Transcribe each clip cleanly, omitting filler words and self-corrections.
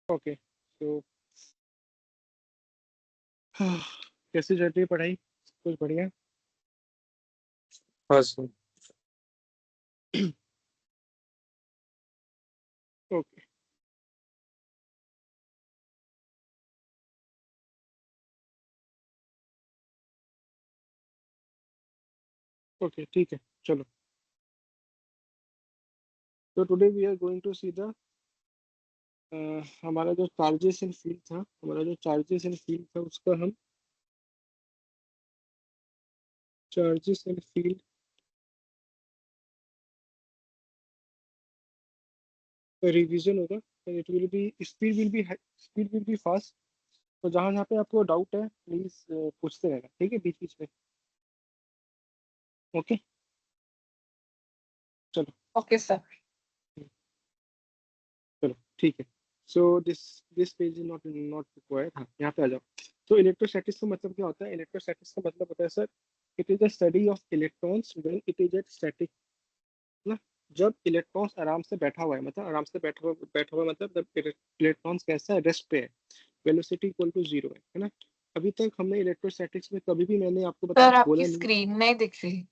Okay, तो कैसी चल रही है पढ़ाई? कुछ बढ़िया? हाँ सर। ओके ओके, ठीक है, चलो। तो today we are going to see the हमारा जो चार्जेस इन फील्ड था, हमारा जो चार्जेस इन फील्ड था उसका हम चार्जेस इन फील्ड रिवीजन होगा। It will be speed will be fast. तो जहाँ जहाँ पे आपको डाउट है प्लीज पूछते रहना, ठीक है, बीच बीच में। ओके, चलो। Okay sir. चलो ठीक है। So this page is not not required. हाँ, यहाँ पे आ जाओ। तो इलेक्ट्रोस्टैटिक्स का मतलब क्या होता है? इलेक्ट्रोस्टैटिक्स का मतलब होता है sir, it is the study of electrons when it is at static ना। जब इलेक्ट्रॉन्स आराम से बैठा हुआ है, मतलब आराम से बैठा हुआ मतलब जब इलेक्ट्रॉन्स कैसा है, रेस्ट पे है, वेलोसिटी इक्वल टू जीरो है ना। अभी तक हमने इलेक्ट्रोस्टैटिक्स में कभी भी मैंने आपको बता सर आपकी बोला नहीं। स्क्रीन नहीं दिख रही।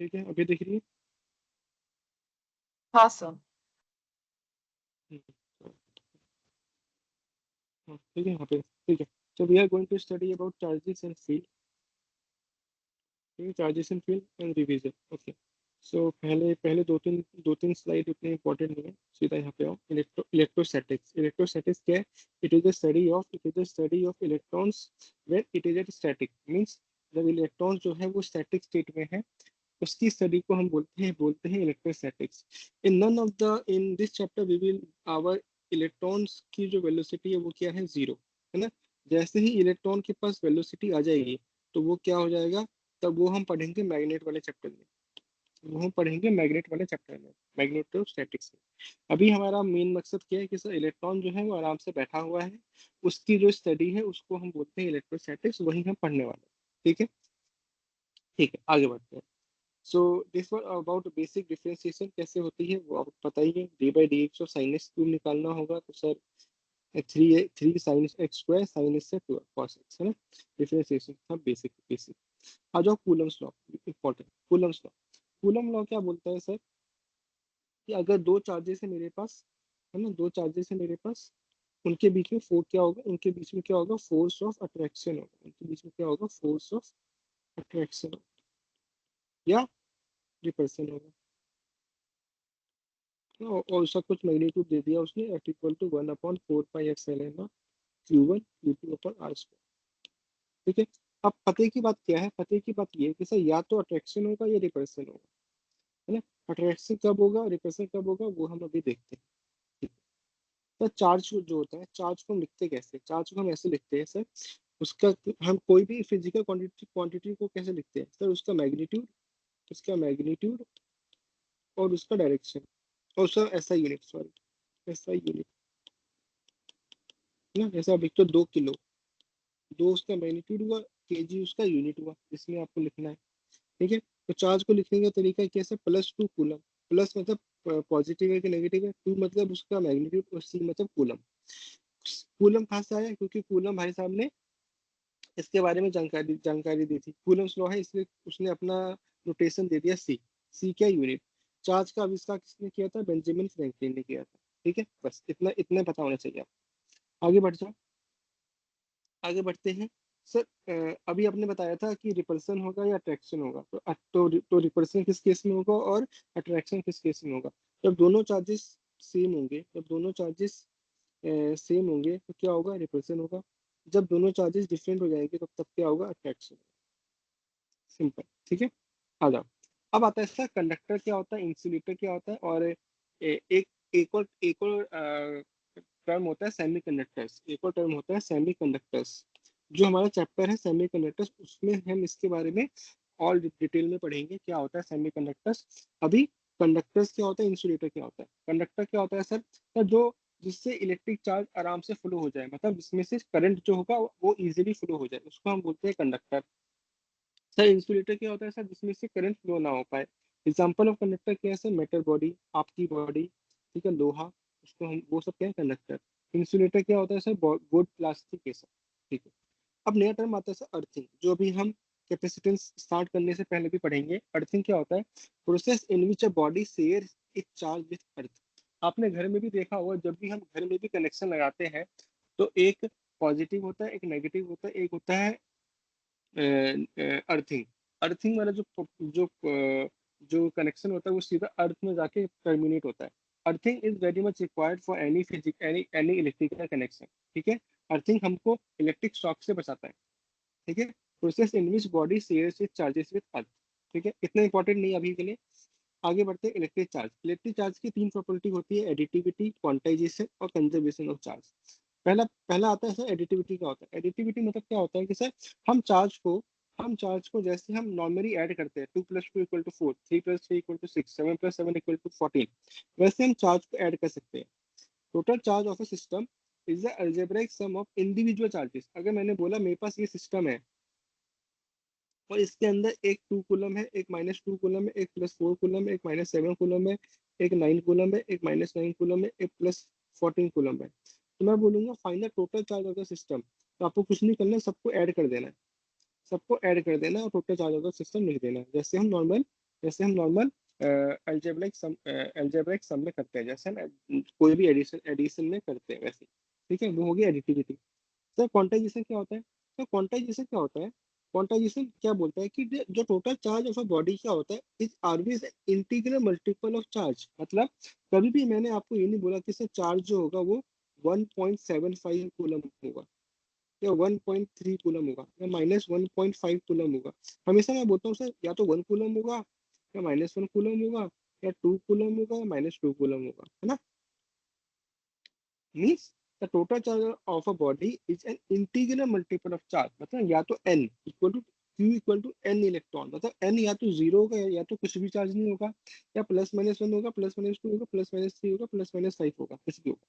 ठीक है, अभी दिख रही है? हाँ सर। हाँ, ठीक है, यहाँ पे ठीक है। तो we are going to study about charges and field. Charges and field and revision. Okay. So पहले पहले दो तीन स्लाइड उतने इंपॉर्टेंट नहीं है, सीधा यहाँ पे आओ। इलेक्ट्रोस्टैटिक्स। इलेक्ट्रोस्टैटिक्स क्या है? It is the study of electrons where it is at static means जब इलेक्ट्रॉन्स जो है वो स्टैटिक स्टेट में है, उसकी स्टडी को हम बोलते हैं electrostatics. In this chapter we will our electrons की जो वेलोसिटी है वो क्या है? जीरो, है ना। जैसे ही इलेक्ट्रॉन के पास वेलोसिटी आ जाएगी तो वो क्या हो जाएगा? तब वो हम पढ़ेंगे मैग्नेट वाले चैप्टर में। वो हम पढ़ेंगे मैग्नेट वाले चैप्टर में, मैग्नेटोस्टैटिक्स में। अभी हमारा मेन मकसद क्या है कि सर इलेक्ट्रॉन जो है वो आराम से बैठा हुआ है, उसकी जो स्टडी है उसको हम बोलते हैं इलेक्ट्रोस्टैटिक्स, वही हम पढ़ने वाले हैं। ठीक है, ठीक है, आगे बढ़ते हैं। So this one about basic differentiation कैसे होती है वो आपको पता ही है। डी बाई डी एक्स और साइन एक्स क्यूब निकालना होगा तो sir three three sine x square sine x से कॉस एक्स, है ना। डिफरेंशिएशन था बेसिक बेसिक। आ जाओ Coulomb's law, important Coulomb's law. Coulomb law क्या बोलता है सर कि अगर दो चार्जेस है मेरे पास, है ना, दो चार्जेस है मेरे पास, उनके बीच में क्या होगा? उनके बीच में क्या होगा? फोर्स ऑफ अट्रैक्शन होगा। उनके बीच में क्या होगा? फोर्स ऑफ अट्रैक्शन या रिपल्सन होगा। और उसका कुछ मैग्नीट्यूड दे दिया उसने, at equal to 1/4 pi Q1 Q2 अपन R स्क्वायर। ठीक है। अब पते की बात क्या है? पते की बात ये है कि सर या तो अट्रैक्शन होगा या रिपल्सन होगा, है ना। अट्रैक्शन कब होगा, रिपल्सन कब होगा, वो हम अभी देखते हैं। तो चार्ज जो होता है, चार्ज को हम लिखते कैसे? चार्ज को हम ऐसे लिखते हैं सर, उसका हम कोई भी फिजिकल क्वांटिटी को कैसे लिखते हैं सर? उसका मैग्नीट्यूड और उसका डायरेक्शन और उसका ऐसा यूनिट, सॉरी ऐसा यूनिट ना। जैसे अब एक तो 2 किलो, दो उसका मैग्नीट्यूड हुआ, केजी उसका यूनिट हुआ, इसमें आपको लिखना है। ठीक है। तो चार्ज को लिखने का तरीका कैसे? +2 कूलम। प्लस मतलब पॉजिटिव है कि नेगेटिव है, 2 मतलब उसका मैग्नीट्यूड और C मतलब कूलम। कूलम कहाँ से आया? क्योंकि कूलम भाई साहब ने इसके बारे में जानकारी जानकारी दी थी। कूलम्स लॉ है इसलिए उसने अपना नोटेशन दे दिया C। C क्या? यूनिट। चार्ज का आविष्कार किसने किया था? बेंजामिन फ्रैंकलिन ने किया था। ठीक है, बस इतना इतना पता होना चाहिए आपको। आगे बढ़ जाओ, आगे बढ़ते हैं। सर अभी आपने बताया था कि रिपल्सन होगा या अट्रैक्शन होगा, तो रिपल्सन किस केस में होगा और अट्रैक्शन किस केस में होगा? जब दोनों चार्जेस सेम होंगे, जब दोनों चार्जेस सेम होंगे तो क्या होगा? रिपल्सन होगा। जब दोनों चार्जेस डिफरेंट हो जाएंगे तो तब क्या होगा? अट्रैक्शन। सिंपल, ठीक है। आ जाओ। अब आता है सर कंडक्टर क्या होता है, इंसुलेटर क्या होता है, और एक और टर्म होता है सेमी कंडक्टर्स। एक और टर्म होता है सेमी कंडक्टर्स। जो हमारा चैप्टर है सेमी कंडक्टर्स, उसमें हम इसके बारे में और डिटेल में पढ़ेंगे क्या होता है सेमी कंडक्टर्स। अभी कंडक्टर्स क्या होता है, इंसुलेटर क्या होता है। कंडक्टर क्या होता है सर, तो जो जिससे इलेक्ट्रिक चार्ज आराम से फ्लो हो जाए, मतलब जिसमें से करंट जो होगा वो इजीली फ्लो हो जाए, उसको हम बोलते हैं कंडक्टर। सर इंसुलेटर क्या होता है सर, जिसमें से करंट फ्लो ना हो पाए। एग्जाम्पल ऑफ कंडक्टर क्या है सर, मेटल बॉडी, आपकी बॉडी, ठीक है, लोहा, उसको हम वो सब क्या है कंडक्टर। इंसुलेटर क्या होता है सर, वुड, प्लास्टिक, ये सब। ठीक है। अब नया टर्म आता है सर अर्थिंग, जो अभी हम कैपेसिटेंस स्टार्ट करने से पहले भी पढ़ेंगे। अर्थिंग क्या होता है, process in which a body share it charge with अर्थ। आपने घर में भी देखा होगा, जब भी हम घर में भी कनेक्शन लगाते हैं तो एक पॉजिटिव होता है, एक नेगेटिव होता है, एक होता है अर्थिंग। अर्थिंग वाला जो जो कनेक्शन होता है वो सीधा अर्थ में जाके टर्मिनेट होता है। Earthing is very much required for any physic any electrical connection. ठीक है। अर्थिंग हमको इलेक्ट्रिक शॉक से बचाता है। ठीक है। Process in which body shares it charges with अर्थ। ठीक है, इतना इंपॉर्टेंट नहीं अभी के लिए। आगे बढ़ते हैं इलेक्ट्रिक चार्ज। इलेक्ट्रिक चार्ज की तीन प्रॉपर्टी होती है, एडिटिविटी, क्वांटाइजेशन और कंजर्वेशन ऑफ चार्ज। पहला पहला आता है सर एडिटिविटी। क्या होता है एडिटिविटी, मतलब क्या होता है कि सर हम चार्ज को जैसे हम नॉर्मली ऐड करते हैं, 2 + 2 = 4, 3 + 3 = 6, 7 + 7 = 14, वैसे हम चार्ज को ऐड कर सकते हैं। Total charge of a system is the algebraic sum of individual charges. अगर मैंने बोला मेरे पास ये सिस्टम है और इसके अंदर एक 2 कूलम है, एक -2 कूलम है, एक +4 कूलम है, एक -7 कूलम है, एक 9 कूलम है, एक -9 कूलम है, एक +14 कूलम है, तो मैं बोलूंगा find the total charge of the system. तो आपको कुछ नहीं करना है, सबको ऐड कर देना है। सबको ऐड कर देना और total charge of the system लिख देना है, जैसे हम नॉर्मल एल्जेब्रिक सम में करते हैं, जैसे हम कोई भी एडिशन एडिशन में करते हैं वैसे। ठीक है, वो हो गया एडिटिविटी। सर क्वांटाइजेशन क्या होता है, तो क्वांटाइजेशन क्या होता है, क्वांटाइजेशन क्या बोलता है कि जो total charge of a body क्या होता है, is always integral multiple of charge. मतलब कभी भी मैंने आपको ये नहीं बोला कि सर चार्ज जो होगा वो 1.75 कूलम होगा या 1.3 कूलम होगा या -1.5 कूलम होगा। हमेशा मैं बोलता हूँ सर या तो 1 कूलम होगा या -1 कूलम होगा या 2 कूलम होगा या -2 कूलम होगा, है ना। Means the total charge of a body is an integral multiple of charge. मतलब या तो n equal to q equal to n electron, मतलब n या तो जीरो होगा या तो कुछ भी चार्ज नहीं होगा, या +-1 होगा, +-2 होगा, +-3 होगा, +-5 होगा, कुछ भी होगा।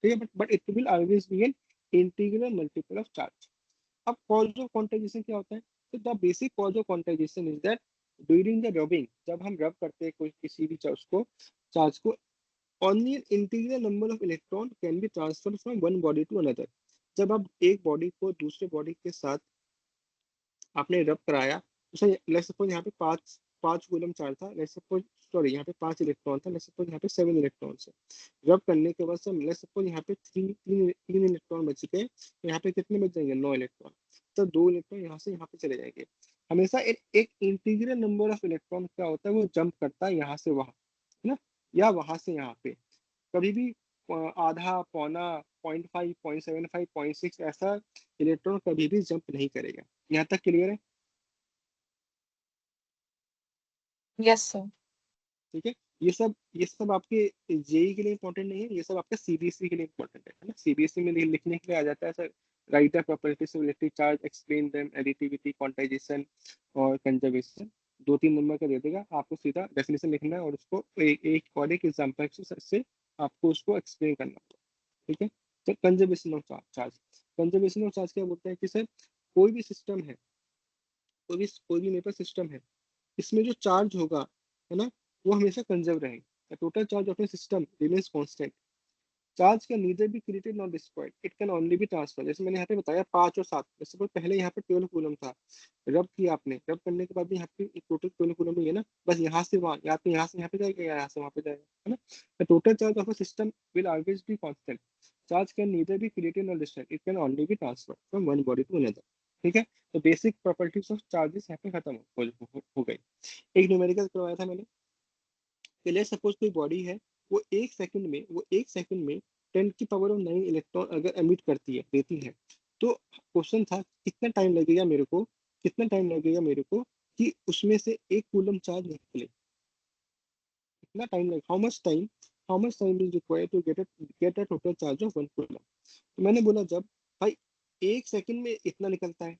ठीक है, but it will always B N integral multiple of charge. अब कॉज ऑफ क्वांटाइजेशन क्या होता है, तो the basic cause of quantization is that during the rubbing, जब हम रब करते हैं कोई किसी भी चार्ज को only an integral number of electron can be transferred from one body to another। जब आप एक बॉडी को दूसरे बॉडी के साथ आपने रब कराया, तो लेट्स सपोज यहाँ पे पांच पांच कूलम चार्ज था, लेट्स सपोज सॉरी यहाँ पे 5 इलेक्ट्रॉन था, लेट्स सपोज यहाँ पे 7 इलेक्ट्रॉन है। रब करने के बाद सर लेट्स सपोज यहाँ पे तीन इलेक्ट्रॉन बच गए, तो यहाँ पे कितने बच जाएंगे, 9 इलेक्ट्रॉन। तो 2 इलेक्ट्रॉन यहाँ से यहाँ पे चले जाएंगे। हमेशा एक इंटीग्रल नंबर ऑफ इलेक्ट्रॉन क्या होता है, वो जंप करता है यहाँ से वहां, है ना, या वहां से यहाँ पे। कभी भी आधा, पौना, 0.5, 0.75, 0.6 ऐसा इलेक्ट्रॉन कभी भी जंप नहीं करेगा। यहाँ तक क्लियर है। Yes sir. ठीक है, ये सब आपके जेई के लिए इंपॉर्टेंट नहीं है, ये सब आपका सीबीएसई के लिए इंपॉर्टेंट है ना। सीबीएसई में लिखने के लिए आ जाता है sir, right the properties of electric charge, explain them, additivity, quantization और कंजर्वेशन। 2-3 नंबर का दे देगा, आपको सीधा डेफिनेशन लिखना है और उसको एक और एक एग्जाम्पल से आपको उसको एक्सप्लेन करना होगा। ठीक है। तो conservation of charge, conservation of charge क्या बोलता है कि सर कोई भी सिस्टम है, कोई भी मेरे पास सिस्टम है, इसमें जो चार्ज होगा, है ना, वो हमेशा कंजर्व रहेगा। Total charge of a system remains constant. Charge can neither be created not destroyed, it can only be transfer. जैसे मैंने यहाँ पे बताया 5 और 7, जैसे पहले यहाँ पे 12 कूलम था, रब किया आपने, रब करने के बाद भी यहाँ पे टोटल 12 कूलम ही है ना, बस यहाँ से वहाँ, या तो यहाँ से यहाँ पे जाएगा या यहाँ से वहाँ पे जाएगा, है ना। The total charge of a system will always be constant. Charge can neither be created not destroyed, it can only be transfer from one body to another. ठीक है, तो बेसिक प्रॉपर्टीज ऑफ चार्जेस यहाँ पे खत्म हो गई। एक numerical करवाया था मैंने कि लेट्स सपोज कोई बॉडी है, वो एक सेकंड में 10⁻⁹ इलेक्ट्रॉन अगर एमिट करती है, देती है, तो क्वेश्चन था कितना टाइम लगेगा मेरे को कि उसमें से 1 कूलम चार्ज निकले। कितना टाइम लगे, how much time is required to get a total charge of 1 coulomb. तो मैंने बोला जब भाई 1 सेकंड में इतना निकलता है,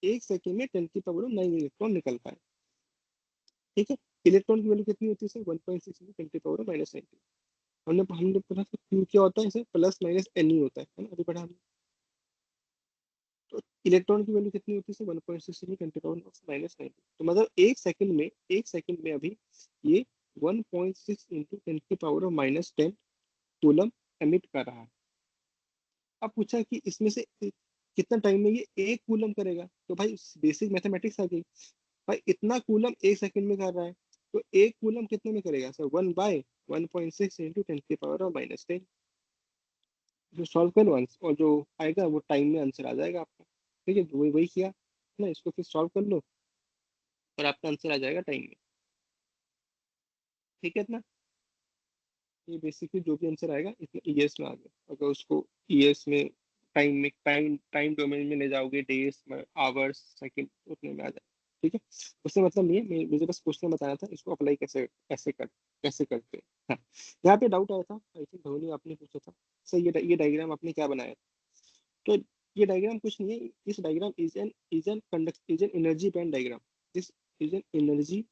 1 सेकंड में 10⁻⁹ इलेक्ट्रॉन निकलता है। ठीक है, इलेक्ट्रॉन की वैल्यू कितनी होती है सर? 1.6 × 10⁻⁻19। हमने हमने पढ़ा था क्यू क्या होता है सर? प्लस माइनस एन ही होता है ना? अभी पढ़ा हमने। तो इलेक्ट्रॉन की वैल्यू कितनी होती है सर? 1.6 × 10⁻⁻19। तो मतलब एक सेकंड में अभी ये 1.6 × 10⁻⁻10 कूलम एमिट कर रहा है। अब पूछा कि इसमें से कितना टाइम में ये एक कूलम करेगा, तो भाई बेसिक मैथमेटिक्स आ गई। भाई इतना कूलम एक सेकंड में कर रहा है, तो एक कूलम कितने में करेगा सर? 1/1.6 × 10⁻⁻10। जो सॉल्व कर लो और जो आएगा वो टाइम में आंसर आ जाएगा आपका। ठीक है, तो वही वही किया ना, इसको फिर सॉल्व कर लो और आपका आंसर आ जाएगा टाइम में। ठीक है इतना, ये बेसिकली जो भी आंसर आएगा इतना ईएस में आ गया। अगर उसको ईएस में टाइम डोमेन में ले जाओगे, डेज आवर्स सेकंड, उतने में आ जाए। ठीक है, उससे मतलब नहीं है, मुझे बस क्वेश्चन बताना था, इसको अप्लाई कैसे करते हैं। हाँ, यहाँ पे डाउट आया था, आई थिंक धोनी आपने पूछा था सर, ये डायग्राम आपने क्या बनाया? तो ये डायग्राम कुछ नहीं है, इस diagram is an energy band diagram. This is an energy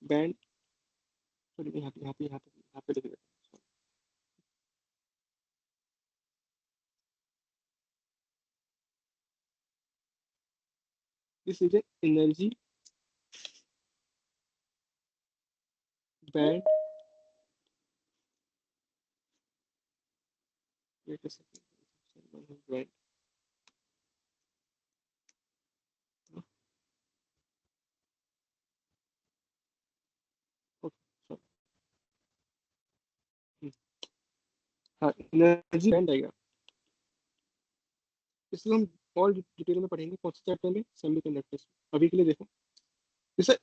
band. Sorry, यहाँ पे लिख देता हूँ। This is an energy band. Wait a second, band. Okay, हाँ, एनर्जी बैंड डायग्राम। इसको हम और डिटेल में पढ़ेंगे कौन से चैप्टर में? सेमीकंडक्टर्स। अभी के लिए देखो जैसे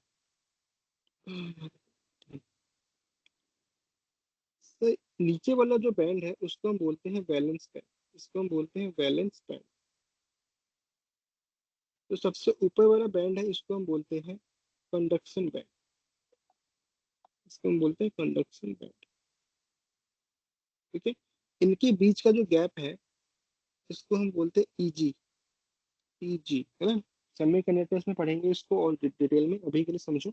तो नीचे वाला जो बैंड है उसको हम बोलते हैं वैलेंस बैंड। इसको हम बोलते हैं वैलेंस बैंड। तो सबसे ऊपर वाला बैंड है इसको हम बोलते हैं कंडक्शन बैंड। इसको हम बोलते हैं कंडक्शन बैंड। ठीक है, इनके बीच का जो गैप है इसको हम बोलते हैं ईजी। ईजी है ना, सेमीकंडक्टर्स में पढ़ेंगे इसको और डिटेल में, अभी के लिए समझो।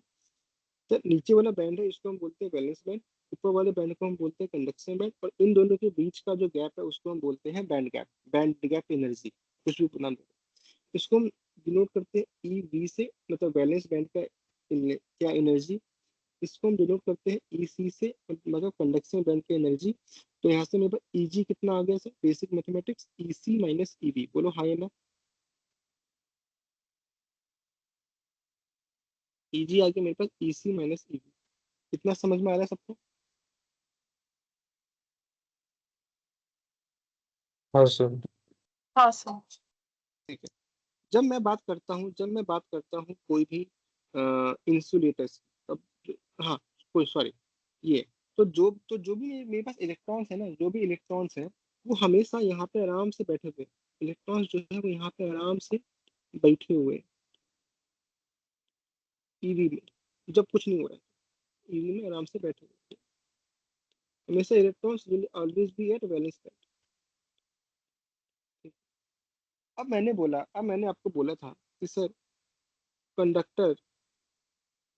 तो नीचे वाला बैंड है इसको हम बोलते हैं वैलेंस बैंड, ऊपर वाले बैंड को हम बोलते हैं कंडक्शन बैंड, और इन दोनों के बीच का जो गैप है उसको हम बोलते हैं band gap. Band gap energy, कुछ भी नाम दो। इसको हम डिनोट करते हैं ई बी से, मतलब वैलेंस बैंड का क्या एनर्जी। इसको हम डिनोट करते हैं ई सी से, मतलब कंडक्शन बैंड की एनर्जी। तो यहाँ से मेरे पास ई जी कितना आ गया सर? बेसिक मैथमेटिक्स, ई सी माइनस ई बी, बोलो हाँ या ना। ई जी आ गया मेरे पास ई सी माइनस ई बी। कितना समझ में आ रहा है सबको? हाँ सर। हाँ सर। ठीक है, जब मैं बात करता हूँ कोई भी इंसुलेटर्स, तब हाँ, कोई सॉरी, ये तो जो भी मेरे पास इलेक्ट्रॉन्स है ना, जो भी इलेक्ट्रॉन्स है वो हमेशा यहाँ पे आराम से बैठे हुए। इलेक्ट्रॉन्स जो है वो यहाँ पे आराम से बैठे हुए ईवी में, जब कुछ नहीं हो रहा है ईवी में आराम से बैठे हुए। हमेशा electrons will always be at valence band. अब मैंने आपको बोला था कि सर कंडक्टर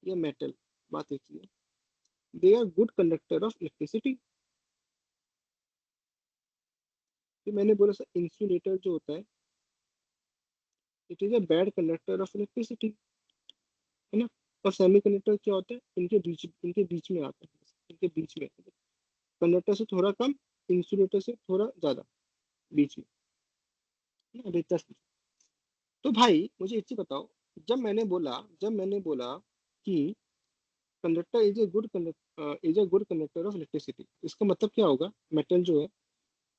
या मेटल, बात एक ही है, they are good conductor of electricity. तो मैंने बोला सर इंसुलेटर जो होता है it is a bad conductor of electricity, है ना। और सेमीकंडक्टर क्या होता है? इनके बीच में आता है, इनके बीच में कंडक्टर से थोड़ा कम, इंसुलेटर से थोड़ा ज्यादा, बीच में, है ना, अभी 10। तो भाई मुझे एक चीज बताओ, जब मैंने बोला कि conductor is a good conductor of electricity, इसका मतलब क्या होगा? मेटल जो है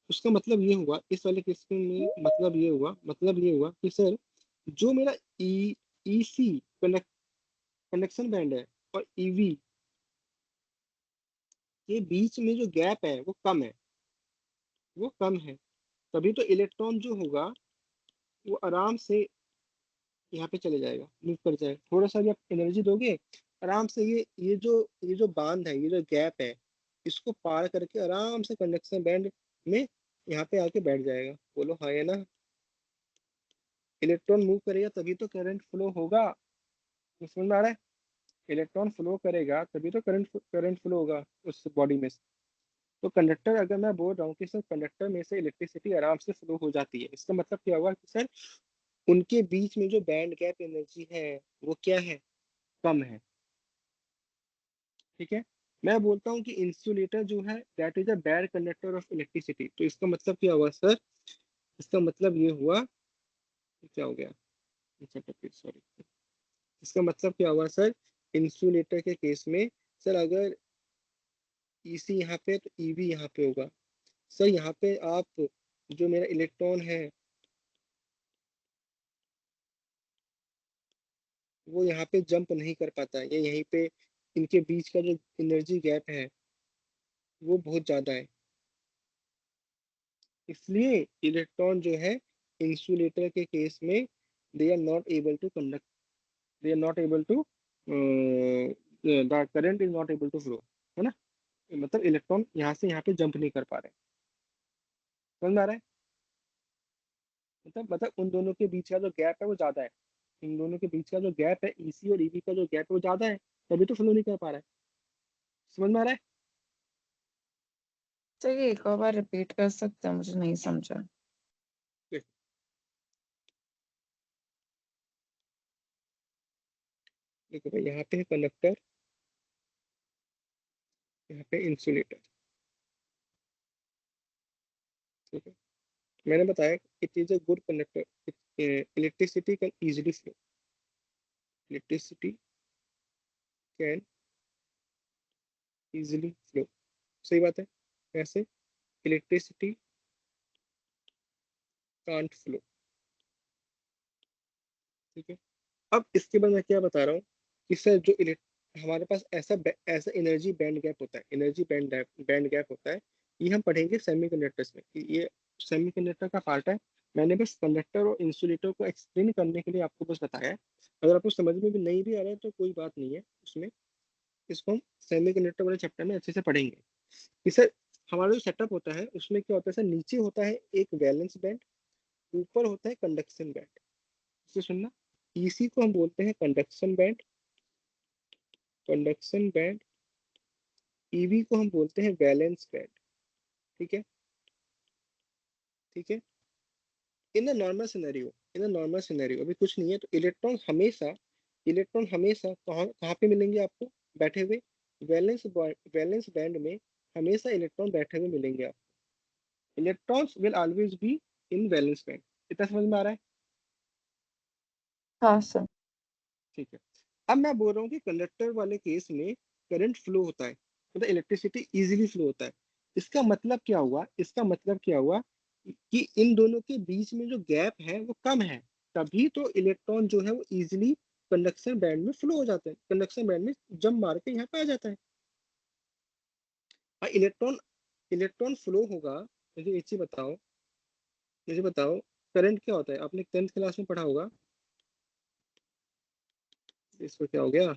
उसका मतलब ये हुआ, इस वाले केस में मतलब ये हुआ कि सर जो मेरा ई सी कंडक्शन बैंड है और ईवी के बीच में जो गैप है वो कम है। तभी तो इलेक्ट्रॉन जो होगा वो आराम से यहाँ पे चले जाएगा, मूव कर जाएगा। थोड़ा सा भी आप एनर्जी दोगे, आराम से ये जो बांध है, ये जो गैप है, इसको पार करके आराम से कंडक्शन बैंड में यहाँ पे आके बैठ जाएगा। बोलो हाँ या ना। इलेक्ट्रॉन मूव करेगा तभी तो करंट फ्लो होगा। ये समझ में आ रहा है? इलेक्ट्रॉन फ्लो करेगा तभी तो करंट फ्लो होगा उस बॉडी में से। तो कंडक्टर, अगर मैं बोल रहा हूँ कि सर कंडक्टर में से इलेक्ट्रिसिटी आराम से फ्लो हो जाती है, इसका मतलब क्या हुआ कि सर उनके बीच में जो बैंड गैप एनर्जी है वो क्या है, कम है। ठीक है। मैं बोलता हूँ कि इंसुलेटर जो है that is a bad conductor of electricity, तो इसका मतलब क्या हुआ सर, इसका मतलब ये हुआ, क्या हो गया, सॉरी, इसका मतलब क्या हुआ सर, इंसुलेटर के केस में सर अगर ईसी यहाँ पे तो ईवी यहाँ पे होगा। सर यहाँ पे आप, जो मेरा इलेक्ट्रॉन है वो यहाँ पे जंप नहीं कर पाता है, ये यहीं पे इनके बीच का जो एनर्जी गैप है वो बहुत ज्यादा है, इसलिए इलेक्ट्रॉन जो है इंसुलेटर के केस में they are not able to conduct, they are not able to, the current is not able to flow, है ना। मतलब इलेक्ट्रॉन यहाँ से यहाँ पे जंप नहीं कर पा रहे। समझ में आ रहा है। मतलब उन दोनों के बीच का जो गैप है वो ज्यादा है, इन दोनों के बीच का जो गैप है ईसी और ईवी का जो गैप है वो ज्यादा है, तभी तो फ्लो नहीं कर पा रहा है। समझ में आ रहा है। चलिए एक और बार रिपीट कर सकते हैं, मुझे नहीं समझा। देखो, देखो भाई, यहाँ पे है कंडक्टर, यहाँ पे इंसुलेटर। ठीक है। मैंने बताया it is a good conductor, electricity can easily flow, electricity can easily flow, सही बात है। कैसे, इलेक्ट्रिसिटी कांट फ्लो। ठीक है। अब इसके बाद मैं क्या बता रहा हूँ कि सर जो हमारे पास ऐसा एनर्जी बैंड गैप होता है, एनर्जी बैंड गैप होता है, ये हम पढ़ेंगे सेमीकंडक्टर्स में कि ये सेमीकंडक्टर का पार्ट है। मैंने बस कंडक्टर और इंसुलेटर को एक्सप्लेन करने के लिए आपको बस बताया है। अगर आपको समझ में भी नहीं भी आ रहा है तो कोई बात नहीं है उसमें, इसको हम सेमीकंडक्टर वाले चैप्टर में अच्छे से पढ़ेंगे कि सर हमारा जो सेटअप होता है उसमें क्या होता है सर, नीचे होता है एक वैलेंस बैंड, ऊपर होता है कंडक्शन बैंड। इसे सुनना, इसी को हम बोलते हैं conduction band, conduction band. EV को हम बोलते हैं वैलेंस बैंड। ठीक है। ठीक है। इन अ नॉर्मल सिनेरियो अभी कुछ नहीं है तो इलेक्ट्रॉन हमेशा कहाँ कहाँ पे मिलेंगे आपको, बैठे हुए वैलेंस बैंड में हमेशा इलेक्ट्रॉन बैठे हुए मिलेंगे आपको। Electrons will always be in valence band. इतना समझ में आ रहा है। हाँ सर। ठीक है। अब मैं बोल रहा हूँ कि कंडक्टर वाले केस में करंट फ्लो होता है, मतलब इलेक्ट्रिसिटी इजीली फ्लो होता है। इसका मतलब क्या हुआ, इसका मतलब क्या हुआ कि इन दोनों के बीच में जो गैप है वो कम है, तभी तो इलेक्ट्रॉन जो है वो इजीली कंडक्शन बैंड में फ्लो हो जाते हैं, कंडक्शन बैंड में जंप मार के यहाँ पे आ जाता है। और इलेक्ट्रॉन इलेक्ट्रॉन फ्लो होगा। मुझे एक चीज बताओ, मुझे बताओ करंट क्या होता है, आपने 10th क्लास में पढ़ा होगा। इसको क्या हो गया,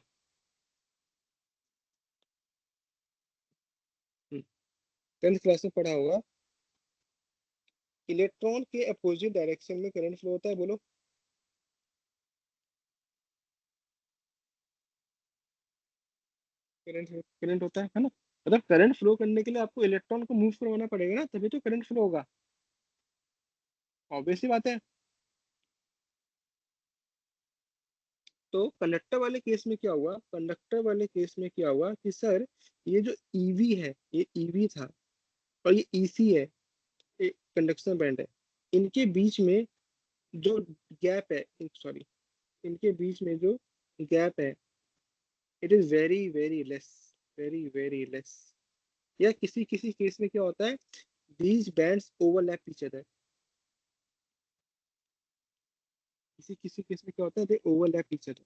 10th क्लास में पढ़ा होगा, इलेक्ट्रॉन के अपोजिट डायरेक्शन में करंट फ्लो होता है, बोलो। करंट होता है ना। मतलब करंट फ्लो करने के लिए आपको इलेक्ट्रॉन को मूव करवाना पड़ेगा ना, तभी तो करंट फ्लो होगा। ऑब्वियस सी बात है। तो कंडक्टर वाले केस में क्या हुआ, कंडक्टर वाले केस में क्या हुआ कि सर ये जो ईवी है, ये ईवी था और ये ईसी है, ये कंडक्शन बैंड है, इनके बीच में जो गैप है, सॉरी, इनके बीच में जो गैप है it is very very less, very very less. या किसी किसी केस में क्या होता है, these bands overlap each other, किसी किसी केस में क्या होता है, they overlap each other।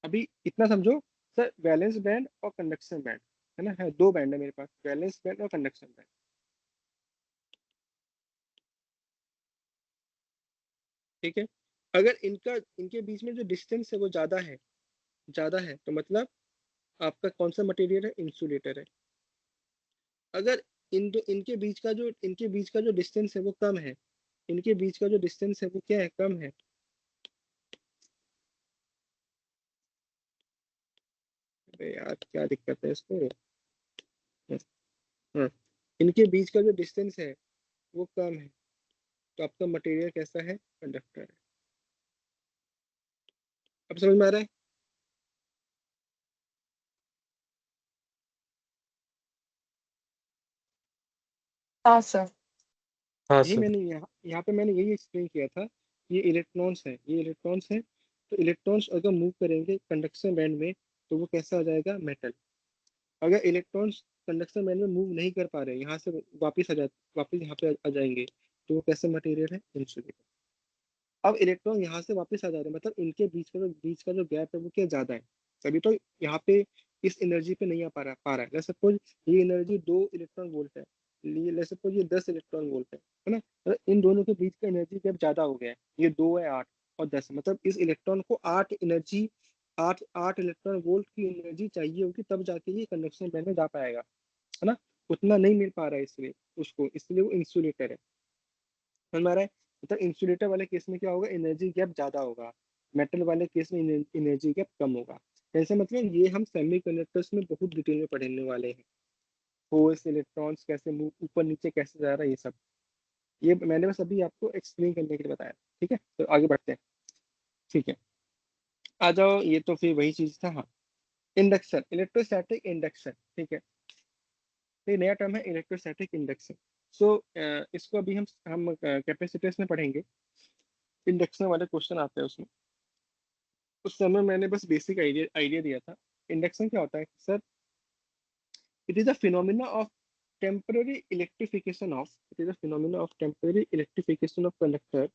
अभी इतना समझो सर, वैलेंस बैंड और कंडक्शन बैंड, है ना, है दो बैंड है मेरे पास, वैलेंस बैंड और कंडक्शन बैंड। ठीक है। अगर इनके बीच में जो डिस्टेंस है वो ज्यादा है तो मतलब आपका कौन सा मटेरियल है, इंसुलेटर है। अगर इनके बीच का जो डिस्टेंस है वो कम है, इनके बीच का जो डिस्टेंस है वो क्या है, कम है, अरे यार क्या दिक्कत है इसको। हाँ, इनके बीच का जो डिस्टेंस है वो कम है, तो आपका मटेरियल कैसा है, कंडक्टर है। अब समझ में आ रहा है। हाँ सर। हाँ यही सर। मैंने यहाँ पे मैंने यही एक्सप्लेन किया था। ये इलेक्ट्रॉन्स है, ये इलेक्ट्रॉन्स है। तो इलेक्ट्रॉन्स अगर मूव करेंगे कंडक्शन बैंड में तो वो कैसा आ जाएगा, मेटल। अगर इलेक्ट्रॉन्स कंडक्शन बैंड में मूव नहीं कर पा रहे, यहाँ से वापस यहाँ पे आ जाएंगे, तो वो कैसे मटेरियल है, इंसुलेटर। अब इलेक्ट्रॉन यहाँ से वापस आ जा रहे हैं, मतलब इनके बीच का जो गैप है वो क्या ज्यादा है, तभी तो यहाँ पे इस एनर्जी पे नहीं आ पा रहा है। लेट्स सपोज ये एनर्जी 2 इलेक्ट्रॉन वोल्ट है, लेट्स सपोज ये 10 इलेक्ट्रॉन वोल्ट है ना। मतलब इन दोनों के बीच का एनर्जी गैप ज्यादा हो गया है, ये 2 है 8 और 10, मतलब इस इलेक्ट्रॉन को 8 एनर्जी, 8 इलेक्ट्रॉन वोल्ट की एनर्जी चाहिए होगी, तब जाके ये कंडक्शन बैंड में जा पाएगा, है ना। उतना नहीं मिल पा रहा है इसलिए उसको, इसलिए वो इंसुलेटर है। समझ में आ रहा है। मतलब इंसुलेटर वाले केस में क्या होगा, एनर्जी गैप ज्यादा होगा, मेटल वाले केस में एनर्जी गैप कम होगा। ऐसे मतलब ये हम सेमीकंडक्टर्स में बहुत डिटेल में पढ़ने वाले हैं, फोर्स, इलेक्ट्रॉन्स कैसे मूव, ऊपर नीचे कैसे जा रहा है, ये सब। ये मैंने बस अभी आपको एक्सप्लेन करने के लिए बताया, ठीक है। तो आगे बढ़ते हैं, ठीक है। आ जाओ, ये तो फिर वही चीज था। हाँ, इंडक्शन, इलेक्ट्रोस्टैटिक इंडक्शन, ठीक है। तो ये नया टर्म है, इलेक्ट्रोस्टैटिक इंडक्शन। सो इसको अभी हम कैपेसिटर्स में पढ़ेंगे। इंडक्शन वाले क्वेश्चन आते हैं उसमें। उस समय मैंने बस बेसिक आइडिया आइडिया दिया था। इंडक्शन क्या होता है sir, it is a phenomena of temporary electrification of it is a phenomena of temporary electrification of conductor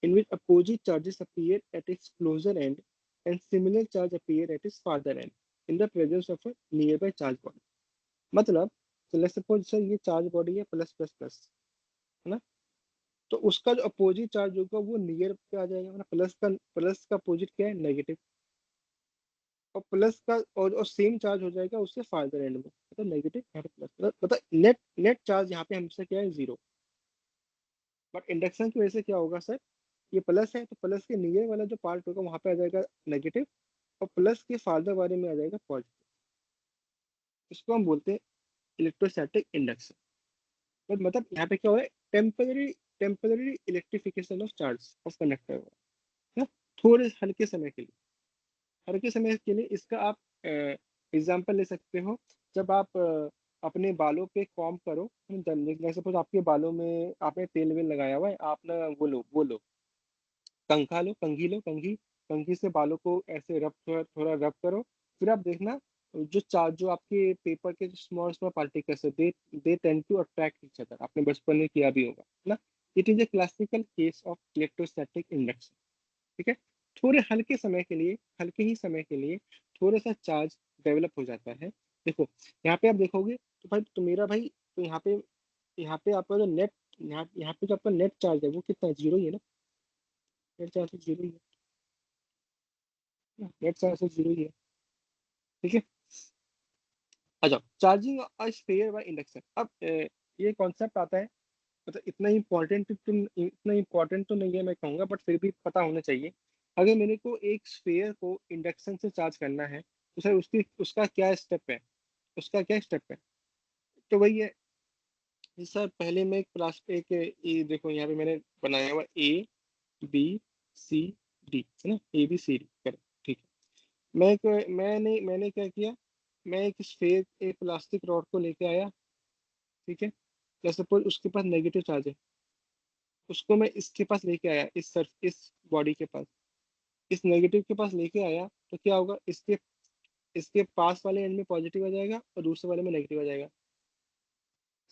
in which opposite charges appear at its closer end and similar charge appear at its farther end in the presence of a nearby charge body। मतलब so let's suppose sir ये charge body है plus plus plus, है ना। तो उसका जो opposite charge होगा वो नियर पे आ जाएगा, मतलब प्लस का अपोजिट क्या है, नेगेटिव। और प्लस का और सेम चार्ज हो जाएगा उससे फार्दर एंड में, मतलब नेगेटिव यहाँ पे प्लस, मतलब नेट नेट चार्ज यहाँ पे हमेशा क्या है, जीरो। बट इंडक्शन की वजह से क्या होगा सर, ये प्लस है तो प्लस के नियर वाला जो पार्ट होगा वहां पे आ जाएगा नेगेटिव, और प्लस के फार्दर वाले में आ जाएगा पॉजिटिव। इसको हम बोलते हैं इलेक्ट्रोस्टैटिक इंडक्शन। बट मतलब यहाँ पे क्या हो रहा है, temporary temporary electrification of charge of conductor हो रहा है ना, थोड़े हल्के समय के लिए। हल्के समय के लिए इसका आप एग्जाम्पल ले सकते हो। जब आप अपने बालों पे कॉम्ब करो, जैसे सपोज आपके बालों में आपने तेल वेल लगाया हुआ है, आप ना वो लो कंघा लो, कंघी लो, कंघी कंघी से बालों को ऐसे रब, थोड़ा थोड़ा रब करो। फिर आप देखना जो आपके पेपर के स्मॉल स्मॉल पार्टिकल्स है, they tend to attract each other. आपने बचपन में किया भी होगा ना। It is a classical case of electrostatic induction, ठीक है। थोड़े हल्के समय के लिए, हल्के ही समय के लिए थोड़ा सा चार्ज डेवलप हो जाता है। देखो यहाँ पे आप देखोगे तो भाई, तो मेरा भाई, तो यहाँ पे आपका जो नेट, यहाँ पे जो आपका नेट चार्ज है वो कितना, जीरो ही है ना। नेट चार्ज जीरो ही है, नेट चार्ज जीरो ही है, ठीक है। आ जाओ, charging a sphere by induction. अब ये कॉन्सेप्ट आता है, मतलब इतना इम्पोर्टेंट तो नहीं है मैं कहूँगा, बट फिर भी पता होना चाहिए। अगर मेरे को एक स्फीयर को इंडक्शन से चार्ज करना है तो सर उसका क्या स्टेप है, उसका क्या स्टेप है। तो वही है सर, पहले मैं एक प्लास्टिक, ये देखो यहाँ पे मैंने बनाया हुआ ABCD, है ना, ABCD करें, ठीक है। मैंने क्या किया, मैं एक स्फीयर, एक प्लास्टिक रॉड को लेके आया, ठीक है। जैसे सपोज उसके पास नेगेटिव चार्ज है, उसको मैं इसके पास लेके आया, इस बॉडी के पास, इस नेगेटिव के पास लेके आया, तो क्या होगा, इसके इसके पास वाले एंड में पॉजिटिव आ जाएगा और दूसरे वाले में नेगेटिव आ जाएगा।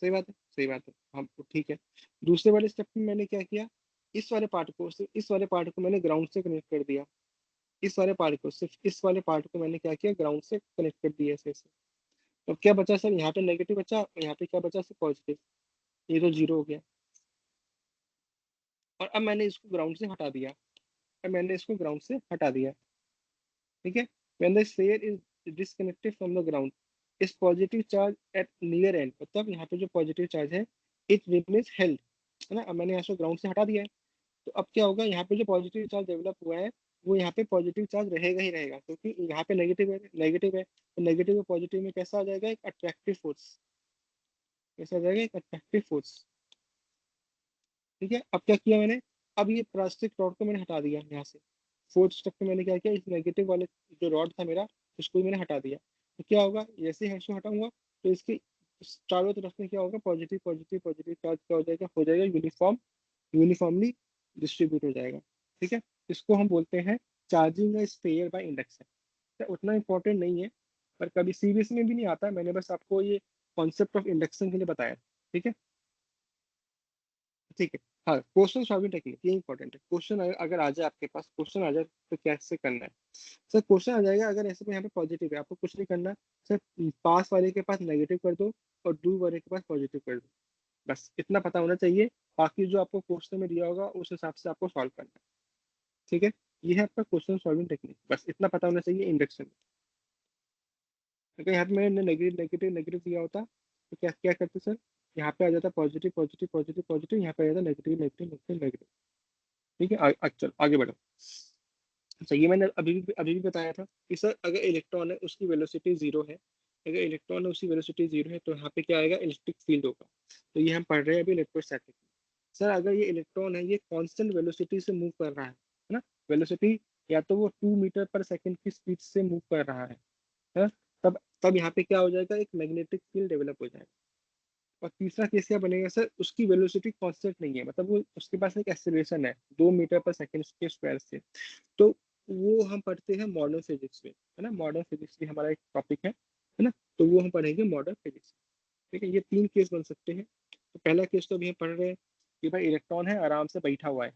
सही बात है, सही बात है, हम तो ठीक है। दूसरे वाले स्टेप में मैंने क्या किया, इस वाले पार्ट को मैंने ग्राउंड से कनेक्ट कर दिया। सिर्फ इस वाले पार्ट को मैंने क्या किया, ग्राउंड से कनेक्ट कर दिया ऐसे। तो क्या बचा सर, यहाँ पे नेगेटिव बचा और यहाँ पे क्या बचा सर, पॉजिटिव। ये तो जीरो हो गया। और अब मैंने इसको ग्राउंड से हटा दिया, ठीक है। when the sphere is disconnected from the ground, is positive charge at near end, मतलब यहाँ पे जो पॉजिटिव चार्ज है it remains held, है ना। अब मैंने यहाँ से ग्राउंड से हटा दिया है, तो अब क्या होगा, यहाँ पे जो पॉजिटिव चार्ज डेवलप हुआ है वो यहाँ पे पॉजिटिव चार्ज रहेगा ही रहेगा, क्योंकि यहाँ पे नेगेटिव है, नेगेटिव है, तो नेगेटिव और पॉजिटिव में कैसा आ जाएगा, एक अट्रैक्टिव फोर्स, कैसा आ जाएगा, एक अट्रैक्टिव फोर्स। ठीक है, अब क्या किया मैंने, अब ये प्लास्टिक रॉड को मैंने हटा दिया यहाँ से, फोर्थ स्टेप में मैंने क्या किया, इस नेगेटिव वाले जो रॉड था मेरा, उसको मैंने हटा दिया। तो क्या होगा, जैसे ही इसको हटाऊंगा तो इसके चारों तरफ में क्या होगा, पॉजिटिव पॉजिटिव पॉजिटिव चार्ज क्या हो जाएगा यूनिफॉर्म, यूनिफॉर्मली डिस्ट्रीब्यूट हो जाएगा। ठीक है, इसको हम बोलते हैं charging a sphere by induction. उतना इंपॉर्टेंट नहीं है, पर कभी सीबीएसई में भी नहीं आता, मैंने बस आपको ये कॉन्सेप्ट ऑफ इंडक्शन के लिए बताया। ठीक है, ठीक है। हाँ, क्वेश्चन सॉल्विंग टेक्निक ये इंपॉर्टेंट है। क्वेश्चन अगर आ जाए आपके पास, क्वेश्चन आ जाए तो कैसे करना है। सर क्वेश्चन आ जाएगा, अगर ऐसे में यहाँ पे पॉजिटिव है, आपको कुछ नहीं करना, सर पास वाले के पास नेगेटिव कर दो और दूर वाले के पास पॉजिटिव कर दो, बस इतना पता होना चाहिए। बाकी जो आपको क्वेश्चन में दिया होगा उस हिसाब से आपको सॉल्व करना है। ठीक है, ये है आपका क्वेश्चन सॉल्विंग टेक्निक, बस इतना पता होना चाहिए इंडक्शन में। अगर यहाँ पे मैंने नेगेटिव नेगेटिव नेगेटिव दिया होता तो क्या क्या करते सर, यहाँ पे आ जाता पॉजिटिव पॉजिटिव पॉजिटिव पॉजिटिव, यहाँ पे आ जाता नेगेटिव नेगेटिव नेगेटिव नेगेटिव। ठीक है, चलो आगे बढ़ो। अच्छा, ये मैंने अभी भी बताया था कि सर अगर इलेक्ट्रॉन है उसकी वेलोसिटी जीरो है, अगर इलेक्ट्रॉन है उसकी वेलोसिटी जीरो है तो यहाँ पे क्या आएगा, इलेक्ट्रिक फील्ड होगा। तो ये हम पढ़ रहे हैं अभी इलेक्ट्रोस्टैटिक। सर अगर ये इलेक्ट्रॉन है, ये कांस्टेंट वेलोसिटी से मूव कर रहा है ना, वेलोसिटी या तो वो 2 मीटर पर सेकेंड की स्पीड से मूव कर रहा है, तब तब यहाँ पे क्या हो जाएगा, एक मैग्नेटिक फील्ड डेवलप हो जाएगा। और तीसरा केस क्या बनेगा सर, उसकी वेलोसिटी कांस्टेंट नहीं है, मतलब वो उसके पास एक एक्सेलरेशन है 2 मीटर पर सेकेंड के स्क्वायर से। तो वो हम पढ़ते हैं मॉडर्न फिजिक्स में, है ना, मॉडर्न फिजिक्स भी हमारा एक टॉपिक है ना, तो वो हम पढ़ेंगे मॉडर्न फिजिक्स। ठीक है, ये 3 केस बन सकते हैं। तो पहला केस तो अभी हम पढ़ रहे हैं कि भाई इलेक्ट्रॉन है, आराम से बैठा हुआ है,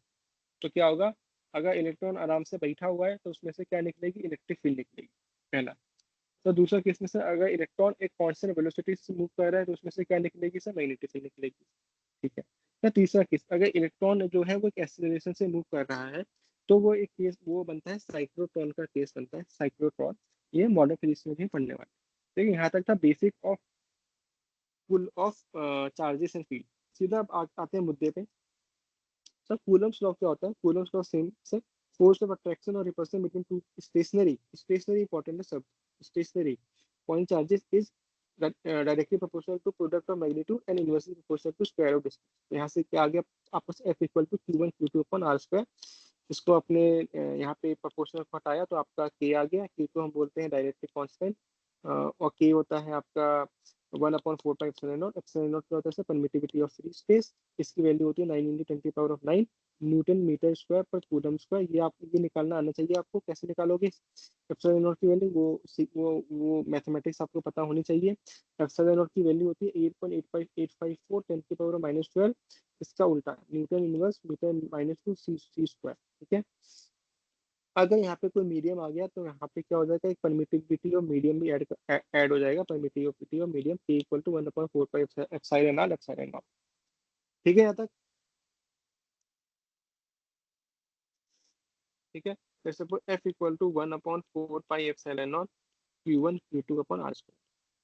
तो क्या होगा, अगर इलेक्ट्रॉन आराम से बैठा हुआ है तो उसमें से क्या निकलेगी, इलेक्ट्रिक फील्ड निकलेगी, पहला। तो दूसरा केस में सर अगर इलेक्ट्रॉन एक कांस्टेंट वेलोसिटी से मूव कर रहा है तो उसमें से क्या निकलेगी सर, मैग्नेटिक फील्ड निकलेगी। ठीक है। तो तीसरा केस, अगर इलेक्ट्रॉन जो है वो एक एक्सेलरेशन से मूव कर रहा है तो वो एक केस वो बनता है साइक्लोट्रॉन का केस बनता है, साइक्लोट्रॉन। ये मॉडर्न फिजिक्स में भी पढ़ने वाले। देखिए यहाँ तक था basic of full of charges and field. सीधा अब आते हैं मुद्दे पे। सर कूलम्स लॉ क्या होता है, Coulomb's law same sir, force of attraction और repulsion between two stationary, stationary important है सब, stationary point charges is directly proportional to product of magnitude and inversely proportional to square of distance. तो यहाँ से क्या आ गया आपस F equal to Q1 Q2 upon R square. इसको अपने यहाँ पे प्रोपोर्शनल को हटाया तो आपका K आ गया, K को हम बोलते हैं डायरेक्टली कांस्टेंट, और K होता है आपका 1/4 पाई एप्सिलॉन नॉट क्या होता है, परमिटिविटी ऑफ फ्री स्पेस। इसकी वैल्यू होती है 9 × 10⁻⁹ न्यूटन मीटर स्क्वायर पर कूलम स्क्वायर। ये आप ये निकालना आना चाहिए आपको, कैसे निकालोगे एप्सिलॉन नॉट की वैल्यू, वो मैथमेटिक्स आपको पता होनी चाहिए। एप्सिलॉन नॉट की वैल्यू होती है 8.854 10⁻12। इसका उल्टा न्यूटन इनवर्स मीटर -2 सी स्क्वायर। ठीक है, अगर यहाँ पे कोई मीडियम आ गया तो यहाँ पे क्या हो जाएगा, एक परमिटिविटी और मीडियम भी ऐड हो जाएगा, परमिटिविटी और medium K equal to 1/4 pi epsilon naught epsilon naught. ठीक है यहाँ तक, ठीक है। जैसे F equal to 1/4 pi epsilon naught Q1 Q2 upon R square.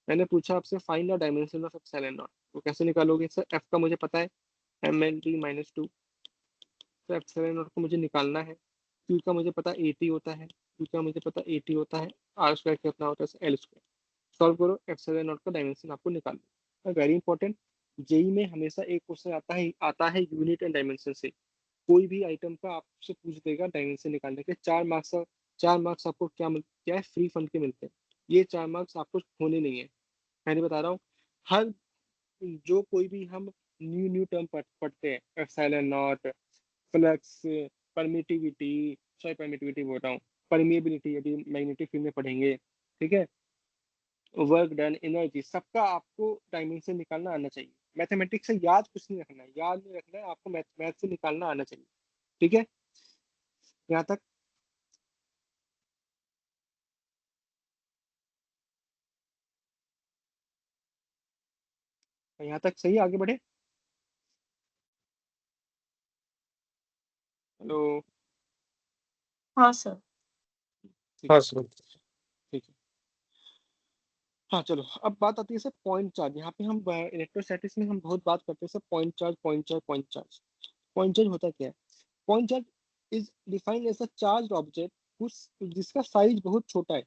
मैंने पूछा आपसे find the dimension of epsilon naught, तो कैसे निकालोगे सर, F का मुझे पता है mn(t)-2, तो एप्सिलॉन नॉट को मुझे निकालना है। Q का मुझे पता 80 होता है, Q का मुझे पता 80 होता है, R स्क्वायर कितना होता है, L स्क्वायर। सॉल्व करो, एप्सिलॉन नॉट का डायमेंशन आपको निकालना है, वेरी इंपॉर्टेंट। जेई में हमेशा एक क्वेश्चन आता है यूनिट एंड डायमेंशन से। कोई भी आइटम का आपसे पूछ देगा डायमेंशन निकालने के, 4 मार्क्स, 4 मार्क्स आपको क्या है, फ्री फंड के मिलते हैं। ये 4 मार्क्स आपको होने नहीं है, मैंने बता रहा हूँ। हर जो कोई भी हम न्यू न्यू टर्म पढ़ते हैं, epsilon not, flux, permittivity, sorry permittivity बोल रहा हूँ, परमिएबिलिटी अभी मैग्नेटिक फील्ड में पढ़ेंगे। ठीक है, वर्क डन, एनर्जी, सबका आपको डायमेंशन निकालना आना चाहिए। मैथमेटिक्स से याद कुछ नहीं रखना है, याद नहीं रखना है आपको, मैथ से निकालना आना चाहिए। ठीक है, यहाँ तक, यहाँ तक सही, आगे बढ़े। हेलो। हाँ सर। ठीक हाँ सर, ठीक है। हाँ चलो, अब बात आती है सर पॉइंट चार्ज। यहाँ पे हम इलेक्ट्रोस्टैटिक्स में हम बहुत बात करते हैं sir point charge, point charge, point charge. Point charge होता क्या है, point charge is defined as a charge object उस जिसका साइज बहुत छोटा है,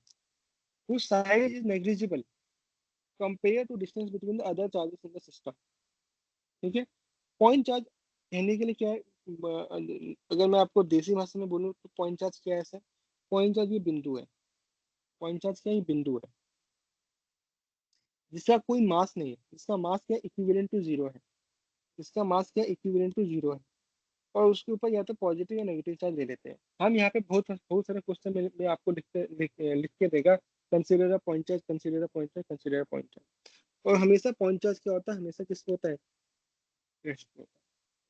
whose size is negligible compared to distance between the other charges in the system। ठीक है, पॉइंट चार्ज कहने के लिए क्या है, अगर मैं आपको देसी भाषा में बोलूँ तो पॉइंट चार्ज क्या है ऐसा, पॉइंट चार्ज ये बिंदु है, पॉइंट चार्ज क्या है, ये बिंदु है जिसका कोई मास नहीं है, जिसका मास क्या है, इक्विवेलेंट टू जीरो है, जिसका मास क्या है, इक्विवेलेंट टू जीरो है, और उसके ऊपर या तो पॉजिटिव या नेगेटिव चार्ज ले लेते हैं हम। यहाँ पे बहुत बहुत सारे क्वेश्चन में आपको लिख के देगा, consider a point charge, consider a point charge, consider a point charge. और हमेशा पॉइंट चार्ज क्या होता है, हमेशा किसको होता है, रेस्ट होता है।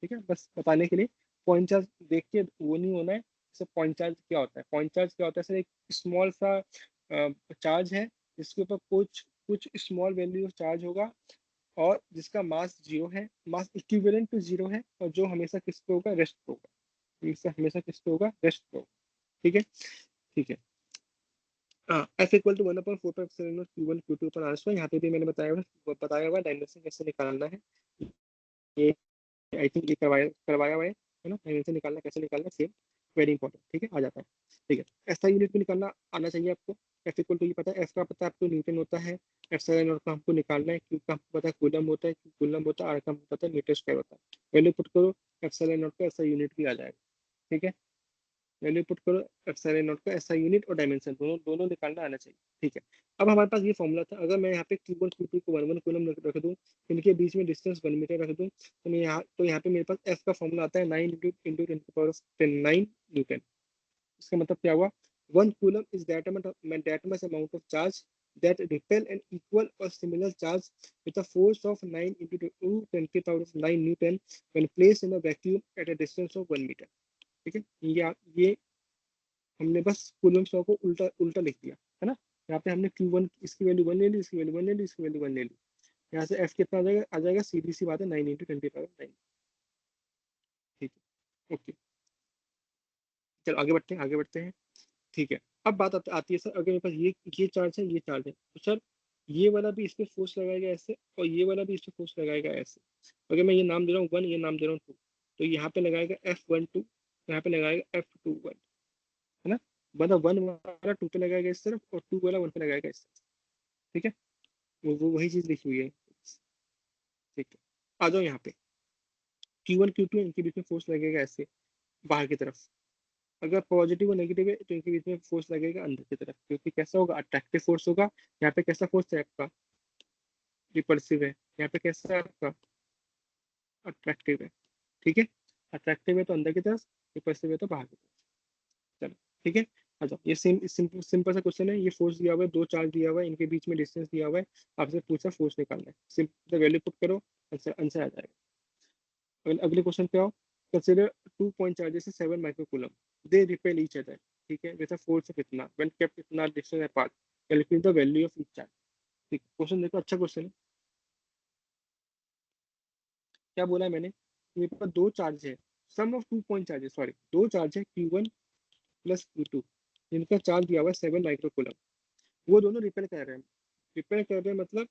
ठीक है, बस बताने के लिए, पॉइंट चार्ज देख के वो नहीं होना है। जैसे पॉइंट चार्ज क्या होता है, पॉइंट चार्ज क्या होता है, सर एक स्मॉल सा चार्ज है जिसके ऊपर कुछ कुछ स्मॉल वैल्यू चार्ज होगा, और जिसका मास जीरो है, मास इक्विवेलेंट टू जीरो है, और जो हमेशा किस पे होगा, रेस्ट पे होगा, इससे हमेशा किस पे होगा, रेस्ट पे होगा। ठीक है, ठीक है। F equal to 1/4 Q1 Q2 पर आंसर, यहाँ पे भी मैंने बताया हुआ डायमेंशन कैसे निकालना है, ये आई थिंक ये करवाया करवाया हुआ है ना, डायमेंशन निकालना कैसे निकालना, सेम वेरी इंपॉर्टेंट। ठीक है, आ जाता है। ठीक है, ऐसा यूनिट भी निकालना आना चाहिए आपको। एफ इक्वल टू, ये पता है, एफ का पता है आपको न्यूटन होता है, एफ सेवन और का हमको निकालना है, क्यू का हमको पता है कूलम होता है, कूलम होता है, आर का हमको पता है मीटर स्क्वायर होता है। वैल्यू पुट करो, एफ सेवन नॉट का ऐसा यूनिट भी आ जाएगा। ठीक है, वैल्यू पुट करो, एप्सिलॉन नॉट का ऐसा यूनिट और डायमेंशन दोनों दोनों निकालना आना चाहिए। ठीक है, अब हमारे पास ये फॉर्मूला था, अगर मैं यहाँ पे Q1 Q2 को 1 1 कूलम रख दूँ, इनके बीच में डिस्टेंस 1 मीटर रख दूँ, तो यहाँ पे मेरे पास F का फॉर्मूला आता है 9 इंटू 10⁻⁹ न्यूटन। इसका मतलब क्या हुआ, 1 coulomb is that much amount of charge that repel an equal or similar charge with a force of 9 into 10⁻⁹ Newton when placed in a vacuum at a distance of 1 meter। ठीक है, ये हमने बस coulomb law को उल्टा उल्टा लिख दिया है ना। यहाँ पे हमने Q1 इसकी वैल्यू 1 ले ली, इसकी वैल्यू 1 ले ली, इसकी वैल्यू 1 ले ली। यहाँ से F कितना आ जाएगा, सीधी सी बात है 9 इंटू 10⁻⁹। ठीक है, ओके, चलो आगे बढ़ते हैं, आगे बढ़ते हैं। ठीक है, अब बात आती है सर, अगर मेरे पास ये चार्ज है, ये चार्ज है, तो सर ये वाला भी इस पे फोर्स लगाएगा ऐसे, और ये वाला भी इस पे फोर्स लगाएगा ऐसे। अगर मैं ये नाम दे रहा हूँ 1, ये नाम दे रहा हूँ 2, तो यहाँ पे लगाएगा F12, यहाँ पे लगाएगा F21, है ना। मतलब 1 वाला 2 पे लगाएगा इस तरफ, और 2 वाला 1 पे लगाएगा इस तरफ। ठीक है, वो वही चीज लिखी हुई है। ठीक है, आ जाओ यहाँ पे, Q1 Q2 इनके बीच में फोर्स लगेगा ऐसे बाहर की तरफ। अगर पॉजिटिव और नेगेटिव है तो इनके बीच में फोर्स लगेगा अंदर की तरफ, क्योंकि कैसा होगा, अट्रैक्टिव फोर्स होगा। यहाँ पे कैसा फोर्स है आपका, रिपल्सिव है। यहाँ पे कैसा है आपका, अट्रैक्टिव है। ठीक है, अट्रैक्टिव है तो अंदर की तरफ, रिपल्सिव है तो बाहर की तरफ। चलो, ठीक है। अच्छा, ये सिंपल सिंपल सा क्वेश्चन है, ये फोर्स दिया हुआ है, दो चार्ज दिया हुआ है, इनके बीच में डिस्टेंस दिया हुआ है, आपसे पूछा फोर्स निकालना है, सिंपल वैल्यू पुट करो, आंसर आंसर आ जाएगा। अगले क्वेश्चन पे आओ। Consider 2 point charges 7 microcoulomb, they repel each other. ठीक है, विद अ फोर्स ऑफ इतना, व्हेन केप्ट इतना distance apart, calculate the value of each charge. ठीक, क्वेश्चन देखो, अच्छा क्वेश्चन है। क्या बोला है मैंने, मेरे पास दो चार्ज है, सम ऑफ 2 पॉइंट चार्जेस, सॉरी दो चार्ज है Q1 प्लस Q2, जिनका चार्ज दिया हुआ है 7 माइक्रोकूलम। वो दोनों रिपेल कर रहे हैं, रिपेल कर रहे हैं मतलब,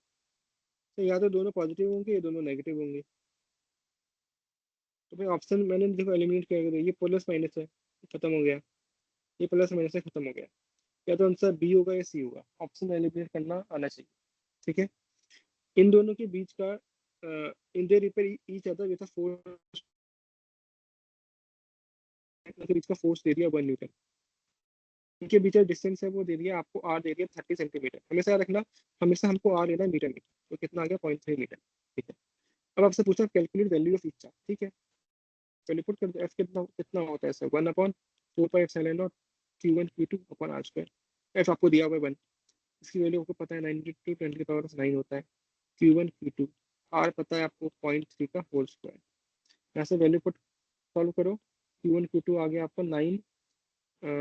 तो या तो दोनों पॉजिटिव होंगे या दोनों नेगेटिव होंगे। तो भाई ऑप्शन मैंने देखो एलिमिनेट कर दिया, ये प्लस माइनस है, खत्म हो गया, ये प्लस माइनस से खत्म हो गया। या तो आंसर बी होगा या सी होगा, ऑप्शन एलिमिनेट करना आना चाहिए। ठीक है, इन दोनों के बीच का, in they repair each other with a force, के बीच का फोर्स दे दिया 1 न्यूटन। इनके बीच का डिस्टेंस है वो दे दिया आपको, आर दे दिया 30 सेंटीमीटर। हमेशा याद रखना, हमेशा हमको आर लेना है मीटर में, तो कितना आ गया 0.3 मीटर। ठीक है, अब आपसे पूछा calculate value of each charge. ठीक है, पहले पुट कर दो, एफ कितना कितना होता है sir, 1/4πε0 Q1 Q2 upon R square. F आपको दिया हुआ है 1, इसकी वैल्यू आपको पता है 92 × 10⁻⁹ होता है। Q1 Q2, आर पता है आपको 0.3 का होल स्क्वायर। यहाँ से वैल्यू पुट सॉल्व करो, Q1 Q2 आ गया आपको 9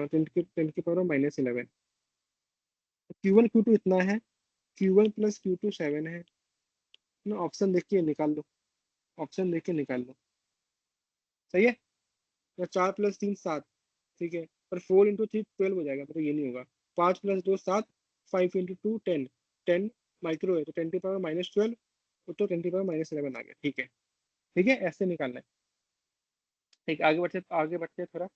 10⁻⁻11। Q1 Q2 इतना है, Q1 प्लस Q2 7 है ना, ऑप्शन देख के निकाल लो, ऑप्शन देख के निकाल लो, सही है। या 4 + 3 7, ठीक है, पर 4 × 3 12 हो जाएगा, तो ये नहीं होगा। 5 + 2 7, 5 × 2 10, 10 माइक्रो है तो 10⁻⁻12, तो 10⁻⁻11 आ गया। ठीक है, ठीक है, ऐसे निकालना है। ठीक, आगे बढ़ते थोड़ा।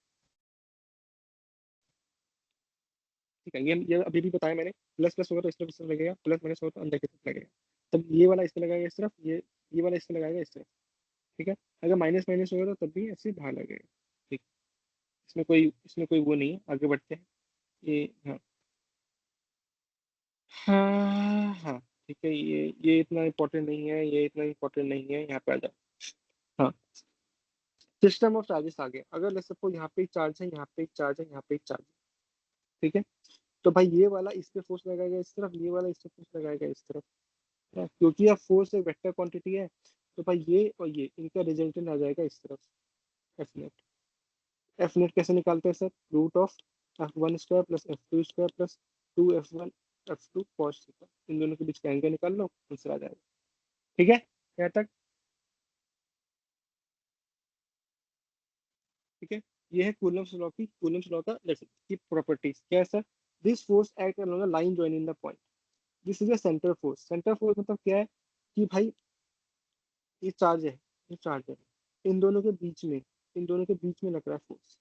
ठीक है, ये अभी भी बताया मैंने, प्लस प्लस होगा तो इस तरफ लगेगा, प्लस माइनस होगा तो अंदर की तरफ लगेगा। तब ये वाला इस पे लगाएगा इस तरफ, ये वाला इस पे लगाएगा इस तरफ। ठीक है, अगर माइनस माइनस होगा तो तब भी ऐसे बाहर लगेगा। ठीक, इसमें कोई वो नहीं है, आगे बढ़ते हैं। ये हाँ हाँ हाँ, ठीक है, ये इतना इंपॉर्टेंट नहीं है, ये इतना इंपॉर्टेंट नहीं है, यहाँ पे आ जाओ। हाँ, सिस्टम ऑफ चार्जेस आ गए। अगर लेट्स सपोज यहाँ पे एक चार्ज है, यहाँ पे एक चार्ज है, यहाँ पे एक चार्ज है, ठीक है, तो भाई ये वाला इस पे फोर्स लगाएगा इस तरफ, ये वाला इस पे फोर्स लगाएगा इस तरफ। है, क्योंकि अब फोर्स एक वेक्टर क्वांटिटी है, तो भाई ये और ये इनका रिजल्टेंट आ जाएगा इस तरफ, एफ नेट। एफ नेट कैसे निकालते हैं sir? Root of F1² plus F2² plus 2F1 F2 cos theta, इन दोनों के बीच का एंगल निकाल लो, आंसर आ जाएगा। ठीक है, यहाँ तक ठीक है। ये है कूलम्स लॉ का की प्रॉपर्टीज। क्या है sir? This force act along a line joining the point. This is a centre force. Centre force मतलब क्या है कि भाई ये चार्ज है, ये चार्ज है, इन दोनों के बीच में, इन दोनों के बीच में लग रहा है फोर्स।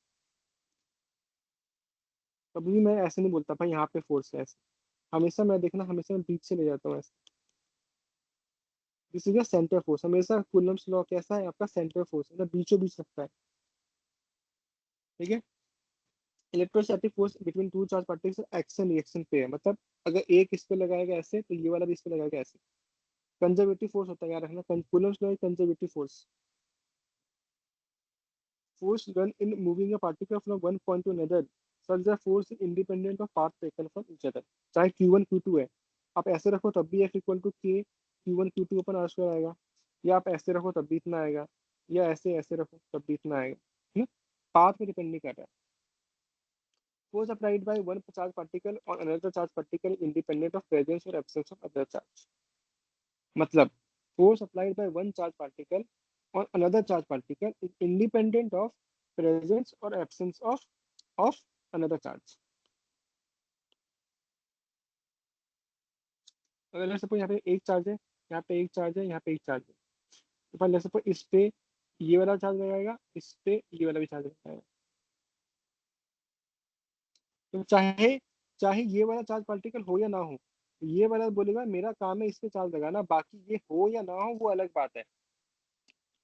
कभी भी मैं ऐसे नहीं बोलता भाई यहाँ पे फोर्स है ऐसे, हमेशा मैं देखना, हमेशा मैं बीच से ले जाता हूँ ऐसे। This is a centre force. हमेशा कूलम्स लॉ कैसा है आपका? सेंटर फोर्स, मतलब बीचों बीच लगता है। ठीक है, electrostatic force between two charge particles action reaction पे है, मतलब अगर एक इस पे लगाएगा ऐसे तो ये वाला भी इस पे लगाएगा ऐसे। कंजर्वेटिव फोर्स होता है, याद रखना, Coulomb's law conservative force. Force done in moving a particle from one point to another, such that force is independent of path taken from each other। चाहे Q1 Q2 है, आप ऐसे रखो तब भी F इक्वल टू के Q1 Q2 अपन R square आएगा, या आप ऐसे रखो तब भी इतना आएगा, या ऐसे ऐसे रखो तब भी इतना आएगा, है ना? पाथ पे डिपेंड नहीं कर रहा है। Force applied by one charge particle on another charge particle independent of presence or absence of other charge। मतलब force applied by one charge particle on another charge particle is independent of presence or absence of another charge। अगर let's suppose यहाँ पे एक charge है, यहाँ पे एक charge है, यहाँ पे एक चार्ज है, तो फिर लेट्स सपोज इस पे ये वाला चार्ज लगाएगा, इस पे ये वाला भी चार्ज लगाएगा, तो चाहे चाहे ये वाला चार्ज पार्टिकल हो या ना हो, ये वाला बोलेगा मेरा काम है इस पे चार्ज लगाना, बाकी ये हो या ना हो वो अलग बात है,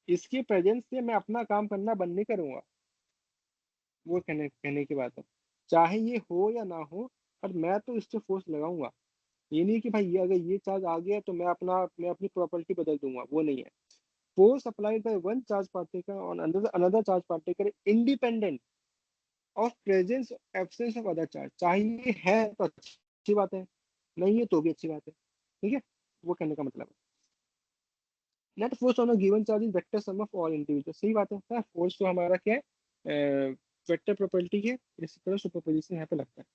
इसकी प्रेजेंस से मैं अपना काम करना बंद नहीं करूंगा। वो कहने की बात है, चाहे ये हो या ना हो, पर मैं तो इस पे फोर्स लगाऊंगा। ये नहीं कि भाई ये अगर ये चार्ज आ गया तो मैं अपनी प्रॉपर्टी बदल दूंगा, वो नहीं है। Force applied by one charge particle on another charge particle independent of presence absence of other charge. चाहे ये है तो अच्छी बात है, नहीं है तो भी अच्छी बात है। ठीक है, वो कहने का मतलब है net force on a given charge is vector sum of all individual. सही बात है, फोर्स तो हमारा क्या है? वेक्टर प्रॉपर्टी है, इसी तरह सुपरपोजिशन यहाँ पे लगता है।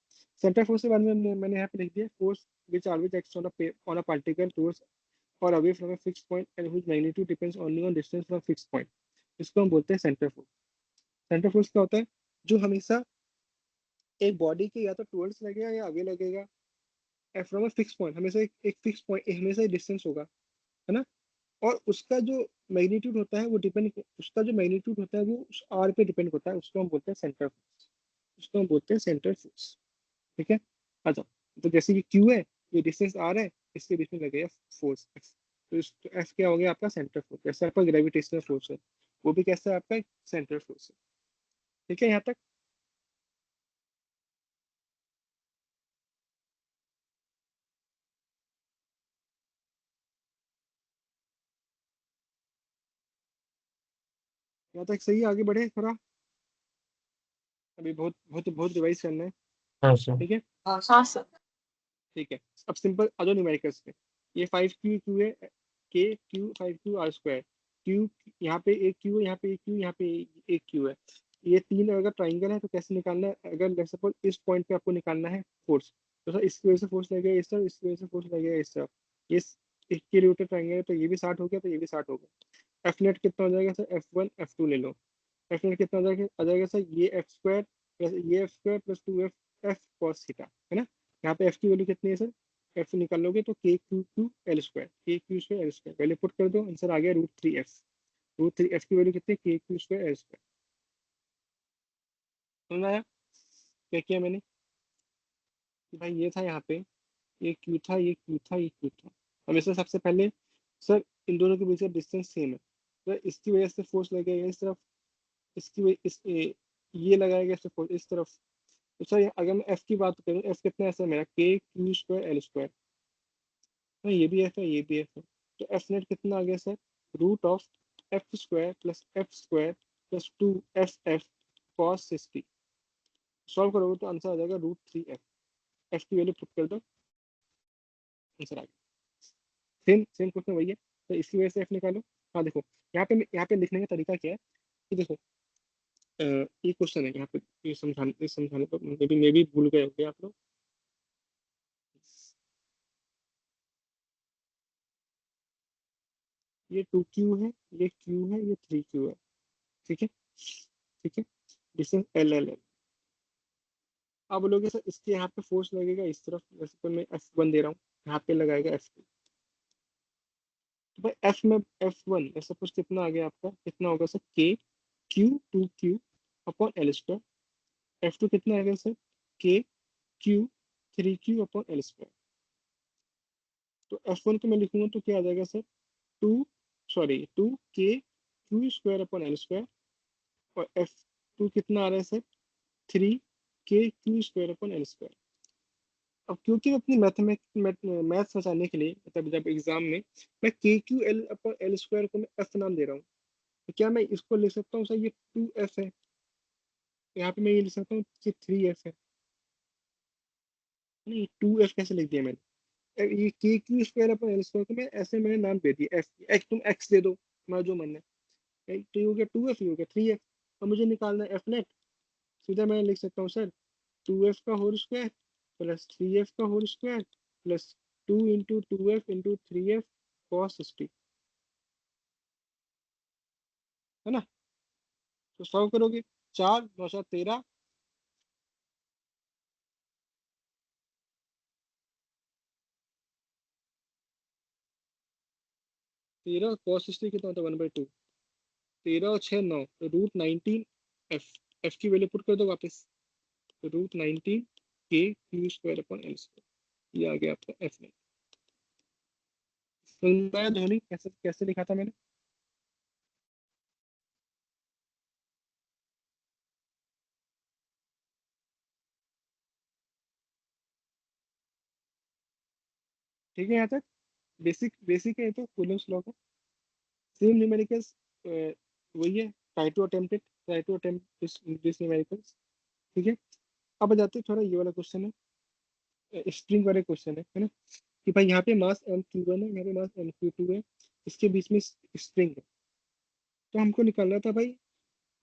सेंटर फोर्स के बारे में मैंने यहाँ पे लिख दिया, force which always acts on a particle towards और away from a fixed point and which magnitude depends only on distance from fixed point. इसको हम बोलते हैं सेंटर फोर्स। सेंटर फोर्स क्या होता है? जो हमेशा एक बॉडी के या तो टुवर्ड्स लगेगा या अवे लगेगा, फ्रॉम अ फिक्स पॉइंट, हमेशा एक फिक्स पॉइंट, हमेशा एक डिस्टेंस होगा, है ना? और उसका जो मैग्नीट्यूड होता है वो डिपेंड, उसका जो मैग्नीट्यूड होता है वो उस आर पे डिपेंड होता है, उसको हम बोलते हैं सेंटर फोर्स। उसको हम बोलते हैं सेंटर फोर्स। ठीक है, अच्छा, तो जैसे ये क्यू है, ये डिस्टेंस आर है, इसके बीच में लगेगा फोर्स एफ। तो इस एफ क्या हो गया आपका? Centre force. जैसे आपका ग्रेविटेशनल फोर्स है, वो भी कैसा है आपका? सेंटर फोर्स है। ठीक है, यहाँ तक यहाँ तक सही है? आगे बढ़े थोड़ा, अभी बहुत बहुत बहुत रिवाइज करना है। हाँ सर। ठीक है, हाँ सर। ठीक है, अब सिंपल आ जाओ न्यूमेरिकल्स पे। ये 5Q है, के क्यू 5Q R² क्यू, यहाँ पे एक क्यू है, यहाँ पे एक क्यू, यहाँ पे एक क्यू है। ये तीन अगर ट्राइंगल है तो कैसे निकालना है? अगर लेट्स सपोज इस पॉइंट पे आपको निकालना है फोर्स, तो सर इसकी वजह से फोर्स लगेगा इस तरफ, इसकी वजह से फोर्स लगेगा इस तरफ। ये इसके रिलेटेड ट्राइंगल है तो ये भी 60 हो गया, तो ये भी 60 हो गया। एफ नेट कितना हो जाएगा सर? F1 F2 ले लो। एफ नेट कितना आ जाएगा सर? ये F² प्लस ये F² plus 2F cos theta, है ना? यहाँ पे एफ की वैल्यू कितनी है सर? एफ निकाल लोगे तो K Q² L² value put कर दो, आंसर आ गया √3F। √3F की वैल्यू कितनी? K Q² L²। समझ आया क्या किया मैंने? कि भाई ये था यहाँ पे, ये क्यू था, ये क्यू था, ये क्यू था। हमेशा सबसे पहले सर इन दोनों के बीच का डिस्टेंस सेम है, तो इसकी वजह से फोर्स लगेगा इस तरफ, इसकी वजह ये लगाएगा इस फोर्स इस तरफ। तो सर अगर मैं एफ की बात करूँ, एफ कितना ऐसा है मेरा, के क्यू स्क्वायर एल स्क्वायर, तो ये भी एफ है, ये भी एफ है। तो एफ नेट कितना आ गया sir, root of F square plus F square plus 2 F cos 60। Solve करोगे तो आंसर आ जाएगा √3 एफ। एफ की वैल्यू पुट कर दो, आंसर आ गया। सेम सेम क्वेश्चन वही है, तो इसकी वजह से एफ निकालो। हाँ देखो, यहाँ पे लिखने का तरीका क्या है कि देखो, ये क्वेश्चन है यहाँ पे, ये समझाने पर मे भी भूल गए होंगे आप लोग। ये 2Q है, ये Q है, ये 3Q है, ठीक है, ठीक है। डिस्टेंस L अब बोलोगे सर इसके यहाँ पे फोर्स लगेगा इस तरफ, जैसे कि मैं F1 दे रहा हूँ, यहाँ पे लगाएगा F2। तो भाई एफ में F1 ऐसा कुछ कितना आ गया आपका, कितना होगा सर, के Q 2Q upon L square. F2 कितना आ गया सर, के Q 3Q upon L square. तो F1 को मैं लिखूंगा तो क्या आ जाएगा sir, to to K Q square upon L square, और F2 कितना आ रहा है सर, 3 के Q square upon L square. अब क्योंकि मैं अपनी मैथ्स बचाने के लिए, मतलब जब एग्जाम में मैं के Q L upon L square को मैं एफ नाम दे रहा हूँ, तो क्या मैं इसको लिख सकता हूँ सर, ये 2F है, यहाँ पे मैं ये लिख सकता हूँ कि 3F है। नहीं, 2F कैसे लिख दिया मैंने, ये के Q square upon L square को मैं ऐसे मैंने नाम दे दिया एफ, एक्स तुम एक्स दे दो, तुम्हारा जो मन है। तो ये हो गया 2F, ये हो गया 3F। और मुझे निकालना है एफ नेट, सीधा मैं लिख सकता हूँ सर, 2F का होल स्क्वायर प्लस 3F का whole square plus 2 × 2F × 3F cos 60, है ना। तो सॉल्व करोगे, 4 9 13, 13 कॉस 60 कितना होता है, 1/2। 13 और 6 9, √19 एफ, एफ की वैल्यू पुट कर दो वापस, √19 के Q square upon L square, ये आ गया आपका एफ में। समझ में आया धोनी, कैसे कैसे लिखा था मैंने। ठीक है यहाँ तक, बेसिक बेसिक है ये तो, कूलम्स लॉ का। सेम न्यूमेरिकल्स वही है, try to attempt this numericals, ठीक है। अब आ जाते हैं, थोड़ा ये वाला क्वेश्चन है, स्प्रिंग वाले क्वेश्चन है ना, कि भाई यहाँ पे मास M Q1 है, यहाँ पे मास M Q2 है, इसके बीच में स्प्रिंग है। तो हमको निकालना था भाई,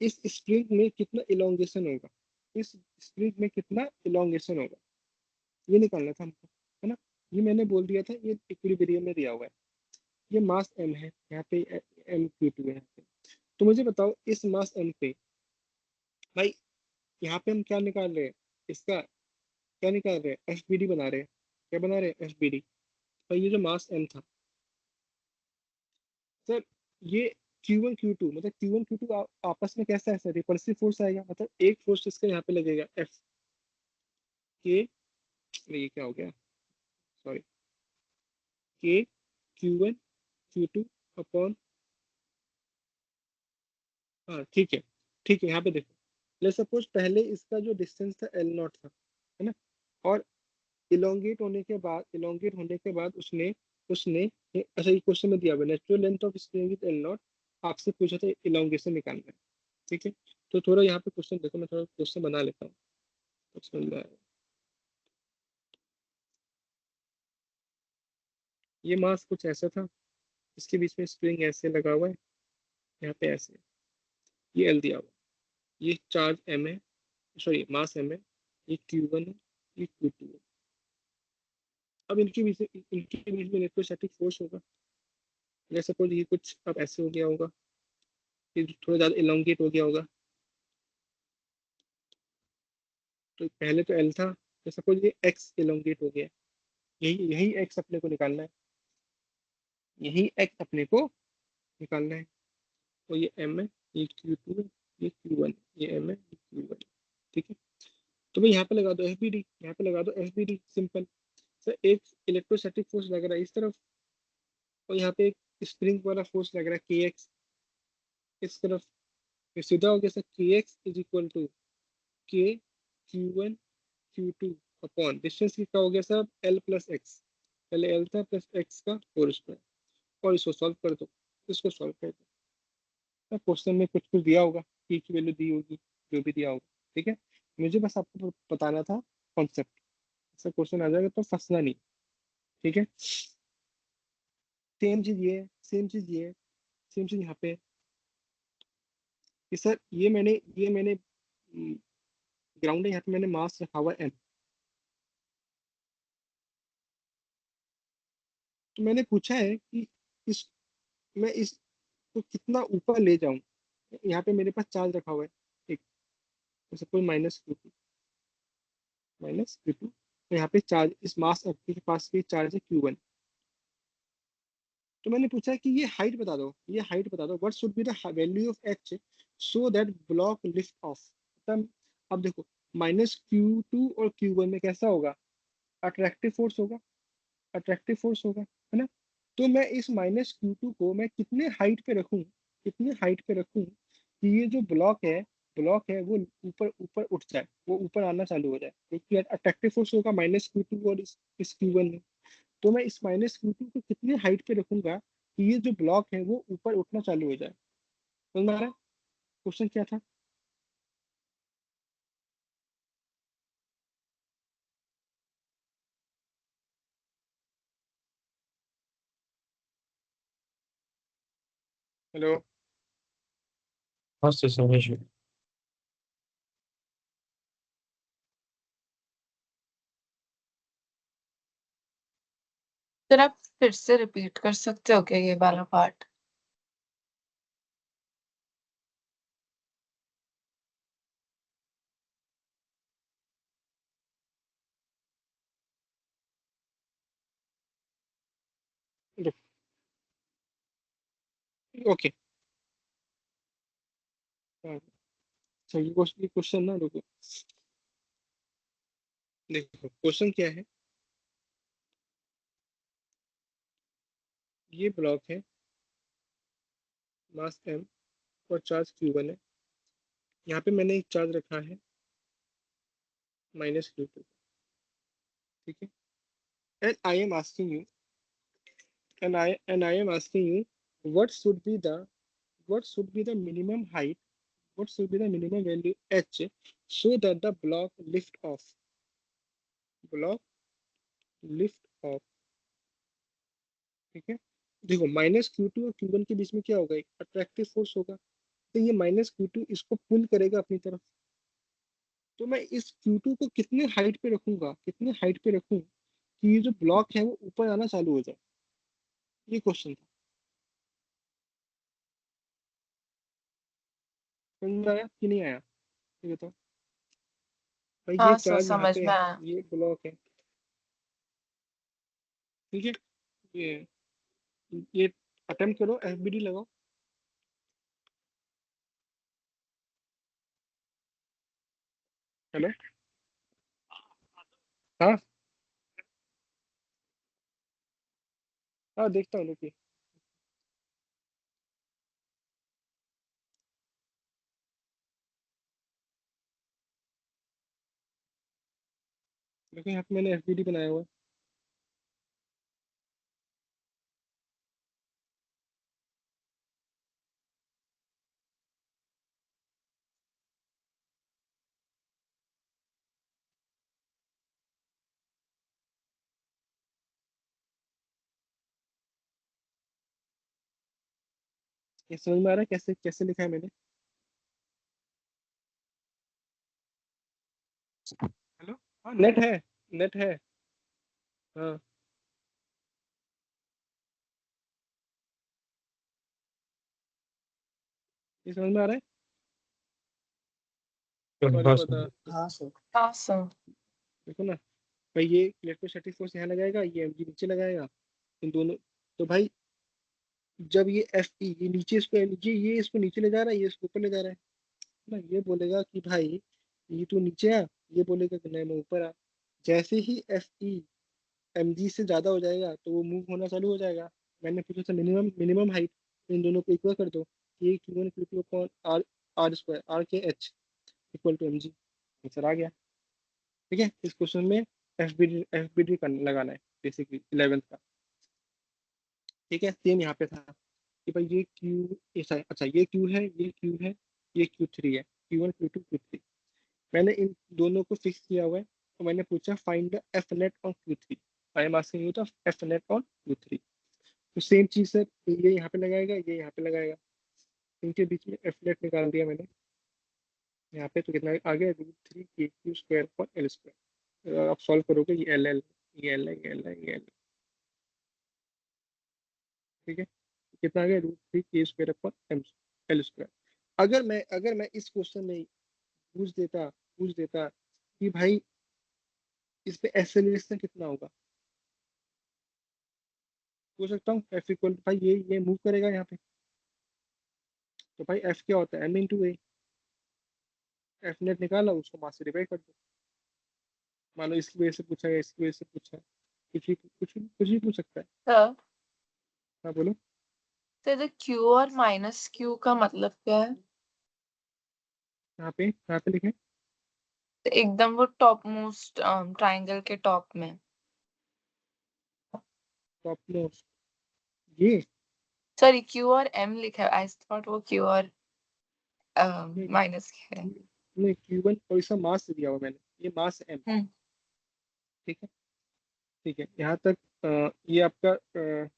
इस स्प्रिंग में कितना इलोंगेशन होगा, इस स्प्रिंग में कितना इलोंगेशन होगा, ये निकालना था हमको, है ना। ये मैंने बोल दिया था, ये इक्विलिब्रियम में दिया हुआ है। ये मास M है, यहाँ पे M Q2 है यहाँ पे। तो मुझे बताओ इस मास M पे भाई, यहाँ पे हम क्या निकाल रहे हैं, इसका क्या निकाल रहे हैं, FBD बना रहे हैं। क्या बना रहे हैं, FBD। भाई ये जो मास M था सर, ये Q1 Q2, मतलब Q1 Q2 आपस में कैसा है सर, रिपल्सिव फोर्स आएगा, मतलब एक फोर्स इसका यहाँ पे लगेगा एफ के, ये क्या हो गया, सॉरी, के Q1 Q2 अपॉन, हाँ ठीक है, ठीक है, यहाँ पे देखो, ले सपोज पहले इसका जो डिस्टेंस था L0 था, है ना, और इलोंगेट होने के बाद उसने उसने अच्छा ये क्वेश्चन में दिया हुआ natural length of spring with L0, आपसे पूछा था इलोंगेशन निकालना है, ठीक है। तो थोड़ा यहाँ पे क्वेश्चन देखो, मैं थोड़ा क्वेश्चन बना लेता हूँ, तो समझ में आएगा। ये मास कुछ ऐसा था, इसके बीच में स्प्रिंग ऐसे लगा हुआ है, यहाँ पे ऐसे, ये एल दिया हुआ है, ये चार्ज एम है, सॉरी मास एम है, ये Q1 है, ये Q2 है। अब इनके बीच में इलेक्ट्रोस्टैटिक फोर्स होगा, जैसे सपोज ये कुछ अब ऐसे हो गया होगा, ये थोड़ा ज़्यादा इलोंगेट हो गया होगा, तो पहले तो एल था, तो सपोज ये एक्स इलोंगेट हो गया, यही यही एक्स अपने को निकालना है, यही एक्स अपने को निकालना है। तो ये एम है, ये Q2 है, ये Q1, ये एम है, ये Q1, ठीक है। तो भाई यहाँ पे लगा दो FBD, यहाँ पे लगा दो FBD, सिंपल। सर एक इलेक्ट्रोस्टैटिक फोर्स लग रहा है इस तरफ, और यहाँ पे एक स्प्रिंग वाला फोर्स लग रहा है KX इस तरफ। फिर सीधा हो गया sir KX is equal to K Q1 Q2 upon distance कितना हो गया सर, L प्लस एक्स। पहले L था प्लस एक्स का होल स्क्वायर। और इसको सॉल्व कर दो, इसको सॉल्व कर दो। क्वेश्चन में कुछ कुछ दिया होगा, P की वैल्यू दी होगी, जो भी दिया होगा। ठीक है, मुझे बस आपको बताना था कॉन्सेप्ट। ऐसा क्वेश्चन आ जाएगा तो फंसना नहीं। ठीक है, सेम चीज ये है, सेम चीज ये है, सेम चीज यहाँ पे है कि सर ये मैंने ग्राउंड है, यहाँ पे मैंने मास रखा हुआ है M। तो मैंने पूछा है कि इस मैं इसको कितना ऊपर ले जाऊं। यहाँ पे मेरे पास चार्ज रखा हुआ है एक, जैसे कोई माइनस Q2। तो यहाँ पे चार्ज, इस मास के पास भी चार्ज है Q1। तो मैंने पूछा कि ये हाइट बता दो, ये हाइट बता दो, what should be the value of H so that block lift off. तब अब देखो, -Q2 और Q1 में कैसा होगा, अट्रैक्टिव फोर्स होगा, अट्रैक्टिव फोर्स होगा, है ना। तो मैं इस -Q2 को मैं कितने हाइट पे रखूं, कितने हाइट पे रखूं कि ये जो ब्लॉक है वो ऊपर ऊपर उठ जाए, वो ऊपर आना चालू हो जाए, क्योंकि अट्रैक्टिव फोर्स होगा -Q2 और इस Q1 में। तो मैं इस -Q2 को कितने हाइट पे रखूंगा कि ये जो ब्लॉक है वो ऊपर उठना चालू हो जाए। समझ में आ रहा है क्वेश्चन क्या था। हेलो। हाँ सर समझ गए। सर आप फिर से रिपीट कर सकते हो क्या ये वाला पार्ट? ओके, सही क्वेश्चन ना, रुको। देखो क्वेश्चन क्या है, ये ब्लॉक है, मास M और चार्ज Q1 है। यहाँ पे मैंने एक चार्ज रखा है -Q2। ठीक है, and I am asking you, am asking you what should be the what should be the minimum height, what should be the minimum value H so that the block lift off। ठीक है, देखो -Q2 और Q1 के बीच में क्या होगा, एक attractive force होगा। तो ये -Q2 इसको पुल करेगा अपनी तरफ। तो मैं इस Q2 को कितने हाइट पे रखूंगा, कितने हाइट पे रखूं कि ये जो ब्लॉक है वो ऊपर आना चालू हो जाए। ये क्वेश्चन था, समझ में आया कि नहीं आया, ये बताओ। भाई ये हाँ सर चार्ज यहाँ समझ पे में है, आया। ये ब्लॉक है। ठीक है, ये ये अटेम्प्ट करो, FBD लगाओ। हेलो। हाँ हाँ, देखता हूँ, रुकिए। देखो यहाँ पे मैंने FBD बनाया हुआ है। ये समझ में आ रहा है कैसे कैसे लिखा है मैंने। हेलो। हाँ नेट है, नेट है। हाँ, ये समझ में आ रहा है। सॉरी हाँ फॉर द, सर। हाँ सर। हाँ सर। देखो ना भाई, ये इलेक्ट्रोस्टैटिक फोर्स यहाँ लगाएगा, ये mg नीचे लगाएगा, इन दोनों। तो भाई जब ये Fe ये नीचे, इसको ये इसको नीचे ले जा रहा है, ये इसको ऊपर ले जा रहा है ना, ये बोलेगा कि भाई ये तो नीचे आ, ये बोलेगा कि नहीं मैं ऊपर आ। जैसे ही FE mg से ज्यादा हो जाएगा तो वो मूव होना चालू हो जाएगा। मैंने पूछा था मिनिमम हाइट, इन दोनों को इक्वल कर दो, ये Q1 Q2 upon R square R के H equal to mg। Answer आ गया। ठीक है, इस क्वेश्चन में एफ बी डी लगाना है बेसिकली 11th का। ठीक है, सेम यहाँ पे था कि भाई ये क्यू ऐसा है, अच्छा ये क्यू है, ये क्यू है, ये Q3 है, Q1 Q2 Q3। मैंने इन दोनों को फिक्स किया हुआ है, तो मैंने पूछा find the F net on Q3। I am asking you the F net on Q3। तो सेम चीज है, ये यहाँ पे लगाएगा, ये यहाँ पे लगाएगा, इनके बीच में एफ नेट निकाल दिया मैंने यहाँ पे। तो कितना आ गया, √3 KQ² पर L²। आप सॉल्व करोगे, ये एल एल, ये एल है, ये एल है, ये एल। ठीक है, कितना आ गया, √3 K² पर L²। अगर मैं इस क्वेश्चन में पूछ देता कि भाई इस पे एक्सेलरेशन कितना होगा, पूछ सकता हूँ एफ इक्वल भाई ये मूव करेगा यहाँ पे, तो भाई एफ क्या होता है, m × a। एफ नेट निकाला, उसको मास से डिवाइड कर दो। मान लो इसकी वजह से पूछा है, इसकी वजह से पूछा है, कुछ भी पूछ सकता है। सर हाँ बोलो। तो Q और -Q का मतलब क्या है? यहाँ पे लिखे तो एकदम वो टॉप मोस्ट ट्राइंगल के टॉप में। टॉप मोस्ट, ये सॉरी, Q और M लिखा है, आई थॉट वो Q और नहीं माइनस है। नहीं Q1 और इसका मास दिया हुआ मैंने, ये मास M। हम्म। ठीक है, ठीक है यहाँ तक। ये आपका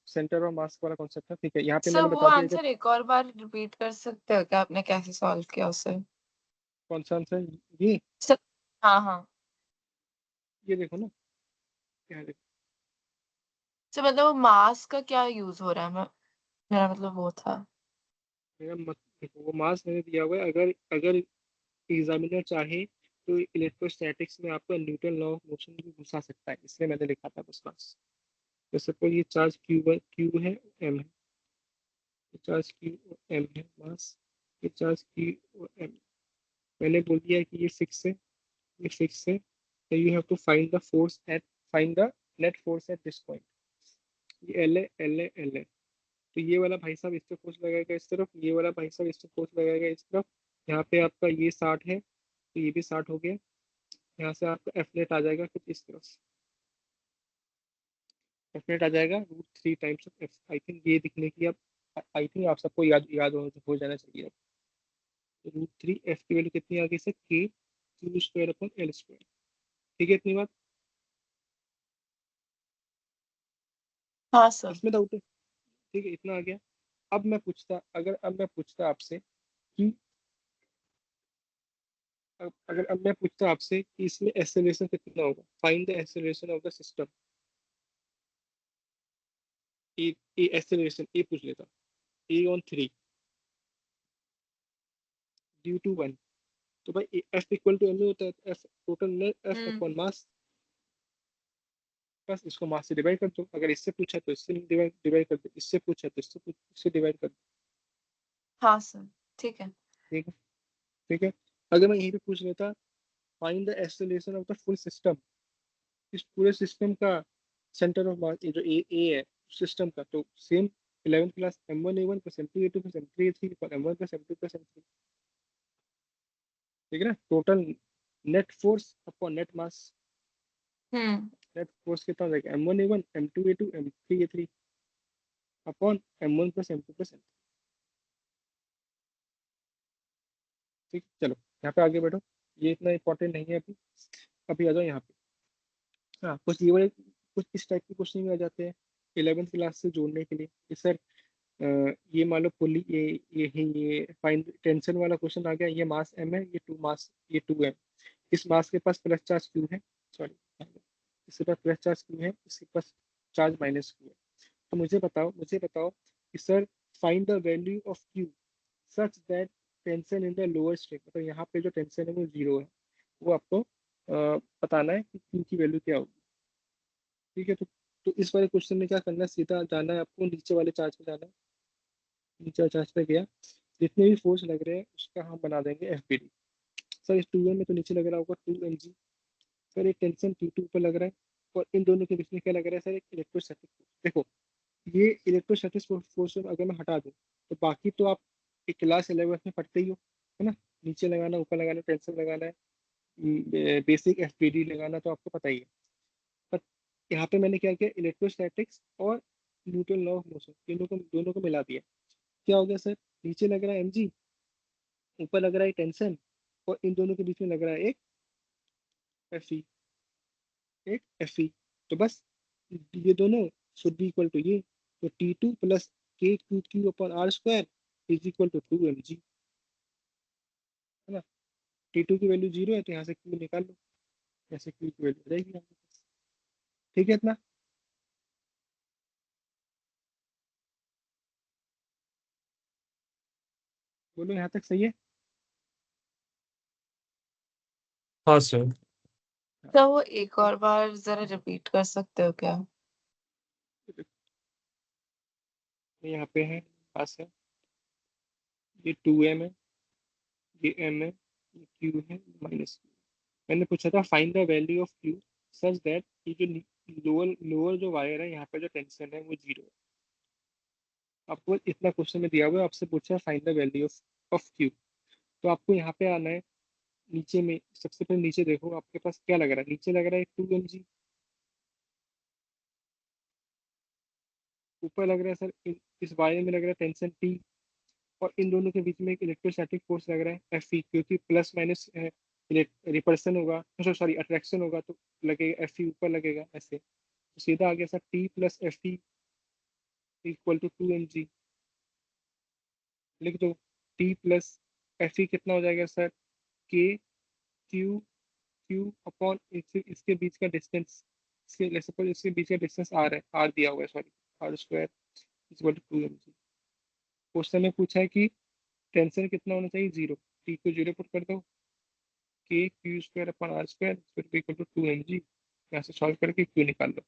सेंटर और मास वाला कॉन्सेप्ट है। ठीक है, यहाँ पे सर मैंने वो बता दिया जब आंसर एक और बार रिपीट कर सकते हो क्या, आपने कैसे सॉल्व किया उसे? कौन सा आंसर, ये सर हाँ हाँ। ये देखो ना, क्या देखो, सर मतलब वो मास का क्या यूज हो रहा है, मेरा मतलब वो था। मेरा मत देखो, वो मास मैंने दिया हुआ है। अगर अगर एग्जामिनर चाहे तो इलेक्ट्रोस्टैटिक्स में आपका न्यूटन लॉ ऑफ मोशन भी घुसा सकता है, इसलिए मैंने लिखा था बस मास। जैसे कोई ये चार्ज क्यू है, एम है, ये चार्ज क्यू एम है मास, ये चार्ज क्यू एम। मैंने बोल दिया कि ये फिक्स है, ये फिक्स है, तो you have to find the net force at this point. ये एल है, एल है, एल है। तो ये वाला भाई साहब इस पे फोर्स लगाएगा इस तरफ, ये वाला भाई साहब इस पे फोर्स लगाएगा इस तरफ। यहाँ पे आपका ये 60 है, तो ये भी 60 हो गया। यहाँ से आपका एफ नेट आ जाएगा कुछ इस तरफ, एफ नेट आ जाएगा √3 times of F. I think ये दिखने की अब आई थिंक आप सबको याद याद हो जाना चाहिए अब। √3 एफ की वैल्यू कितनी आ गई सर, Q² अपॉन L²। ठीक है, इतनी बात, हाँ सर। इसमें डाउट है? ठीक है, इतना आ गया। अब मैं पूछता आपसे कि अब मैं पूछता आपसे कि इसमें एक्सेलरेशन कितना होगा, find the acceleration of the system. A acceleration A पूछ लेता, A/3 ड्यू टू 1। तो भाई एफ इक्वल टू एम होता है, F total net F hmm. Upon mass. बस इसको मास से डिवाइड कर दो, अगर इससे पूछा तो इससे डिवाइड डिवाइड कर दो, इससे पूछा तो इससे डिवाइड कर दो। हाँ सर, ठीक है। ठीक है, ठीक है। अगर मैं यहीं पे पूछ लेता find the acceleration of the full system, इस पूरे सिस्टम का सेंटर ऑफ मास जो ए है सिस्टम का, तो same 11th class M1A1 plus M2A2 plus M3A3 पर M1 plus M2 plus M3। ठीक है ना, total net force upon net mass. Hmm. Net force कितना हो जाएगा, M1A1 M2A2 M3A3 upon M1 plus M2 plus M3। ठीक, चलो यहाँ पे आगे बैठो, ये इतना इंपॉर्टेंट नहीं है अभी। अभी आ जाओ यहाँ पे। हाँ, कुछ ये वाले कुछ इस टाइप के क्वेश्चन में आ जाते हैं 11th क्लास से जोड़ने के लिए कि सर ये मान लो पुली ये फाइंड टेंशन वाला क्वेश्चन आ गया, ये मास m है, ये 2m। इस मास के पास प्लस चार्ज q है, सॉरी इसके पास प्लस चार्ज q है, इसके पास चार्ज माइनस q है। तो मुझे बताओ कि sir find the value of q such that tension in the lower string, मतलब यहाँ पे जो टेंशन है वो 0 है, वो आपको बताना है कि q की वैल्यू क्या होगी। ठीक है, तो इस वाले क्वेश्चन में क्या करना है, सीधा जाना है आपको नीचे वाले चार्ज पे जाना है। नीचे चार्ज पे गया, जितने भी फोर्स लग रहे हैं उसका हम बना देंगे एफ बी डी। सर इस 2m में तो नीचे लग रहा होगा 2 mg, सर एक टेंशन T2 पर लग रहा है और इन दोनों के बीच में क्या लग रहा है सर, एक इलेक्ट्रोस्टैटिक फोर्स। देखो ये इलेक्ट्रोस्टैटिक फोर्स अगर मैं हटा दूं तो बाकी तो आप एक क्लास 11 में पढ़ते ही हो, है ना। नीचे लगाना, ऊपर लगाना, टेंशन लगाना है, बेसिक एफपीडी लगाना तो आपको पता ही है। पर यहाँ पे मैंने क्या किया, इलेक्ट्रोस्टैटिक्स और न्यूटन लॉ ऑफ मोशन दोनों को मिला दिया। क्या हो गया सर, नीचे लग रहा है mg, ऊपर लग रहा है टेंशन, और इन दोनों के बीच में लग रहा है एक एफई, तो बस ये दोनों शुड बी इक्वल टू ये, तो T2 plus K Q Q upon R square is equal to 2 mg, है ना। T2 की वैल्यू 0 है तो यहाँ से क्यू निकाल लो, यहाँ से क्यू की वैल्यू हो जाएगी आपके पास। ठीक है इतना। बोलो यहाँ तक सही है। हाँ सर। तो वो एक और बार जरा रिपीट कर सकते हो क्या? यहाँ पे है, पास है, ये 2m है, ये m है, ये q है, माइनस q। मैंने पूछा था find the value of q such that ये जो लोअर लोअर जो वायर है यहाँ पे जो टेंशन है वो 0 है। आपको इतना क्वेश्चन में दिया हुआ है, आपसे पूछा है find the value of q। तो आपको यहाँ पे आना है, नीचे में सबसे पहले नीचे देखो आपके पास क्या लग रहा है, नीचे लग रहा है 2 mg, ऊपर लग रहा है सर इस वायर में लग रहा है टेंशन T, और इन दोनों के बीच में एक इलेक्ट्रोस्टैटिक फोर्स लग रहा है Fe, क्योंकि प्लस माइनस रिपल्सन होगा, सॉरी अट्रैक्शन होगा तो लगेगा Fe ऊपर लगेगा ऐसे, तो सीधा आ गया sir T plus Fe equal to 2 mg। लिख दो, T प्लस Fe कितना हो जाएगा sir, K Q Q upon इसके बीच का डिस्टेंस, इसके सपोज इसके बीच का डिस्टेंस आर है, आर दिया हुआ है sorry, R square equal to 2 mg। Question में पूछा है कि टेंशन कितना होना चाहिए, 0, टी को 0 पुट कर दो, K Q square upon R square equal to 2 mg, यहाँ से सॉल्व करके क्यू निकाल लो।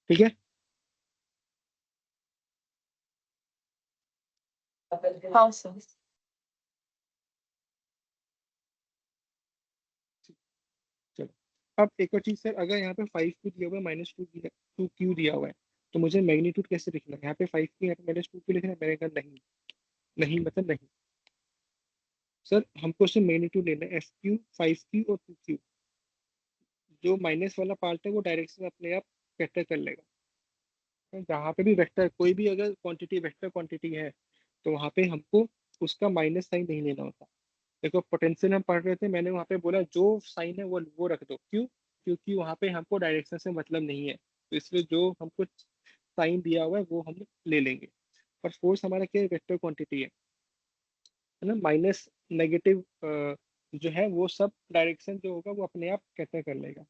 ठीक है। हाँ सर। चलो अब एक और चीज सर, अगर यहाँ पे 5q दिया हुआ है, -2 दिया हुआ है, तो मुझे मैग्नीट्यूड कैसे लिखना है, यहाँ पे 5q, यहाँ पे -2q लिखना है, मैंने कहा नहीं, नहीं मतलब नहीं सर, हमको सिर्फ मैग्नीट्यूड लेना है, FQ 5q और 2q, जो माइनस वाला पार्ट है वो डायरेक्शन अपने आप वेक्टर कर लेगा। तो जहाँ पे भी वेक्टर, कोई भी अगर क्वांटिटी वेक्टर क्वांटिटी है तो वहाँ पे हमको उसका माइनस साइन नहीं लेना होता। देखो पोटेंशियल हम पढ़ रहे थे, मैंने वहाँ पे बोला जो साइन है वो रख दो, क्यों, क्योंकि वहाँ पे हमको डायरेक्शन से मतलब नहीं है, तो इसलिए जो हमको साइन दिया हुआ है वो हम ले लेंगे। पर फोर्स हमारा क्या वेक्टर क्वांटिटी है ना, माइनस नेगेटिव जो है वो सब डायरेक्शन जो होगा वो अपने आप कैटर कर लेगा।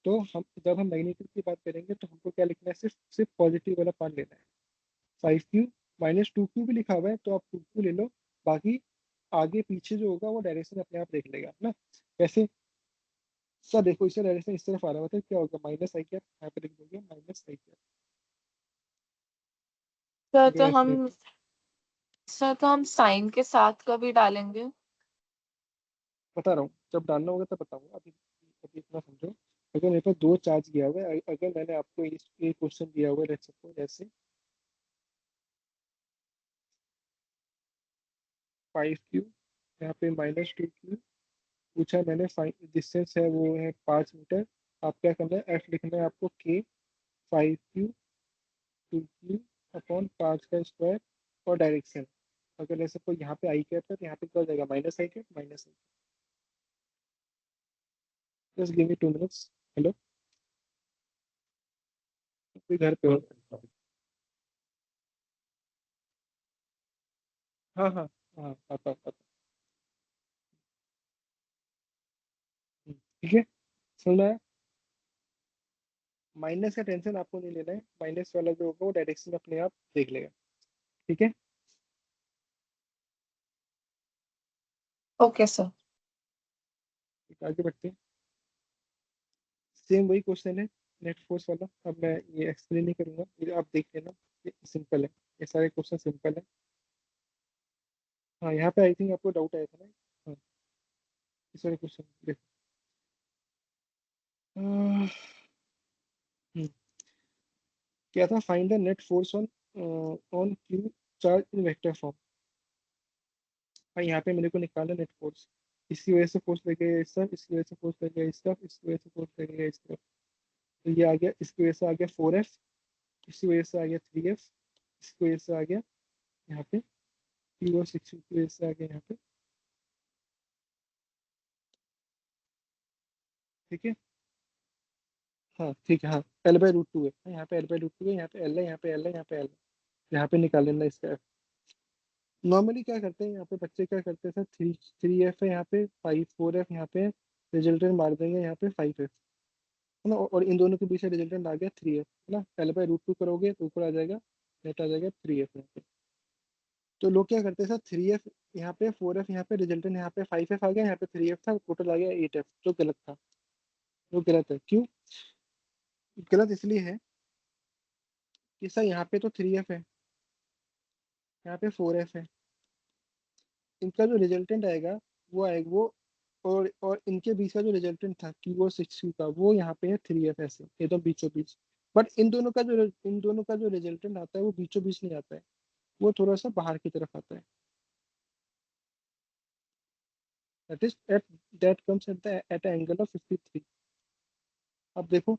तो हम जब हम मैग्नीट्यूड की बात करेंगे तो हमको क्या लिखना है, सिर्फ सिर्फ पॉजिटिव वाला पार्ट लेना है। 5q -2q भी लिखा हुआ है तो आप 2q ले लो, बाकी आगे पीछे जो होगा वो डायरेक्शन अपने आप देख लेगा ना। वैसे सर देखो इससे डायरेक्शन इस तरफ आ रहा है, मतलब क्या होगा, माइनस आई कैप, यहाँ पे लिख दोगे माइनस आई कैप, सर अगर तो ऐसे हम साइन के साथ कभी डालेंगे? बता रहा हूँ, जब डालना होगा तब बताऊंगा, अभी अभी इतना समझो। अगर मेरे पास दो चार्ज दिया हुआ है, अगर मैंने आपको ये क्वेश्चन दिया हुआ है, लेट्स सपोज ऐसे 5q, यहाँ पे -2q, पूछा मैंने डिस्टेंस है वो है 5 मीटर, आप क्या करना है, एफ लिखना है आपको, के 5q 2q अपॉन 5 का स्क्वायर, और डायरेक्शन अगर ऐसे कोई यहाँ पे आई कैप है तो यहाँ पे क्या हो जाएगा, minus I cap, minus I. Just give me 2 minutes. Hello, कोई घर पे हो? हाँ हाँ हाँ, आता आता। ठीक है, सुन रहा है, माइनस का टेंशन आपको नहीं लेना है, माइनस वाला जो होगा वो डायरेक्शन अपने आप देख लेगा। ठीक है। Okay sir. आगे बढ़ते हैं, सेम वही क्वेश्चन है, नेट फोर्स वाला। अब मैं ये एक्सप्लेन नहीं करूंगा, ये आप देख लेना, ये सिंपल है, ये सारे क्वेश्चन सिंपल है। हाँ यहाँ पे आई थिंक आपको डाउट आया था ना। हाँ, ये सारे क्वेश्चन देखो, क्या था, find the net force on on Q charge in vector form. भाई यहाँ पे मेरे को निकालना नेट फोर्स, इसकी वजह से फोर्स लगेगा इस तरफ, इसकी वजह से फोर्स लगेगा इस तरफ, इसकी वजह से फोर्स लगेगा इस तरफ। तो ये आ गया, इसकी वजह से आ गया 4F, इसकी वजह से आ गया 3F, इसकी वजह से आ गया यहाँ पे Q और 6 की वजह से आ गया यहाँ पे। ठीक है, हाँ ठीक है, हाँ L/√2 है, यहाँ पे L/√2 है, यहाँ पे L है, यहाँ पे L है, यहाँ पे L है, यहाँ पे निकाल लेना इसका। नॉर्मली क्या करते हैं यहाँ पे बच्चे, क्या करते हैं सर, 3F है यहाँ पे, 4F यहाँ पे, रिजल्टेंट मार देंगे यहाँ पे 5F, है ना, और इन दोनों के बीच में रिजल्टेंट आ गया 3F, है ना। L/√2 करोगे तो ऊपर आ जाएगा, नेट आ जाएगा 3F यहाँ पे। तो लोग क्या करते हैं सर, 3F यहाँ पे, 4F यहाँ पे, रिजल्टेंट यहाँ पे 5F आ गया, यहाँ पे 3F था, टोटल आ गया 8F, जो गलत था। जो गलत है, क्यों गलत, इसलिए है कि सर यहाँ पे तो 3F है, यहाँ पे 4F है, इनका जो रिजल्टेंट आएगा वो आएगा वो, और इनके बीच का जो रिजल्टेंट था Q और 6Q का, वो यहाँ पे है 3F, ऐसे ये तो बीचों बीच। बट इन दोनों का जो रिजल्टेंट आता है वो बीचों बीच नहीं आता है, वो थोड़ा सा बाहर की तरफ आता है। That is at that comes at angle of 53। अब देखो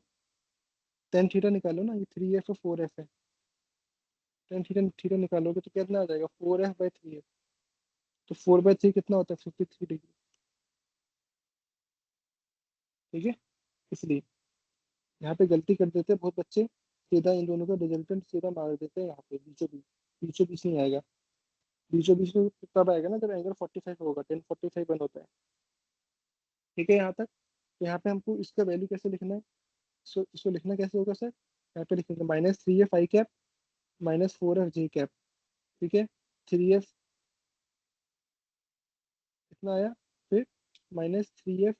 टेन थीटा निकालो ना, ये 3F और 4F है, टेन थीटा थीटा निकालोगे तो कितना आ जाएगा, 4F/3F। तो 4/3 कितना होता है, 53 डिग्री। ठीक है, इसलिए यहाँ पे गलती कर देते हैं बहुत बच्चे, सीधा इन दोनों का रिजल्टेंट सीधा मार देते हैं यहाँ पे बीचों बीच। बीचों बीच नहीं आएगा, बीचों बीच में तब आएगा ना जब एंगल 45 होगा, 1045 बन होता है। ठीक है यहाँ तक। तो यहाँ पे हमको इसका वैल्यू कैसे लिखना है, इसको लिखना कैसे होगा सर, यहाँ पे लिखेंगे -3F_i_, -4F_j। ठीक है, 3F कितना आया, फिर -3F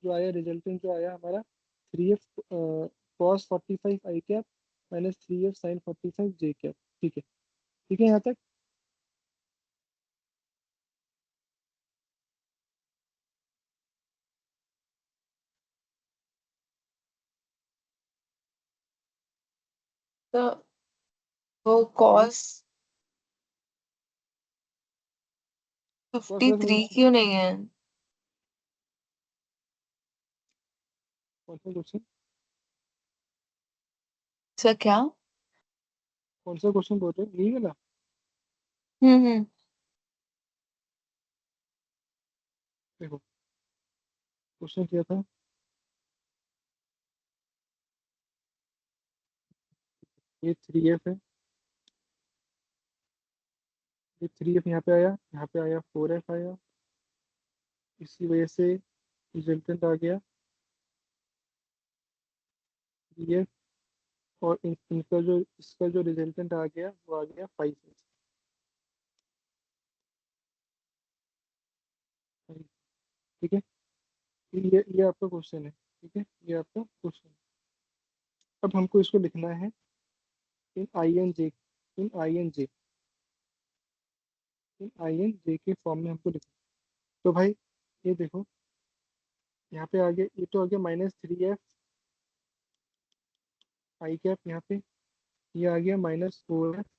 जो आया, रिजल्टेंट जो आया हमारा 3F cos 45 i, -3F sin 45 j। ठीक है, ठीक है यहाँ तक। तो वो cos कौन सा 53 क्यों नहीं है? क्वेश्चन, सर क्या? कौन सा क्वेश्चन बोल रहे हो, नहीं वाला। हम्म। देखो क्वेश्चन क्या था, ये 3F है, ये 3F यहाँ पे आया, यहाँ पे आया 4F आया, इसी वजह से रिजल्टेंट आ गया 3F, और इनका जो, इसका जो रिजल्टेंट आ गया वो आ गया 5F। ठीक है, ये आपका क्वेश्चन है, ठीक है, ये आपका क्वेश्चन है। अब हमको इसको लिखना है इन INJ, इन INJ, इन INJ के फॉर्म में हमको लिखना। तो भाई ये देखो, यहाँ पे आ गया, ये तो आ गया -3F_i, यहाँ पे ये आ गया -4F_j,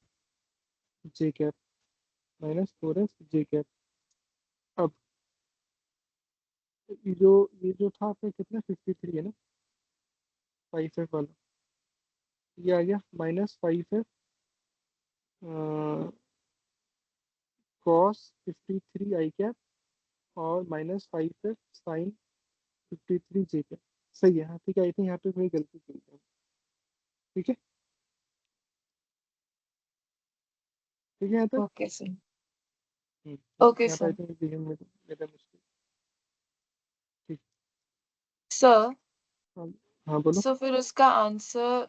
-4F_j। अब ये जो था आपका कितना, 53 है ना, 5F वाला, ये आ गया -5F cos 53 i, और -5F sin 53 j। सही है, हाँ ठीक है, आई थिंक यहाँ पे कोई गलती की है। ठीक है, ठीक है यहाँ तक। Okay sir. हम्म, ओके यहाँ पे आई सर। थिंक मेरा मुश्किल। ठीक, सर, हाँ, हाँ बोलो। सो फिर उसका आंसर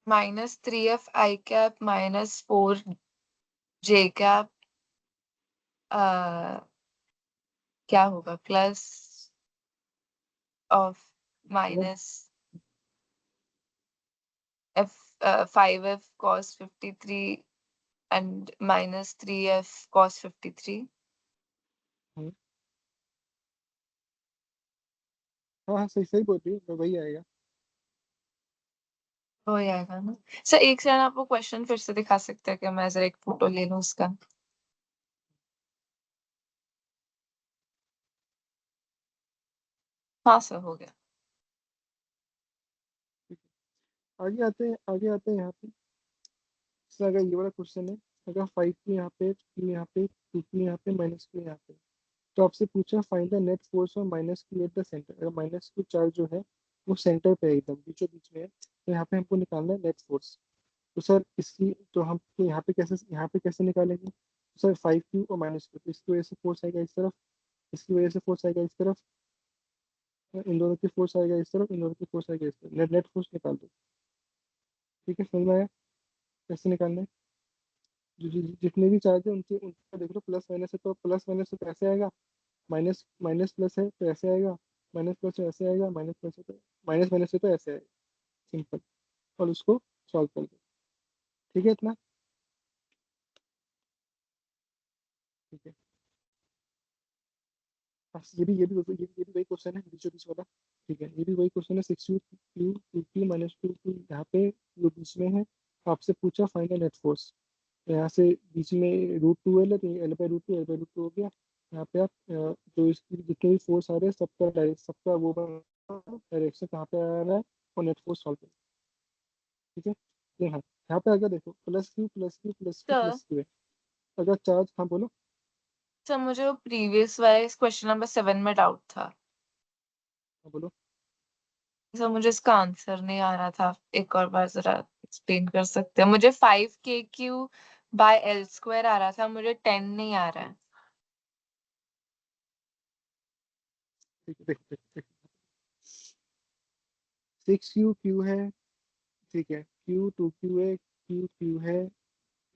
-3F_i -4J क्या होगा, प्लस ऑफ मतलब -F 5F cos 53 and -3F cos 53। हाँ हाँ हाँ सही सही बोल रही हूँ, वही आएगा। हो जाएगा ना सर। एक सेकंड, आप वो क्वेश्चन फिर से दिखा सकते हैं क्या? मैं जरा एक फोटो ले लूँ उसका। हाँ सर, हो गया। आगे आते हैं यहाँ पे। जैसे अगर ये वाला क्वेश्चन है, अगर 5 की यहाँ पे, 2 यहाँ पे, 2 की यहाँ पे, -2 यहाँ पे, तो आपसे पूछा फाइंड द नेट फोर्स और -2 एट द सेंटर। अगर -2 चार्ज जो है वो सेंटर पे है, एकदम बीचों बीच में है, तो यहाँ पे हमको निकालना है नेट फोर्स। तो सर इसकी तो हम तो यहाँ पे कैसे निकालेंगे? तो सर 5Q और -2, तो इसकी वजह से फोर्स आएगा इस तरफ, इसकी वजह से फोर्स आएगा इस तरफ, इन दोनों की फोर्स आएगा इस तरफ, इन दोनों की फोर्स आएगा इस तरफ, नेट नेट फोर्स निकाल दो। ठीक है, समझ में आया कैसे निकालना है? जितने भी चार्ज है उनके उनका देख लो, प्लस माइनस है तो प्लस माइनस तो कैसे आएगा, माइनस माइनस प्लस है तो ऐसे आएगा, माइनस प्लस है ऐसे आएगा, माइनस प्लस है तो माइनस माइनस है तो ऐसे आएगा, सिंपल। और उसको सॉल्व कर दो। ठीक है इतना? ठीक है। बस ये भी वही क्वेश्चन है बीचों बीच वाला। ठीक है, ये भी वही क्वेश्चन है, 6Q, 2Q -2Q यहाँ पे जो बीच में है, आपसे पूछा फाइनल नेट फोर्स। तो यहाँ से बीच में √2L है, तो L/√2, L/√2 हो गया। यहाँ पे आप जो इसकी जितने भी फोर्स आ रहे हैं सबका डायरेक्ट, सबका वो डायरेक्शन कहाँ पे आ रहा है, और नेट फोर्स सॉल्व करें। ठीक है, ये हाँ, यहाँ पे अगर देखो +Q +Q +Q sir +Q है। अगर चार्ज, हाँ बोलो। सर मुझे वो प्रीवियस वाले क्वेश्चन नंबर 7 में डाउट था। हाँ बोलो। सर मुझे इसका आंसर नहीं आ रहा था, एक और बार जरा एक्सप्लेन कर सकते हैं? मुझे 5KQ/L² आ रहा था, मुझे 10 नहीं आ रहा है। ठीक है, देखो 6Q है, ठीक है, Q 2Q है, Q है,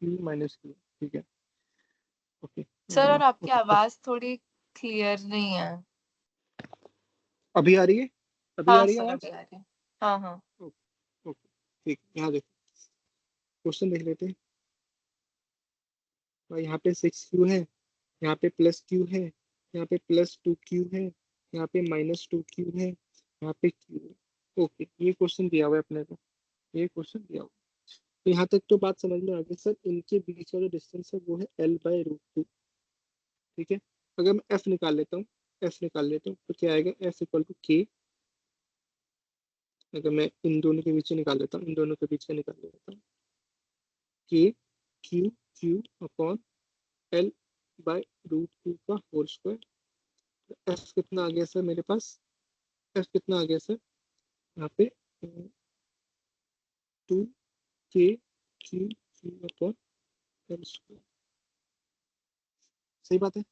Q-Q, ठीक है। ओके। सर और आपकी ओके अब आवाज थोड़ी क्लियर नहीं है। अभी आ रही है? अभी आ हाँ रही है सर, आवाज? अभी आ रही है। हाँ हाँ। ओके ओके, ठीक, यहाँ देखो क्वेश्चन देख लेते हैं। और यहाँ पे 6Q है, यहाँ पे +Q है, यहाँ पे +2Q है, यहाँ पे -2Q है, यहाँ पे Q है। ओके, ये क्वेश्चन दिया हुआ है अपने को, ये क्वेश्चन दिया हुआ है। तो यहाँ तक तो बात समझ में आ गई सर। इनके बीच का जो डिस्टेंस है वो है L/√2। ठीक है, अगर मैं F निकाल लेता हूँ, F निकाल लेता हूँ तो क्या आएगा, F = K। अगर मैं इन दोनों के बीच से निकाल लेता हूँ, इन दोनों के बीच का निकाल लेता हूँ, K Q/L/√2 का होल स्क्वायर। F कितना आ गया सर मेरे पास? F कितना आ गया सर यहाँ पे? 2KQ/L²। सही बात है।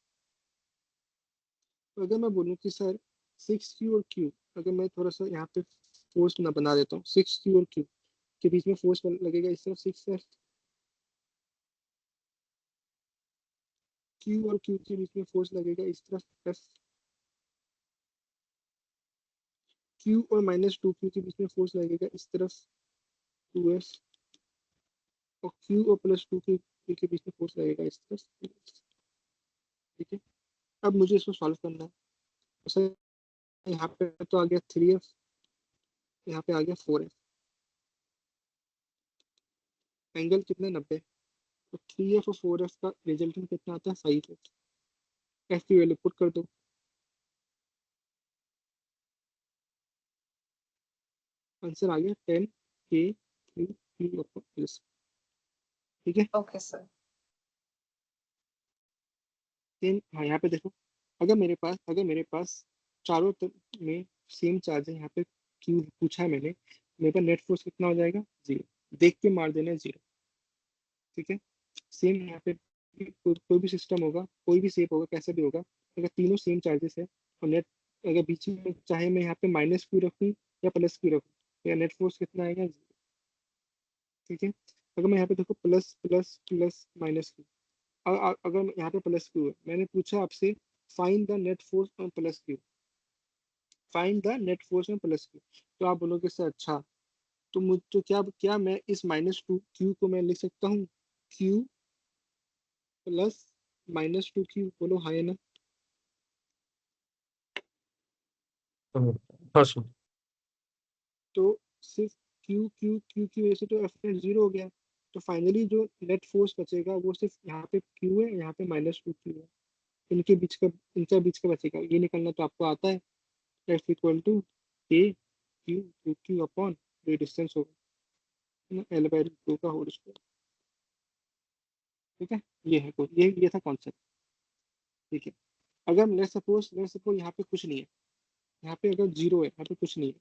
तो अगर मैं बोलूँ कि सर 6Q और Q, अगर मैं थोड़ा सा यहाँ पे फोर्स ना बना देता हूँ, 6Q और Q के बीच में फोर्स लगेगा इस तरफ 6F, Q और Q के बीच में फोर्स लगेगा इस तरफ F, Q और -2Q के बीच में फोर्स लगेगा इस तरफ 2F, और Q और +2Q के बीच में फोर्स लगेगा इस तरफ 2F। ठीक है, अब मुझे इसको सॉल्व करना है। तो सर यहाँ पे तो आ गया 3F, यहाँ पे आ गया 4F, एंगल कितना 90, तो 3F और 4F का रिजल्टेंट कितना आता है 5F। F की वैल्यू पुट कर दो, आंसर आ गया 10KQ/L²। ठीक है, ओके सर। 10, हाँ यहाँ पे देखो, अगर मेरे पास चारों तरफ में सेम चार्ज है, यहाँ पे Q पूछा है मैंने, मेरे पास नेट फोर्स कितना हो जाएगा? 0। देख के मार देना है 0। ठीक है, सेम यहाँ पे कोई भी सिस्टम होगा, कोई भी शेप होगा, कैसा भी होगा, अगर तीनों सेम चार्जेस है और नेट, अगर बीच में चाहे मैं यहाँ पे -Q रखूँ या +Q रखूँ, या नेट फोर्स कितना आएगा? 0। ठीक है, अगर मैं यहाँ पे देखो प्लस प्लस प्लस -Q, अगर यहाँ पे +Q है, मैंने पूछा आपसे find the net force on +Q, find the net force on +Q, तो आप बोलोगे सर अच्छा, तो मुझ तो क्या क्या मैं इस -2Q को मैं लिख सकता हूँ Q प्लस -2Q? बोलो हाँ या ना? तो हाँ सर। तो सिर्फ क्यू क्यू क्यू की वजह से तो एफ नेट जीरो हो गया। तो फाइनली जो नेट फोर्स बचेगा वो सिर्फ यहाँ पे क्यू है, यहाँ पे -2 क्यू है। इनके बीच का बचेगा, ये निकलना तो आपको आता है। F equal to K Q Q Q upon ये डिस्टेंस होगा एल बाई रूट टू का होल स्क्वायर। ठीक है, ये है कुछ, ये था कॉन्सेप्ट। ठीक है, अगर लेट्स सपोज यहाँ पे कुछ नहीं है, यहाँ पे अगर जीरो है, यहाँ पे कुछ नहीं है,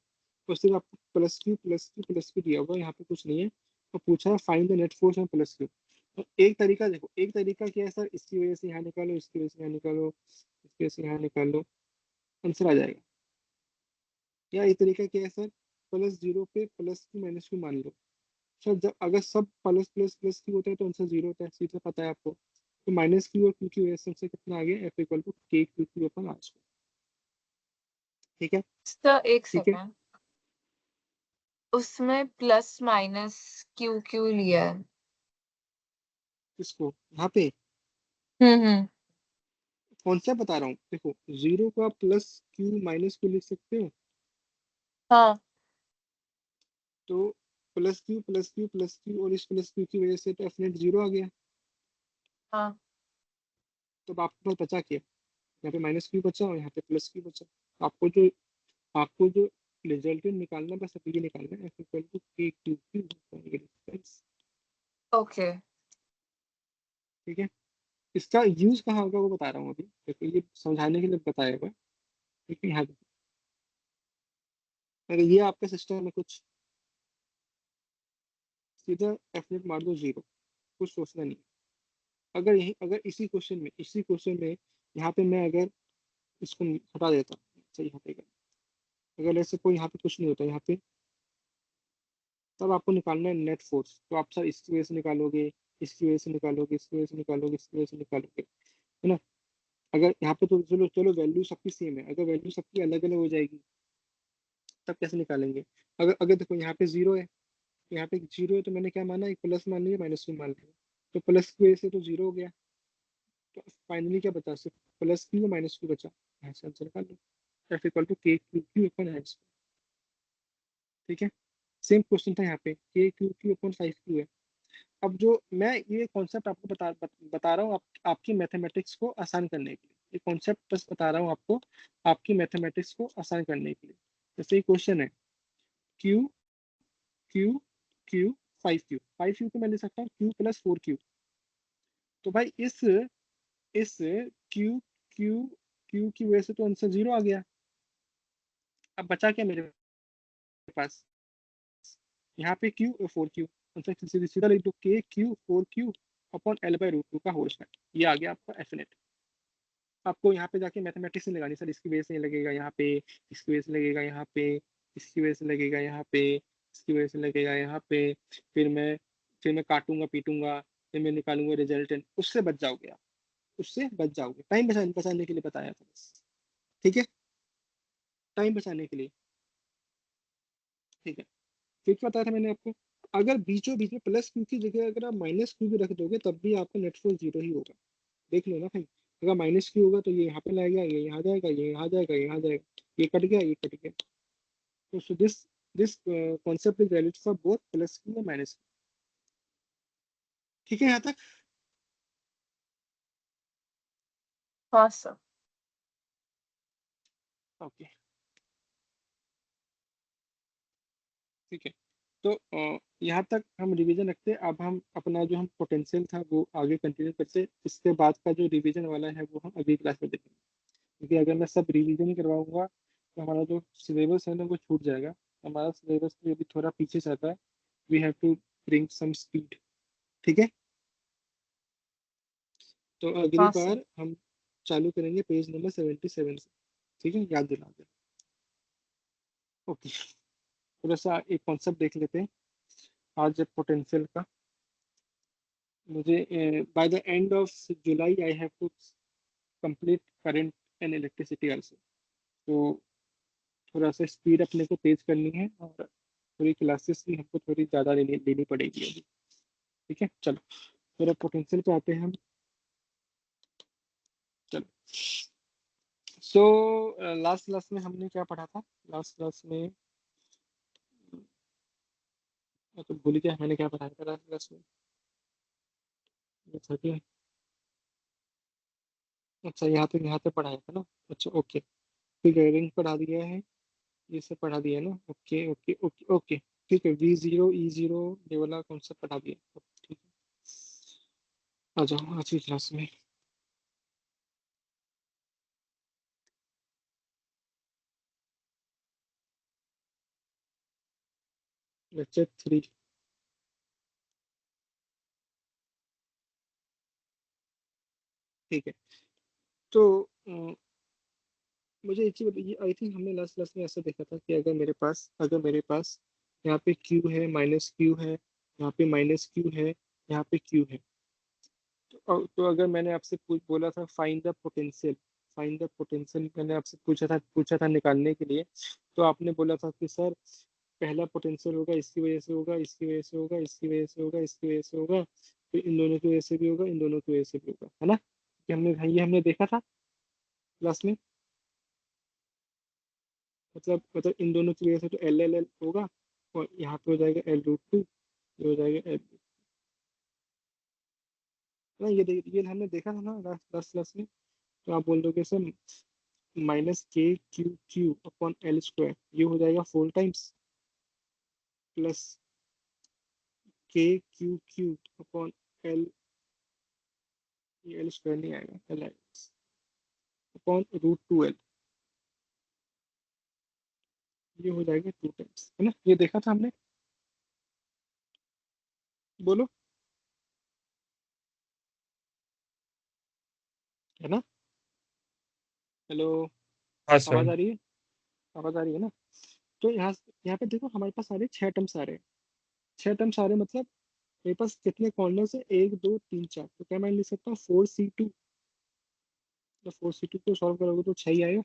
तो सिर्फ आपको प्लस क्यू दिया हुआ है, यहाँ पे कुछ नहीं है, तो पूछा है find the net force on plus Q. तो एक तरीका देखो, एक तरीका क्या है सर, इसकी वजह से यहाँ निकालो, इसकी वजह से यहाँ निकालो, इसकी वजह से यहाँ निकालो, आंसर आ जाएगा। या एक तरीका क्या है सर, प्लस जीरो पे प्लस क्यू माइनस क्यू मान लो। सर जब अगर सब प्लस प्लस प्लस क्यू होता है तो आंसर जीरो होता है, सीधा पता है आपको। तो माइनस क्यू और क्यू की वजह से आंसर कितना आ गया, F equal to K Q Q upon R square. ठीक है, सर एक ठीक है, सेकेंड, उसमें प्लस माइनस क्यू क्यू लिया है। इसको यहाँ पे हम्म। कौन सा बता रहा हूँ, देखो जीरो का प्लस क्यू माइनस क्यू लिख सकते हो। हाँ तो plus Q plus Q plus Q और इस प्लस क्यू की वजह से तो एफ नेट जीरो आ गया। हाँ। तो अब आपके पास बचा क्या, यहाँ पे माइनस क्यू बचा और यहाँ पे प्लस क्यू बचा। आपको जो रिजल्टेंट निकालना, बस अभी ये निकालना है, F equal to K Q Q difference. Okay. ठीक है, इसका यूज कहाँ होगा वो बता रहा हूँ अभी, देखो ये समझाने के लिए बताया हुआ है। ठीक है, यहाँ देखो, अगर ये आपका सिस्टम है कुछ, सीधा एफ नेट मार दो जीरो, कुछ सोचना नहीं। अगर इसी क्वेश्चन में यहाँ पे मैं अगर इसको हटा देता हूँ, सही हटेगा, अगर ऐसे कोई यहाँ पे कुछ नहीं होता यहाँ पे, तब आपको निकालना है नेट फोर्स। तो आप सर इसकी वजह से निकालोगे, इसकी वजह से निकालोगे, इसकी वजह से निकालोगे, इसकी वजह से निकालोगे, है ना। अगर यहाँ पे तो चलो चलो वैल्यू सबकी सेम है, अगर वैल्यू सबकी अलग अलग हो जाएगी तब कैसे निकालेंगे। अगर अगर देखो यहाँ पे जीरो है, यहाँ पे जीरो है, तो मैंने क्या माना, एक प्लस मान लिया, माइनस भी मान लिया। तो प्लस की वजह से तो जीरो हो गया, तो फाइनली क्या बचा, सिर्फ प्लस क्यू माइनस क्यू बचा। यहाँ से आंसर निकाल लो, F equal to K Q Q upon H. ठीक है, सेम क्वेश्चन था यहाँ पे, के क्यू क्यू अपन 5 क्यू है। अब जो मैं ये कॉन्सेप्ट आपको बता रहा हूँ आपकी मैथमेटिक्स को आसान करने के लिए, ये कॉन्सेप्ट बस बता रहा हूँ आपको आपकी मैथमेटिक्स को आसान करने के लिए। जैसे ये क्वेश्चन है, Q Q Q 5 Q, 5 Q को मैं ले सकता हूँ क्यू प्लस 4 क्यू। तो भाई इस क्यू क्यू क्यू की वजह से तो आंसर जीरो आ गया। अब बचा क्या मेरे पास, यहाँ पे क्यू और 4 क्यू, आंसर सीधा सीधा लिख दो, K Q 4 Q upon L by root two का होल स्क्वायर। ये आ गया आपका एफिनेट। आपको यहाँ पे जाके मैथमेटिक्स नहीं लगानी, सर इसकी वजह से नहीं लगेगा यहाँ पे, इसकी वजह से लगेगा यहाँ पे, इसकी वजह से लगेगा यहाँ पे, इसकी वजह से लगेगा यहाँ पे। फिर मैं काटूंगा पीटूंगा, फिर मैं निकालूंगा रिजल्टेंट, उससे बच जाओगे आप, उससे बच जाओगे। टाइम बचाने के लिए बताया था बस। ठीक है, टाइम बचाने के लिए। ठीक है, फिर क्या बताया था मैंने आपको, अगर बीचों बीच में प्लस क्यू की जगह अगर आप माइनस क्यू भी रख दोगे तब भी आपका नेट फोर्स जीरो ही होगा। देख लो ना भाई, अगर माइनस क्यू होगा तो ये यहाँ पे लाएगा, ये यहाँ जाएगा, ये यहाँ जाएगा, ये यहाँ जाएगा, ये कट गया, ये कट गया। तो so this concept is valid for both plus Q और माइनस क्यू। ठीक है यहाँ तक। हाँ सर। ओके, ठीक है। तो यहाँ तक हम रिवीजन रखते हैं। अब हम अपना जो हम पोटेंशियल था वो आगे कंटिन्यू करते हैं। इसके बाद का जो रिवीजन वाला है वो हम अगली क्लास में देखेंगे, क्योंकि अगर मैं सब रिवीजन ही करवाऊंगा तो हमारा जो सिलेबस है ना वो छूट जाएगा। हमारा सिलेबस भी अभी थोड़ा पीछे जाता है, we have to bring some speed. ठीक है, तो अगली हाँ सर। बार हम चालू करेंगे पेज नंबर 77 से। ठीक है, याद दिला दे। ओके, थोड़ा सा एक कॉन्सेप्ट देख लेते हैं आज पोटेंशियल का। मुझे by the end of July I have to complete current and electricity also. तो थोड़ा सा स्पीड अपने को तेज करनी है और थोड़ी क्लासेस भी हमको थोड़ी ज़्यादा लेनी पड़ेगी अभी। ठीक है, चलो थोड़ा पोटेंशियल पे आते हैं हम। चलो सो लास्ट क्लास में हमने क्या पढ़ा था? लास्ट क्लास में मैं तो भूल गया मैंने क्या पढ़ाया था लास्ट क्लास में। ये था क्या? अच्छा यहाँ पे पढ़ाया था ना। अच्छा ओके, ठीक है, रिंग पढ़ा दिया है, ये सब पढ़ा दिया है ना। ओके ओके ओके ओके, ठीक है। V0 E0 ये वाला कॉन्सेप्ट पढ़ा दिया, ठीक है। आ जाओ आज की क्लास में। लेक्चर 3। ठीक है, तो मुझे एक चीज बताइए। आई थिंक हमने लास्ट क्लास में ऐसा देखा था कि अगर मेरे पास यहाँ पे Q है, माइनस Q है, यहाँ पे माइनस Q है, यहाँ पे Q है, तो अगर मैंने आपसे बोला था फाइंड द पोटेंशियल, मैंने आपसे पूछा था निकालने के लिए, तो आपने बोला था कि सर पहला पोटेंशियल होगा इसकी वजह से होगा, इसकी वजह से होगा, इसकी वजह से होगा, इसकी वजह से होगा, फिर इन दोनों की वजह से भी होगा, इन दोनों की वजह से भी होगा, है ना? कि हमने देखा था क्लास में। मतलब इन दोनों की वजह से तो L होगा, और यहाँ पे हो जाएगा L√2, ये हो जाएगा L। ना ये हमने देखा था ना लास्ट क्लास में। तो आप बोल दोगे सर -K Q Q/L², ये हो जाएगा 4 times, plus K Q Q/L, ये L² नहीं आएगा, L आएगा, √2L, ये हो जाएगा 2 टाइम्स, है ना? ये देखा था हमने, बोलो, है ना? हेलो, हाँ सर। आवाज आ रही है? आवाज आ रही है ना? तो यहाँ पे देखो हमारे पास सारे 6 टर्म्स आ रहे हैं। 6 टर्म्स आ रहे हैं, मतलब मेरे पास कितने कॉर्नर्स है? 1 2 3 4, तो क्या मैं लिख सकता हूँ 4C2? तो 4C2 को सॉल्व करोगे तो 6 ही आएगा।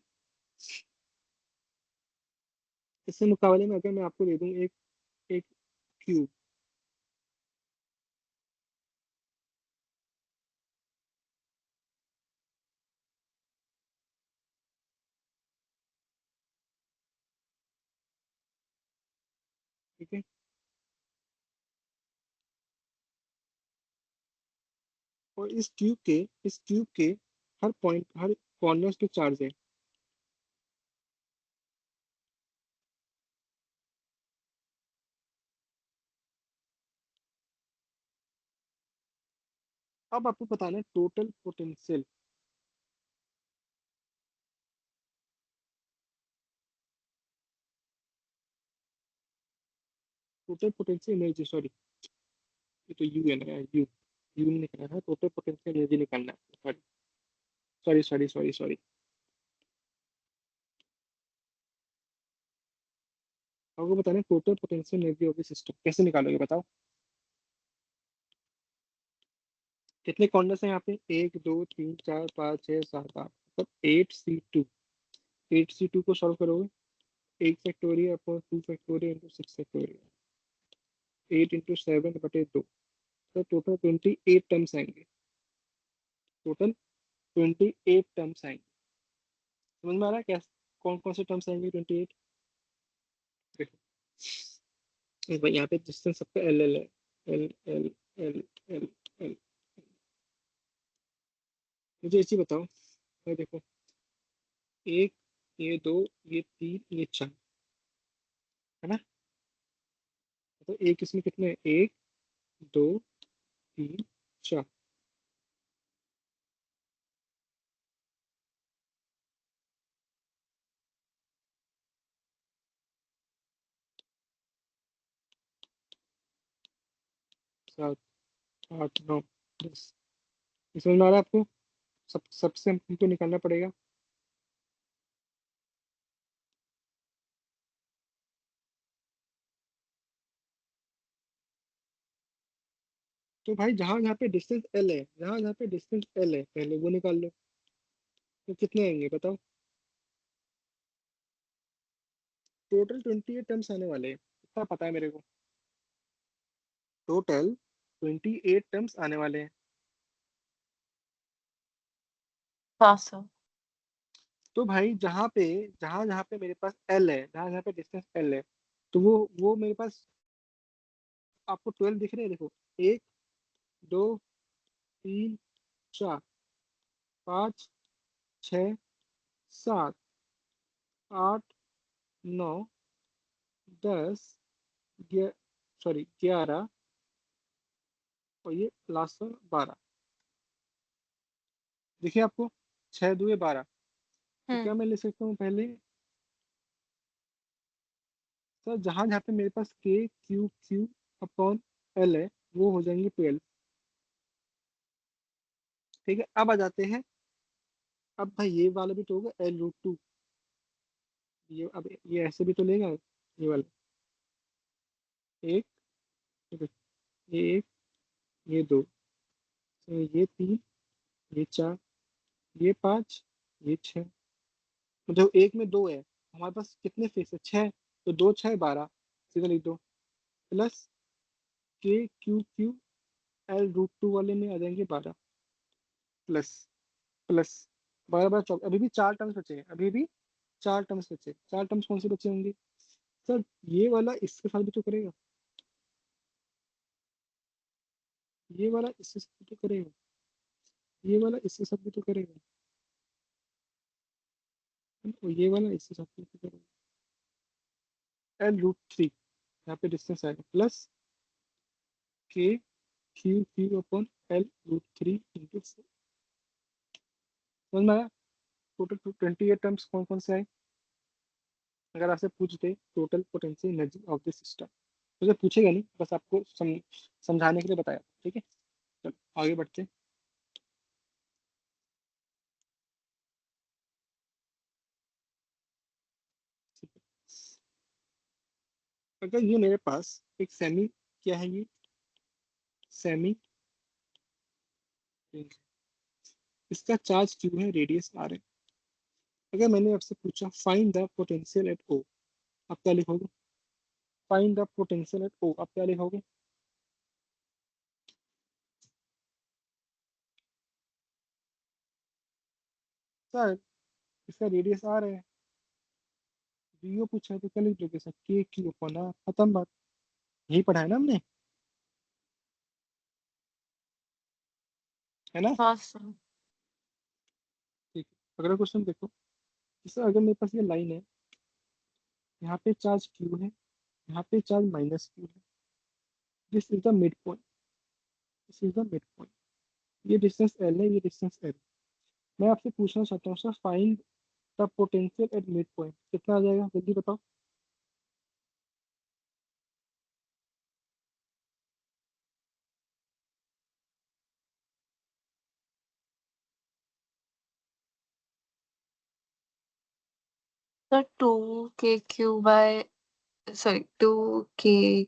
इससे मुकाबले में अगर मैं आपको दे दूं एक एक क्यूब, ठीक है, और इस क्यूब के हर पॉइंट, हर कॉर्नर्स पे चार्ज है। अब आपको बताना है total potential. Total potential energy, sorry, ये तो यू है ना यार, यू नहीं निकालना है, टोटल पोटेंशियल एनर्जी निकालना है, sorry sorry sorry sorry sorry. आपको बताना है total potential energy of the system, कैसे निकालोगे बताओ? कितने कॉर्नर्स हैं यहाँ पे? 1 2 3 4 5 6 7 8, मतलब 8C2। 8C2 को सॉल्व करोगे, 1 फैक्टोरियल/2 फैक्टोरियल × 6 फैक्टोरियल, 8 × 7/2, तो टोटल 28 टर्म्स आएंगे। टोटल 28 टर्म्स आएंगे। समझ में आ रहा है क्या? कौन कौन से टर्म्स आएंगे 28? देखो एक भाई, यहाँ पे डिस्टेंस सबका L है, L L L L L. मुझे इसी बताओ, मैं देखो, एक, ये 2, ये 3, ये 4, है ना? तो एक इसमें कितने? 1 2 3 4। 7 8 9 10। समझ में आ रहा है आपको? सबसे हमको निकालना पड़ेगा। तो भाई जहां जहाँ पे डिस्टेंस L है, जहां जहाँ पे डिस्टेंस L है, पहले वो निकाल लो। तो कितने आएंगे बताओ? टोटल 28 टर्म्स आने वाले हैं, इतना पता है मेरे को। टोटल 28 टर्म्स आने वाले हैं। हाँ सर। तो भाई जहाँ पे जहाँ पे मेरे पास एल है, जहाँ पे डिस्टेंस एल है, तो वो मेरे पास आपको 12 दिख रहे हैं, देखो 1 2 3 4 5 6 7 8 9 10 सॉरी 11 और ये लास्ट 12। देखिए आपको 6 2 12। तो क्या मैं लिख सकता हूँ पहले सर, जहाँ जहाँ पे मेरे पास के क्यू क्यू अपॉन एल है वो हो जाएंगे 12। ठीक है, अब आ जाते हैं। अब भाई ये वाला भी तो होगा L√2। ये अब ये ऐसे भी तो लेगा ये वाला। एक, ठीक है, ये एक, ये दो, तो ये तीन, ये चार, ये पाँच, ये छः। मतलब एक में दो है, हमारे पास कितने फेस है? छः। तो दो छः 12, सीधा लिख दो। Plus K Q Q L√2 वाले में आ जाएंगे 12। प्लस प्लस 12 12 14, अभी भी चार टर्म्स बचे हैं, अभी भी चार टर्म्स बचे। चार टर्म्स कौन से बचे होंगे सर? ये वाला इसके साथ भी तो करेगा, ये वाला इसके साथ भी तो करेगा, ये वाला इसके साथ भी तो करेगा, और ये वाला इसके साथ भी तो करेगा। L√3 यहाँ पे डिस्टेंस आएगा, plus K Q Q upon L√3 into 4। समझ में आया? टोटल 28 टर्म्स कौन कौन से आए? अगर आपसे पूछ दे total potential energy of the system, मुझे पूछेगा नहीं, बस आपको समझाने के लिए बताया। ठीक है, चलो आगे बढ़ते हैं। ठीक है, अगर ये मेरे पास एक सेमी, क्या है ये? सेमी, इसका चार्ज क्यू है, रेडियस आर है। अगर मैंने आपसे पूछा फाइंड द पोटेंशियल एट ओ, आप क्या लिखोगे? फाइंड द पोटेंशियल एट ओ, आप क्या लिखोगे? सर, इसका रेडियस आर है, वीओ पूछा है, तो क्या लिख दोगे सर? के क्यू अपॉन आर, खत्म बात। यही पढ़ा है ना हमने, है ना? हाँ सर। ठीक है, अगला क्वेश्चन देखो। जैसे अगर मेरे पास ये लाइन है, यहाँ पे चार्ज क्यू है, यहाँ पे चार्ज माइनस क्यू है, this is the mid point, this is the mid point. ये डिस्टेंस एल है, ये डिस्टेंस एल। मैं आपसे पूछना चाहता हूँ sir, find the potential at mid point, कितना आ जाएगा जल्दी बताओ। सर 2 के क्यू बाय, सॉरी 2 के,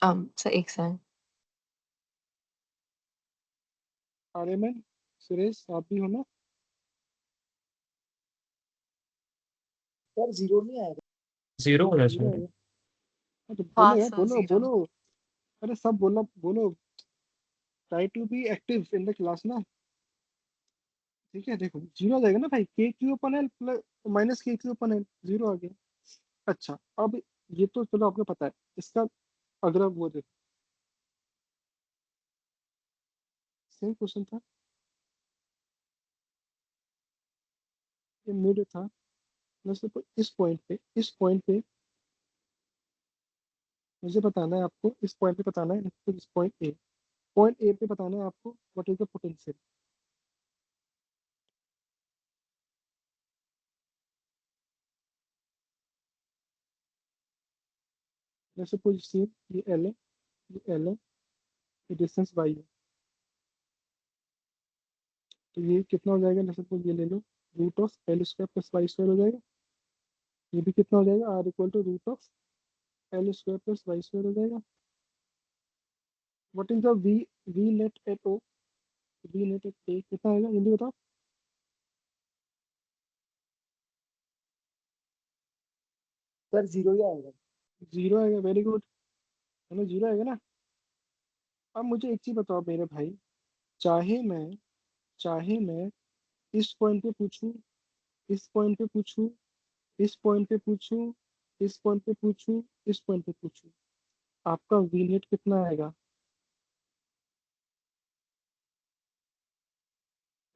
सर एक सेकंड। आर्यमन, सुरेश, आप भी हो ना? सर जीरो नहीं आएगा। जीरो होना जीरो चाहिए। आएगा? हाँ, तो हाँ बोलो यार, सर बोलो 0। बोलो। अरे सब बोलो बोलो, try to be active in the class ना। ठीक है, देखो जीरो आ जाएगा ना भाई, के क्यू अपन एल प्लस माइनस के क्यू अपन एल, जीरो आ गया। अच्छा, अब ये तो चलो आपको पता है, इसका अगला वो देखो, सेम क्वेश्चन था, ये मिड था, मतलब इस पॉइंट पे मुझे बताना है आपको, इस पॉइंट पे बताना है, तो इस पॉइंट ए पे बताना है आपको व्हाट इज द पोटेंशियल। जैसे पोजिशन, ये एल है, ये एल है, ये डिस्टेंस वाई है, तो ये कितना हो जाएगा? जैसे सपोज ये ले लो, √(L²+y² हो जाएगा। ये भी कितना हो जाएगा? R=√(L²+y² हो जाएगा। What is the V net at O, V net at A कितना आएगा जल्दी बताओ। सर जीरो ही आएगा। जीरो आएगा, वेरी गुड, है ना? जीरो आएगा ना? अब मुझे एक चीज बताओ मेरे भाई, चाहे मैं चाहे मैं इस पॉइंट पे पूछूं, इस पॉइंट पे पूछूं, इस पॉइंट पे पूछूं, इस पॉइंट पे पूछूं, इस पॉइंट पे पूछूं, आपका वी नेट कितना आएगा?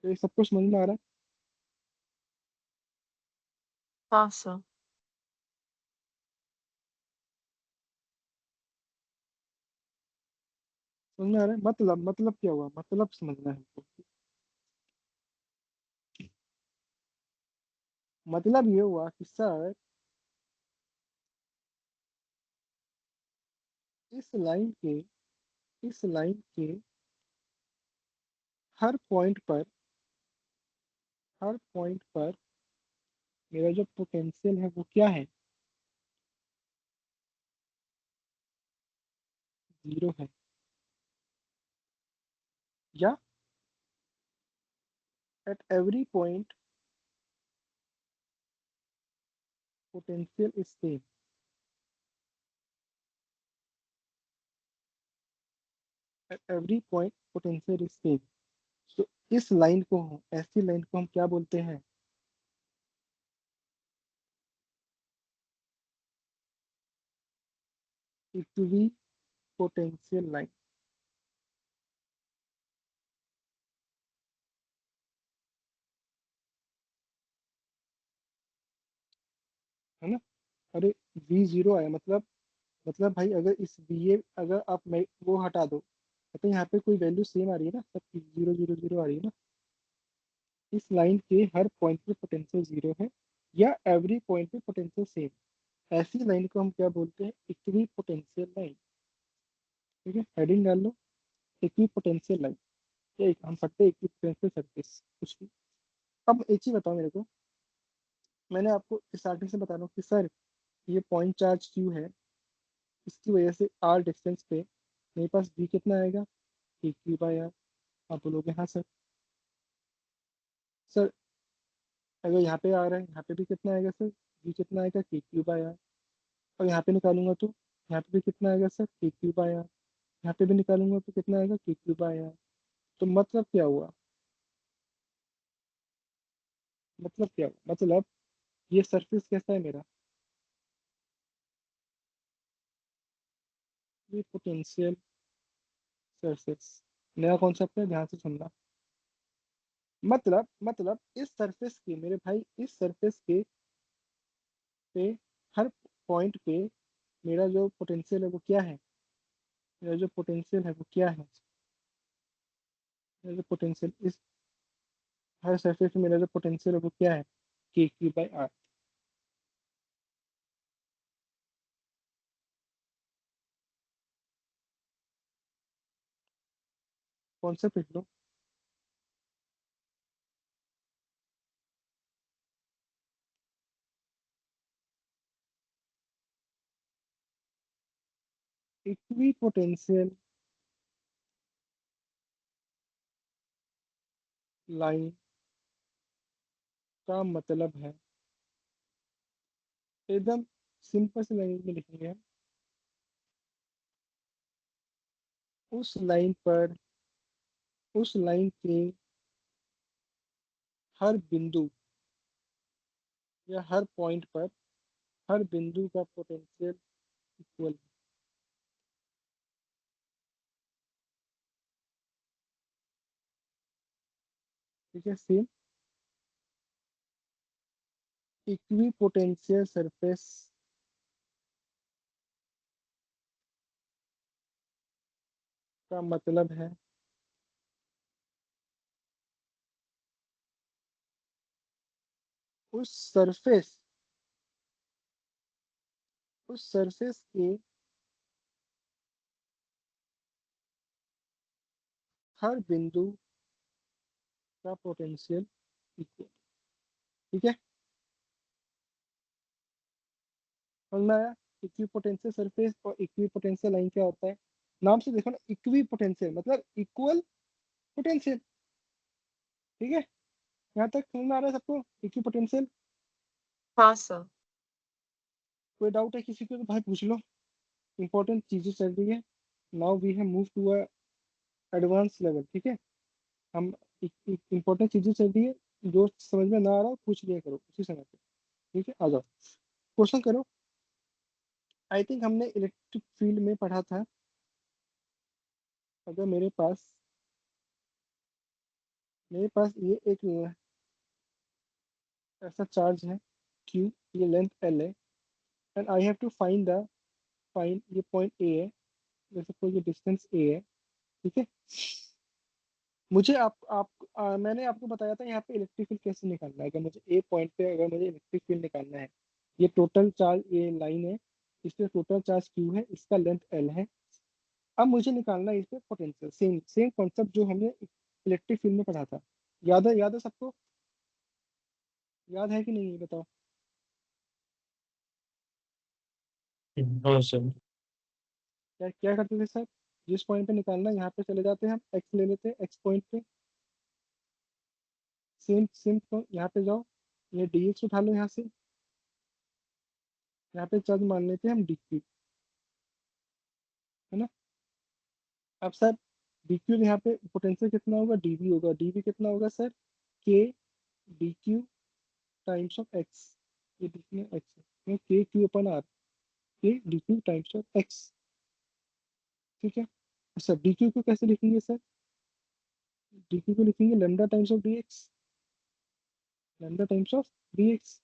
तो ये सब कुछ समझ में आ रहा है? हाँ सर। समझ में आ रहा है? मतलब क्या हुआ, मतलब समझना है हमको। मतलब ये हुआ कि सर इस लाइन के हर पॉइंट पर हर पॉइंट पर मेरा जो पोटेंशियल है वो क्या है? जीरो है। या at every point potential is same. At every point potential is same. तो इस लाइन को, ऐसी लाइन को हम क्या बोलते हैं? इक्वी पोटेंशियल लाइन, है ना? अरे वी जीरो आया मतलब भाई अगर इस बी ए अगर आप वो हटा दो तो यहाँ पे कोई वैल्यू सेम आ रही है ना, सब जीरो जीरो जीरो आ रही है ना। इस लाइन के हर पॉइंट पे पोटेंशियल जीरो है या एवरी पॉइंट पे पोटेंशियल सेम, ऐसी लाइन को हम क्या बोलते हैं? Equi potential line. ठीक है, हेडिंग डाल लो, इक्वी पोटेंशियल लाइन। या हम पढ़ते इक्वी पोटेंशियल सर्फेस कुछ भी। अब एक चीज बताओ मेरे को, मैंने आपको स्टार्टिंग से बता रहा हूँ कि सर ये पॉइंट चार्ज क्यू है, इसकी वजह से आर डिस्टेंस पे मेरे पास बी कितना आएगा? के क्यू बाय आर। आप बोलोगे हाँ सर। सर अगर यहाँ पे आ रहा है, यहाँ पे भी कितना आएगा सर? बी कितना आएगा? के क्यू बाय आर। और यहाँ पे निकालूंगा तो यहाँ पे भी कितना आएगा सर? के क्यू बाय आर। यहाँ पे भी निकालूंगा तो कितना आएगा? के क्यू बाय आर। तो मतलब क्या हुआ? मतलब क्या हुआ? मतलब ये सरफेस कैसा है मेरा? ये पोटेंशियल सरफेस। नया कॉन्सेप्ट है, ध्यान से सुनना। मतलब इस सरफेस के मेरे भाई, इस सरफेस के पे हर पॉइंट पे मेरा जो पोटेंशियल है वो क्या है? मेरा जो पोटेंशियल है वो क्या है? मेरा जो पोटेंशियल इस हर सरफेस पे मेरा जो पोटेंशियल है वो क्या है? के क्यू बाई आर। कॉन्सेप्ट लिख लो। इक्वी पोटेंशियल लाइन का मतलब है, एकदम सिंपल सी लैंग्वेज में लिखेंगे हम, उस लाइन पर, उस लाइन के हर बिंदु या हर पॉइंट पर हर बिंदु का पोटेंशियल इक्वल है। ठीक है, सेम। इक्वी पोटेंशियल सरफेस का मतलब है उस सरफेस के हर बिंदु का पोटेंशियल इक्वल। ठीक है, समझ में आया? इक्वी पोटेंशियल सरफेस और इक्वी पोटेंशियल लाइन क्या होता है? नाम से देखो ना, इक्वी पोटेंशियल मतलब इक्वल पोटेंशियल। ठीक है, यहाँ तक समझ में आ रहा है सबको? Equi potential. हाँ सर। कोई डाउट है किसी को तो भाई पूछ लो। इंपॉर्टेंट चीजें चल रही है। Now we have move to a advance level. ठीक है, हम इंपॉर्टेंट चीजें चल रही है, जो समझ में ना आ रहा हो पूछ लिया करो उसी समय पे, ठीक है। आ जाओ क्वेश्चन करो। आई थिंक हमने इलेक्ट्रिक फील्ड में पढ़ा था। अगर मेरे पास ये एक ऐसा चार्ज है Q, ये लेंथ L है, and I have to find ये पॉइंट A है, जैसे कोई ये डिस्टेंस A है, ठीक है। मुझे मैंने आपको बताया था यहाँ पे इलेक्ट्रिक फील्ड कैसे निकालना है। अगर मुझे ए पॉइंट पे अगर मुझे इलेक्ट्रिक फील्ड निकालना है, ये टोटल चार्ज, ये लाइन है, इस पे टोटल चार्ज क्यू है, इसका लेंथ एल है। अब मुझे निकालना है इस पे पोटेंशियल, सेम सेम कॉन्सेप्ट जो हमने इलेक्ट्रिक फील्ड में पढ़ा था। याद है सबको? याद है कि नहीं बताओ। हाँ सर। क्या क्या करते थे सर? जिस पॉइंट पे निकालना है यहाँ पे चले जाते हैं हम, एक्स ले लेते हैं, एक्स पॉइंट पे सेम सेम यहाँ पे जाओ, ये डी एक्स उठा लो यहाँ से, यहाँ पे चार्ज मान लेते हैं हम डी क्यू, है ना। अब सर डी क्यू यहाँ पे पोटेंशियल कितना होगा, डीवी होगा। डीवी कितना होगा सर? के D Q times of x, ये डी क्यू एक्स है, के क्यू अपन आर, के D Q times of x, ठीक है। सर डी क्यू को कैसे लिखेंगे सर? डी क्यू को लिखेंगे lambda times of D x, lambda times of D x.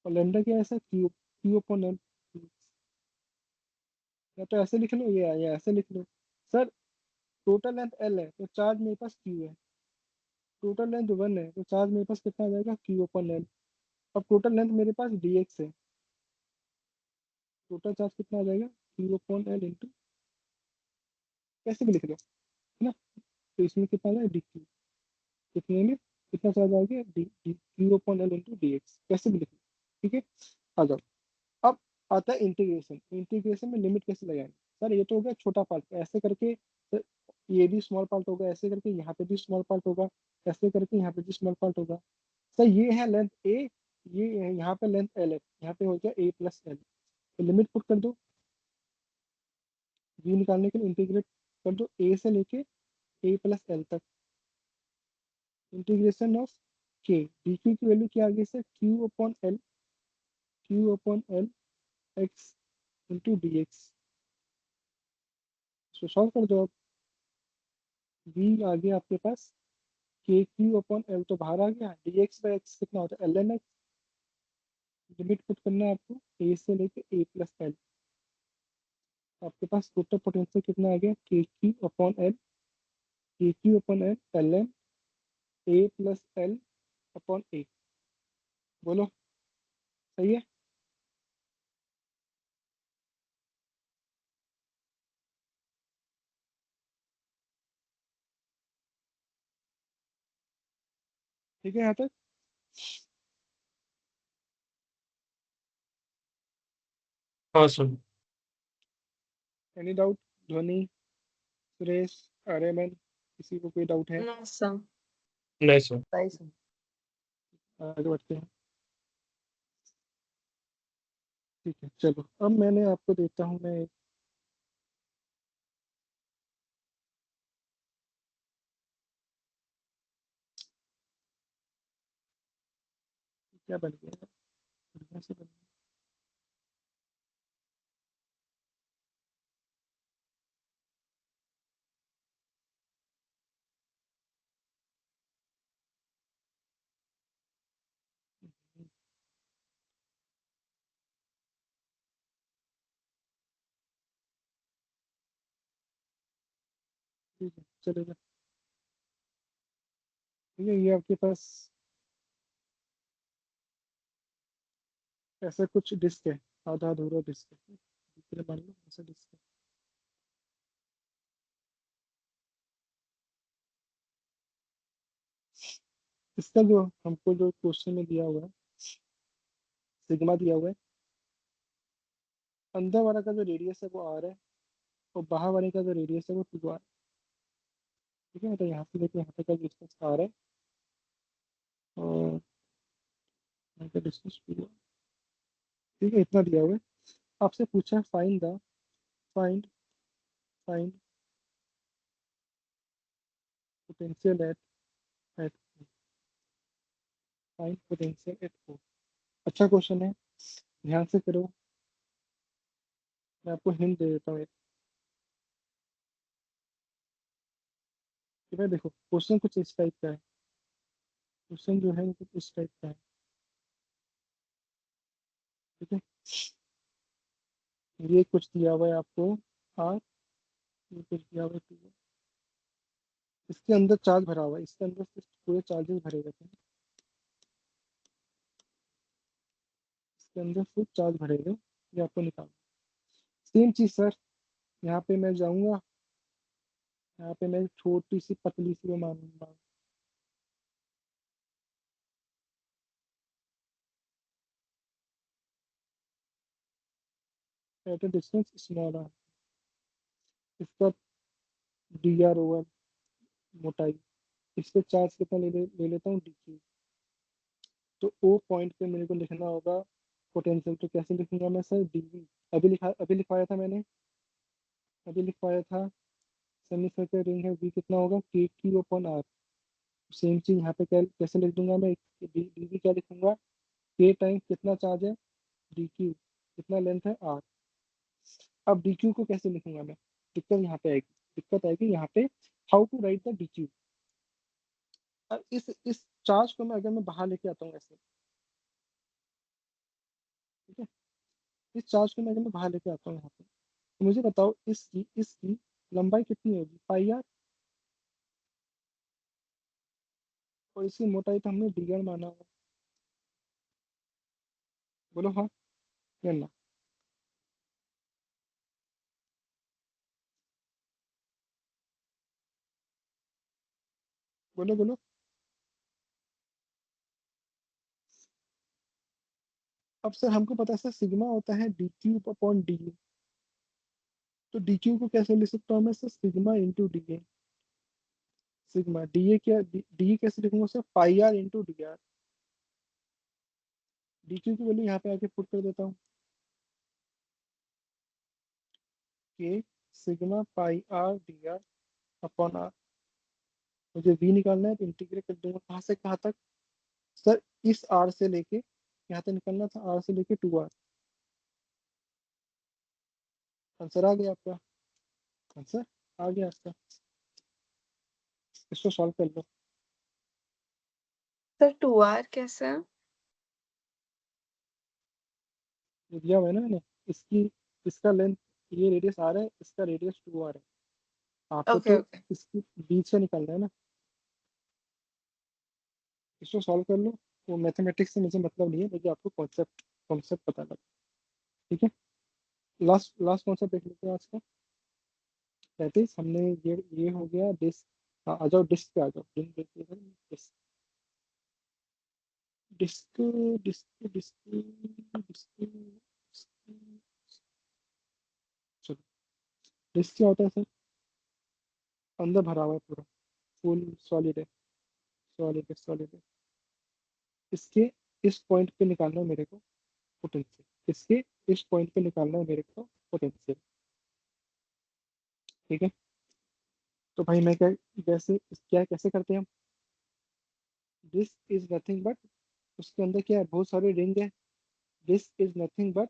और लेमडा क्या है sir? Q, Q upon L. या तो ऐसे लिख लो या ऐसे लिख लो। सर टोटल लेंथ एल है तो चार्ज मेरे पास क्यू है, टोटल लेंथ 1 है तो चार्ज मेरे पास कितना आ जाएगा, क्यू अपन एल। अब टोटल लेंथ मेरे पास डी एक्स है, टोटल चार्ज कितना आ जाएगा, क्यू अपन एल इंटू, कैसे भी लिख लो, है ना। तो इसमें कितना आ जाएगा, डी क्यू, कितने में कितना चार्ज आ गया, डी डी क्यू अपन एल इंटू डी एक्स, कैसे भी लिख लो, ठीक है। आ जाओ। अब आता है इंटीग्रेशन। इंटीग्रेशन में लिमिट कैसे लगाएंगे? सर ये तो हो गया छोटा पार्ट, ऐसे करके सर ये भी स्मॉल पार्ट होगा, ऐसे करके यहाँ पे भी स्मॉल पार्ट होगा, ऐसे करके यहाँ पे भी स्मॉल पार्ट होगा। सर ये है लेंथ ए, ये है यहाँ पे लेंथ एल है, यहाँ पे हो गया ए प्लस एल। तो लिमिट पुट कर दो, वी निकालने के लिए इंटीग्रेट कर दो ए से लेके ए प्लस एल तक। इंटीग्रेशन ऑफ के डी क्यू की वैल्यू क्या आ गई sir, Q upon L, Q upon L x into D x. इसको सॉल्व कर दो। अब वी आ गया आपके पास के क्यू अपॉन एल तो बाहर आ गया, डी एक्स बाई एक्स कितना होता है, L N X. Limit put करना है आपको ए से लेके ए प्लस एल। आपके पास टोटल पोटेंशियल कितना आ गया, K Q upon L, K Q upon L L N A plus L upon A. बोलो सही है? ठीक है यहाँ तक? हाँ सर। Any doubt? ध्वनि, सुरेश, आर्यमन, किसी को कोई डाउट है? No sir. नहीं सर। नहीं सर। आगे बढ़ते हैं, ठीक है। चलो अब मैंने आपको देता हूँ मैं क्या बन गया, बढ़िया से बन गया। ठीक है चलेगा। ठीक है, ये आपके पास ऐसा कुछ डिस्क है, आधा अधूरा डिस्क है, दूसरे मान लो ऐसा डिस्क है। इसका जो हमको जो क्वेश्चन में दिया हुआ है, सिग्मा दिया हुआ है, अंदर वाला का जो रेडियस है वो आर है, और बाहर वाले का जो रेडियस है वो टू आर। ठीक है, मतलब यहाँ से लेकर यहाँ तक का डिस्टेंस आर है, और यहाँ का डिस्टेंस टू आर। ठीक है, इतना दिया हुआ है। आपसे पूछा है find find potential at find potential at O। अच्छा क्वेश्चन है, ध्यान से करो। मैं आपको हिंट दे देता हूँ एक। कि भाई देखो, क्वेश्चन कुछ इस टाइप का है। क्वेश्चन जो है वो कुछ इस टाइप का है, ठीक है। ये कुछ दिया हुआ है आपको R, ये कुछ दिया हुआ है T। इसके अंदर चार्ज भरा हुआ है, इसके अंदर सिर्फ पूरे चार्जेस भरे हुए थे। इसके अंदर सिर्फ चार्ज भरे हुए, ये आपको निकालना। सेम चीज सर, यहाँ पे मैं जाऊंगा, यहाँ पे मैं छोटी सी पतली सी वो मानूंगा, at a distance small r। इसका dr/r मोटाई, इस पे चार्ज कितना ले लेता हूँ dq। तो ओ पॉइंट पे मेरे को लिखना होगा पोटेंशियल, तो कैसे लिखूंगा मैं सर, dv। अभी लिखवाया था मैंने, अभी लिखवाया था। सेमी सर्कुलर रिंग है, v कितना होगा, के क्यू अपॉन आर। सेम चीज यहाँ पे कैसे लिख दूंगा मैं, dv क्या लिखूंगा, k टाइम कितना चार्ज है, dq कितना लेंथ है r। अब dq को कैसे लिखूंगा मैं, दिक्कत यहाँ पे आएगी, दिक्कत आएगी यहाँ पे, how to write the dq। अब इस चार्ज को मैं अगर मैं बाहर लेके आता हूँ ऐसे, ठीक है, इस चार्ज को मैं अगर मैं बाहर लेके आता हूँ यहाँ पे, तो मुझे बताओ इसकी लंबाई कितनी होगी, पाई आर। और इसकी मोटाई तो हमने dr माना हुआ। बोलो हाँ या ना। बोलो बोलो। अब सर हमको पता है सर, सिग्मा होता है dq अपॉन डी। तो dq को कैसे लिख सकता हूँ मैं sir, sigma into D. Sigma D कैसे लिखूंगा sir, pi R into D R. dq की वैल्यू यहाँ पे आके पुट कर देता हूँ, K sigma pi R D R upon R. मुझे v निकालना है, तो इंटीग्रेट कर दूंगा कहाँ से कहाँ तक सर, इस r से लेके यहाँ तक निकलना था, r से लेके 2r। आंसर आ गया आपका, आंसर आ गया आपका। इसको सॉल्व कर लो। सर 2r कैसे है? ये दिया हुआ है ना मैंने, इसकी इसका लेंथ, ये रेडियस r है, इसका रेडियस 2r है। आपको ओके तो ओके। इसकी बीच से निकलना है ना। इसको सॉल्व कर लो। वो मैथमेटिक्स से मुझे मतलब नहीं है, मुझे आपको कॉन्सेप्ट कॉन्सेप्ट पता लगा, ठीक है। लास्ट लास्ट कॉन्सेप्ट देख लेते हैं आज का। दैट इज हमने ये हो गया डिस्क। हाँ, आ जाओ डिस्क पे आ जाओ, disk disk disk disk disk. चलो, डिस्क क्या होता है सर, अंदर भरा हुआ है पूरा, फुल सॉलिड है, सॉलिड है सॉलिड है। इसके इस पॉइंट पे निकालना है मेरे को पोटेंशियल, इसके इस पॉइंट पे निकालना है मेरे को पोटेंशियल, ठीक है। तो भाई मैं क्या कैसे करते हैं हम, दिस इज नथिंग बट, उसके अंदर क्या है, बहुत सारे रिंग है। This is nothing but,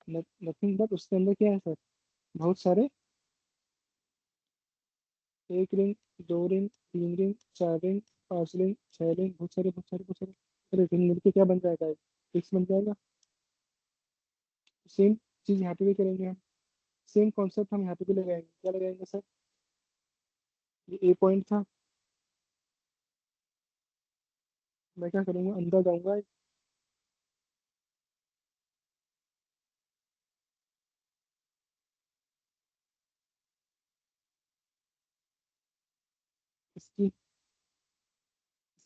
nothing but उसके अंदर क्या है सर, बहुत सारे, एक रिंग, दो रिंग, तीन रिंग, चार रिंग, पांच रिंग, छह रिंग, बहुत सारे अरे रिंग मिलके क्या बन जाएगा, फिक्स बन जाएगा। सेम चीज यहाँ पे भी करेंगे हम, सेम कॉन्सेप्ट हम यहाँ पे भी लगाएंगे। क्या लगाएंगे सर, ये ए पॉइंट था, मैं क्या करूँगा, अंदर जाऊंगा, इसकी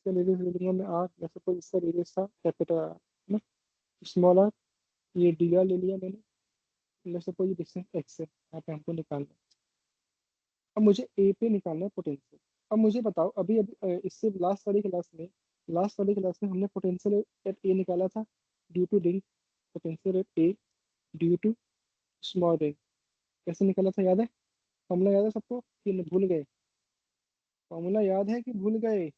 इसका रेडियस ले लूंगा मैं आर। मैं सपोज इसका रेडियस था कैपिटल आर, है ना, स्मॉल आर। ये डी आर ले लिया मैंने। मैं सपोज ये डिस्टेंस एक्स है, यहाँ पे हमको निकालना है। अब मुझे ए पे निकालना है पोटेंशियल। अब मुझे बताओ, अभी अभी इससे लास्ट वाली क्लास में हमने पोटेंशियल एट ए निकाला था, due to ring, potential at A due to small ring. कैसे निकाला था याद है, फॉर्मूला याद है सबको कि भूल गए, फॉर्मूला याद है कि भूल गए।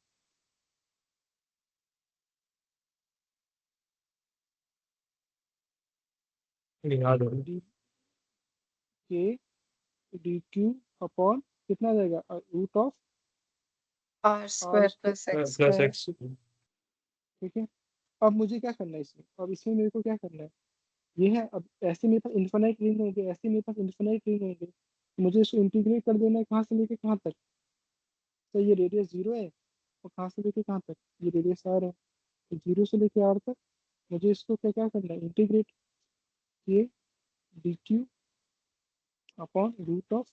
याद हो डी के डी क्यू अपॉन कितना आ जाएगा root of R square plus X plus square. X. ठीक है। अब मुझे क्या करना है इसमें, अब इसमें मेरे को क्या करना है, ये है। अब ऐसे मेरे पास इन्फिनाइट रिंग होंगे, ऐसे मेरे पास इन्फिनाइट रिंग होंगे, मुझे इसको इंटीग्रेट कर देना है कहाँ से लेके कहाँ तक। तो ये रेडियस 0 है, और कहाँ से लेके कहाँ तक, ये रेडियस आर है, तो 0 से लेके आर तक मुझे इसको क्या क्या करना है, इंटीग्रेट। ये D Q upon root of.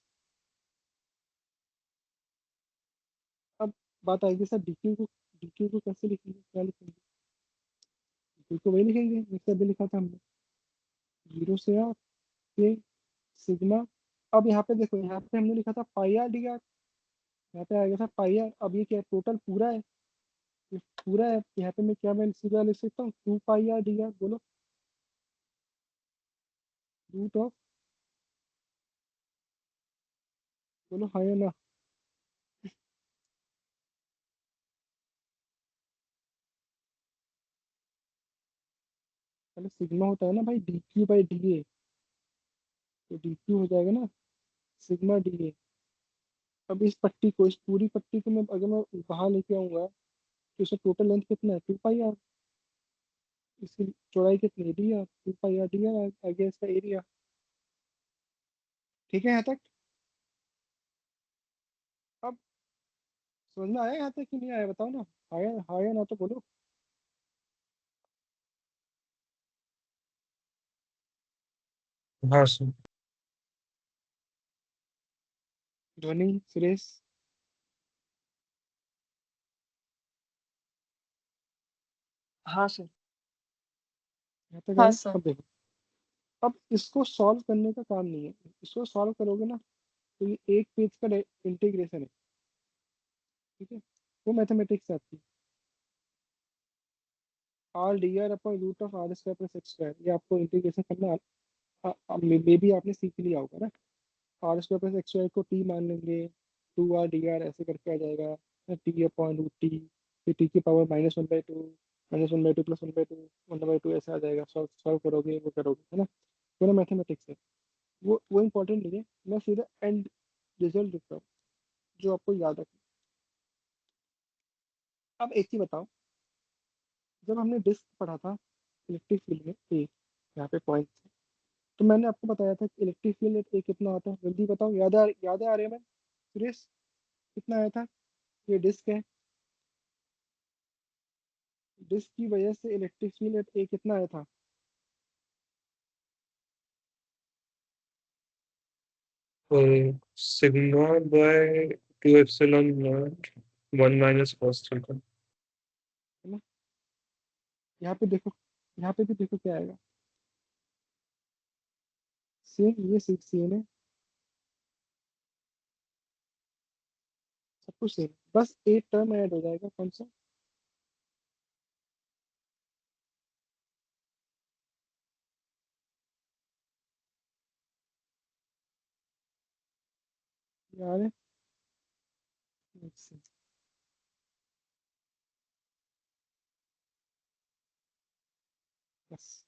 अब बात आएगी सर डी क्यू को कैसे लिखेंगे, क्या लिखेंगे, डी को वही लिखेंगे जैसे अभी लिखा था हमने, 0 से आर के सिग्मा। अब यहाँ पे देखो, यहाँ पे हमने लिखा था पाई आर डी आर, यहाँ पे आएगा था पाई आर। अब ये क्या टोटल पूरा है, ये पूरा है, यहाँ पे मैं क्या मैं सीधा लिख सकता हूँ 2 पाई आर डी आर। बोलो रूट ऑफ, बोलो हाँ या ना। पहले सिग्मा होता है ना भाई D Q by D A, तो डी क्यू हो जाएगा ना सिग्मा डी ए। अब इस पट्टी को, इस पूरी पट्टी को मैं अगर मैं बाहर लेके आऊंगा तो इसका टोटल लेंथ कितना है 2 पाई आर, इसकी चौड़ाई कितनी है D R, 2 pi R D are आ गया इसका एरिया। ठीक है यहाँ तक। अब समझ में आया यहाँ तक कि नहीं आया, बताओ ना, आया आया ना तो बोलो। हाँ सर। ध्वनि सुरेश। हाँ सर। यहाँ तक हाँ आया। सर। अब देखो, अब इसको सॉल्व करने का काम नहीं है, इसको सॉल्व करोगे ना तो ये एक पेज का इंटीग्रेशन है। ठीक है, वो मैथमेटिक्स से आती है। R D R upon root of R square plus X square, ये आपको इंटीग्रेशन करना मे बी आपने सीख लिया होगा ना। R square plus X square को टी मान लेंगे, 2 आर डी आर ऐसे करके आ जाएगा, टी अपॉन रूट टी, फिर टी की पावर -1/2, -1/2 +1/2 1/2 ऐसे आ जाएगा। सॉल्व सॉल्व करोगे वो करोगे, है ना। पूरा मैथमेटिक्स है, वो इंपॉर्टेंट नहीं है। मैं सीधा एंड रिजल्ट लिख रहा हूँ जो आपको याद रखना। अब एक चीज बताओ, जब हमने डिस्क पढ़ा था इलेक्ट्रिक फील्ड में ए, यहाँ पे पॉइंट, तो मैंने आपको बताया था कि इलेक्ट्रिक फील्ड ए कितना आता है, जल्दी बताओ, याद है आर्यमन सुरेश, कितना आया था। ये डिस्क है, डिस्क की वजह से इलेक्ट्रिक फील्ड ए कितना आया था। और sigma by 2 epsilon naught 1 minus cos theta. है ना। यहाँ पे देखो, यहाँ पे भी देखो क्या आएगा, सेम ये सेम है, सब कुछ सेम, बस एक टर्म ऐड हो जाएगा, कौन सा, यार है बस।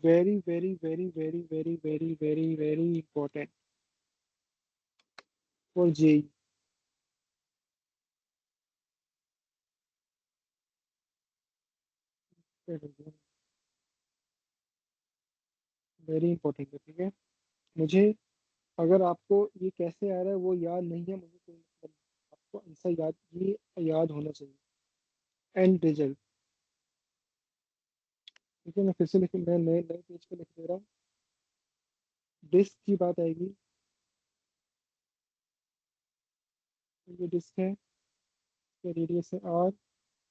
Very very very very very very very very important for JEE. Very important है, ठीक है। मुझे, अगर आपको ये कैसे आ रहा है वो याद नहीं है, मुझे कोई मतलब नहीं। आपको आंसर याद, ये याद होना चाहिए, एंड रिजल्ट। ठीक है, मैं फिर से मैं नए नए पेज पे लिख दे रहा हूँ। डिस्क की बात आएगी, तो ये डिस्क है, इसका रेडियस है आर,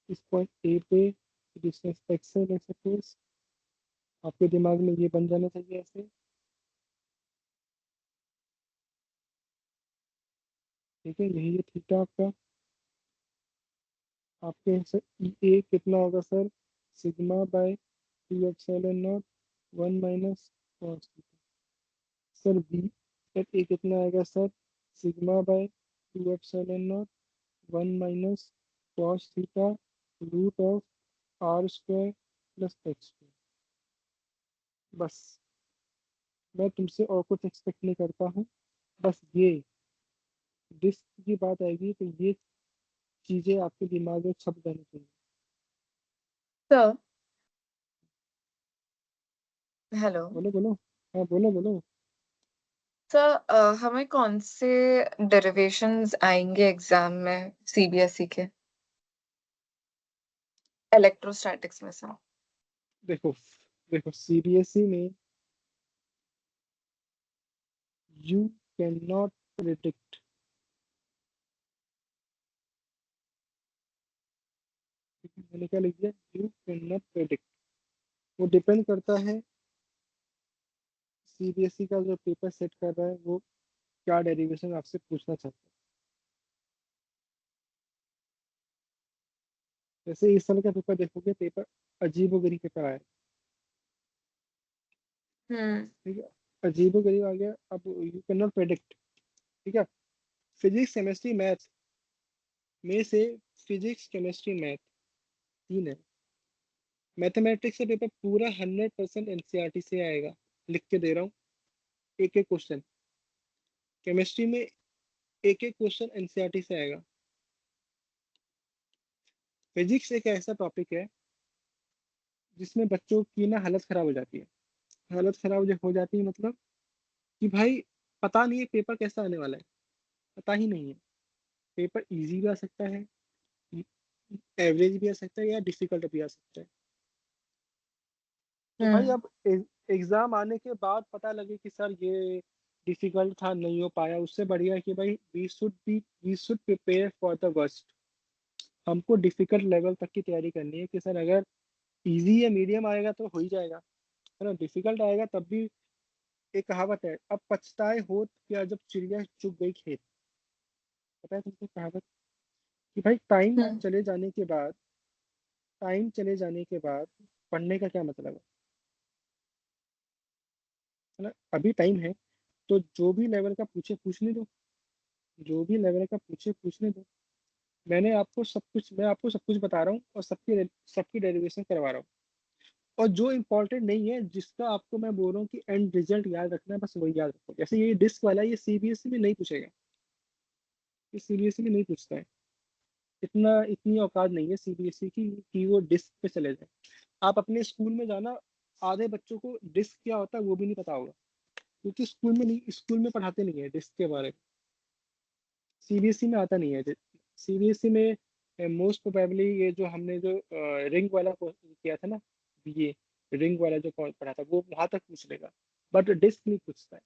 इस पॉइंट ए पे डिस्टेंस एक्स है, लेट्स सपोज। आपके दिमाग में ये बन जाना चाहिए ऐसे। ठीक है, यही है थीटा आपका। आपके सर ए कितना होगा sir, sigma by 2 epsilon naught 1 minus cos theta. Sir B, sir A कितना आएगा sir, sigma by 2 epsilon naught 1 minus cos theta root of R square plus X square. बस मैं तुमसे और कुछ एक्सपेक्ट नहीं करता हूँ। बस ये डिस्क की बात आएगी तो ये चीजें आपके दिमाग में छप जानी चाहिए। सर हेलो बोलो बोलो। हाँ बोलो बोलो। सर, हमें कौन से डेरिवेशंस आएंगे एग्जाम में सीबीएसई के इलेक्ट्रोस्टैटिक्स में से? देखो देखो सीबीएसई में यू कैन नॉट प्रिडिक्ट। मैंने क्या लिख दिया? You can not predict. वो डिपेंड करता है सीबीएसई का जो पेपर सेट कर रहा है वो क्या डेरिवेशन आपसे पूछना चाहता है। जैसे इस साल का पेपर देखोगे, पेपर अजीबोगरीब पेपर आया है, हम्म ठीक है। अजीबोगरीब आ गया, अब यू कैन नॉट प्रेडिक्ट, ठीक है। फिजिक्स केमिस्ट्री मैथ में से फिजिक्स केमिस्ट्री मैथ तीन है। मैथमेटिक्स का पेपर पूरा 100% एनसीईआरटी से आएगा, लिख के दे रहा हूँ। एक एक क्वेश्चन केमिस्ट्री में, एक एक क्वेश्चन एनसीईआरटी से आएगा। फिजिक्स एक ऐसा टॉपिक है जिसमें बच्चों की ना हालत खराब हो जाती है। हालत खराब जब हो जाती है मतलब कि भाई पता नहीं है पेपर कैसा आने वाला है, पता ही नहीं है। पेपर इजी भी आ सकता है, एवरेज भी आ सकता है, या डिफिकल्ट भी आ सकता है। तो भाई हम्म अब एग्जाम आने के बाद पता लगे कि सर ये डिफिकल्ट था, नहीं हो पाया, उससे बढ़िया है कि भाई we should prepare for the worst. हमको डिफिकल्ट लेवल तक की तैयारी करनी है कि सर अगर इजी या मीडियम आएगा तो हो ही जाएगा, है ना। डिफिकल्ट आएगा तब भी, एक कहावत है, अब पछताए होत क्या जब चिड़िया चुग गई खेत। पता है तुमको कहावत? कि भाई हम्म टाइम चले जाने के बाद पढ़ने का क्या मतलब है ना। अभी टाइम है तो जो भी लेवल का पूछे पूछने दो, जो भी लेवल का पूछे पूछने दो। मैं आपको सब कुछ बता रहा हूँ और सबकी डेरिवेशन करवा रहा हूँ। और जो इम्पोर्टेंट नहीं है, जिसका आपको मैं बोल रहा हूँ कि एंड रिजल्ट याद रखना है, बस वही याद रखो। जैसे ये डिस्क वाला, ये सीबीएसई में नहीं पूछेगा, ये सीबीएसई में नहीं पूछता है। इतनी औकात नहीं है सीबीएसई की कि वो डिस्क पे चले जाए। आप अपने स्कूल में जाना, आधे बच्चों को डिस्क क्या होता है वो भी नहीं पता होगा, क्योंकि स्कूल में पढ़ाते नहीं है डिस्क के बारे में। सीबीएसई में आता नहीं है। सीबीएसई में मोस्ट प्रोबेबली ये जो हमने जो रिंग वाला किया था ना, ये रिंग वाला जो पढ़ा था वो वहां तक पूछ लेगा, बट डिस्क नहीं पूछता है,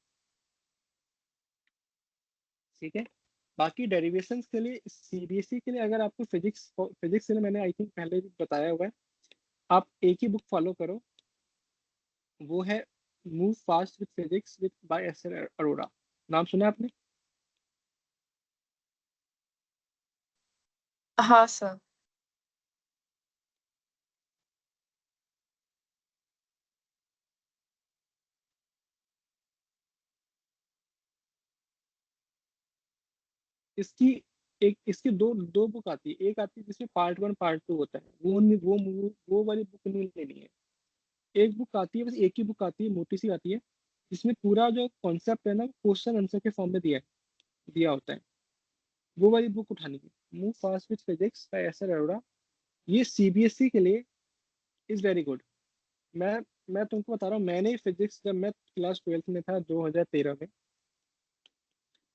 ठीक है। बाकी डेरिवेशंस के लिए सीबीएसई के लिए अगर आपको फिजिक्स के लिए मैंने आई थिंक पहले भी बताया हुआ है, आप एक ही बुक फॉलो करो। वो है move fast with physics with by S L Arora. नाम सुना है आपने? हाँ सर। इसकी इसकी दो दो बुक आती है। एक आती है जिसमें पार्ट 1 पार्ट 2 होता है, वो वाली बुक नहीं लेनी है। एक बुक आती है, बस एक ही बुक आती है, मोटी सी आती है, जिसमें पूरा जो कॉन्सेप्ट है ना क्वेश्चन आंसर के फॉर्म में दिया होता है। वो वाली बुक उठानी है, move fast with physics by S L Arora. ये सीबीएसई के लिए इज वेरी गुड। मैं मैं तुमको बता रहा हूँ, फिजिक्स जब मैं क्लास 12th में था 2013 में,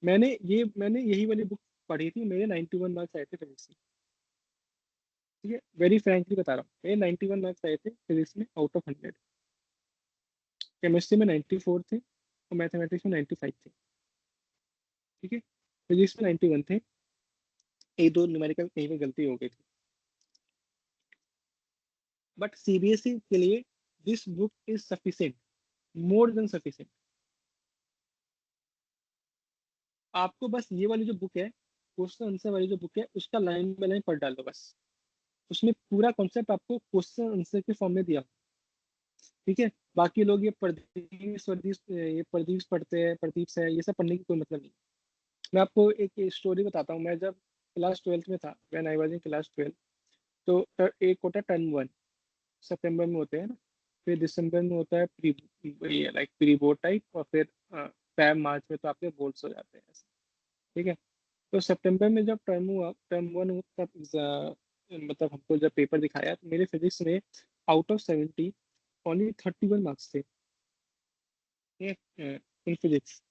मैंने यही वाली बुक पढ़ी थी। मेरे 91 मार्क्स आए थे फिजिक्स में, ठीक है। वेरी फ्रैंकली बता रहा हूँ, मेरे 91 मार्क्स आए थे फिजिक्स में आउट ऑफ 100। केमिस्ट्री में 94 थे और मैथमेटिक्स में 95 थे, ठीक है। फिजिक्स में 91 थे, एक दो न्यूमेरिकल कहीं पे गलती हो गई थी। बट सीबीएसई के लिए this book is sufficient, more than sufficient. आपको बस ये वाली जो बुक है, क्वेश्चन आंसर वाली जो बुक है, उसका लाइन बाय लाइन पढ़ डालो बस। उसमें पूरा कॉन्सेप्ट आपको क्वेश्चन आंसर के फॉर्म में दिया, ठीक है। बाकी लोग ये प्रदीप पढ़ते हैं, प्रदीप से ये सब पढ़ने की कोई मतलब नहीं। मैं आपको एक स्टोरी बताता हूँ। मैं जब क्लास 12th में था, when I was in class 12, तो एक होता है टर्म 1, सितंबर में होते हैं ना। फिर दिसंबर में होता है pre, like pre board type, और फिर फैब मार्च में तो आपके बोर्ड्स हो जाते हैं ऐसे। ठीक है। तो सितंबर में जब टर्म 1 हुआ तब मतलब हमको जब पेपर दिखाया तो मेरे फिजिक्स में आउट ऑफ 70 ओनली 31 मार्क्स थे इन फिजिक्स।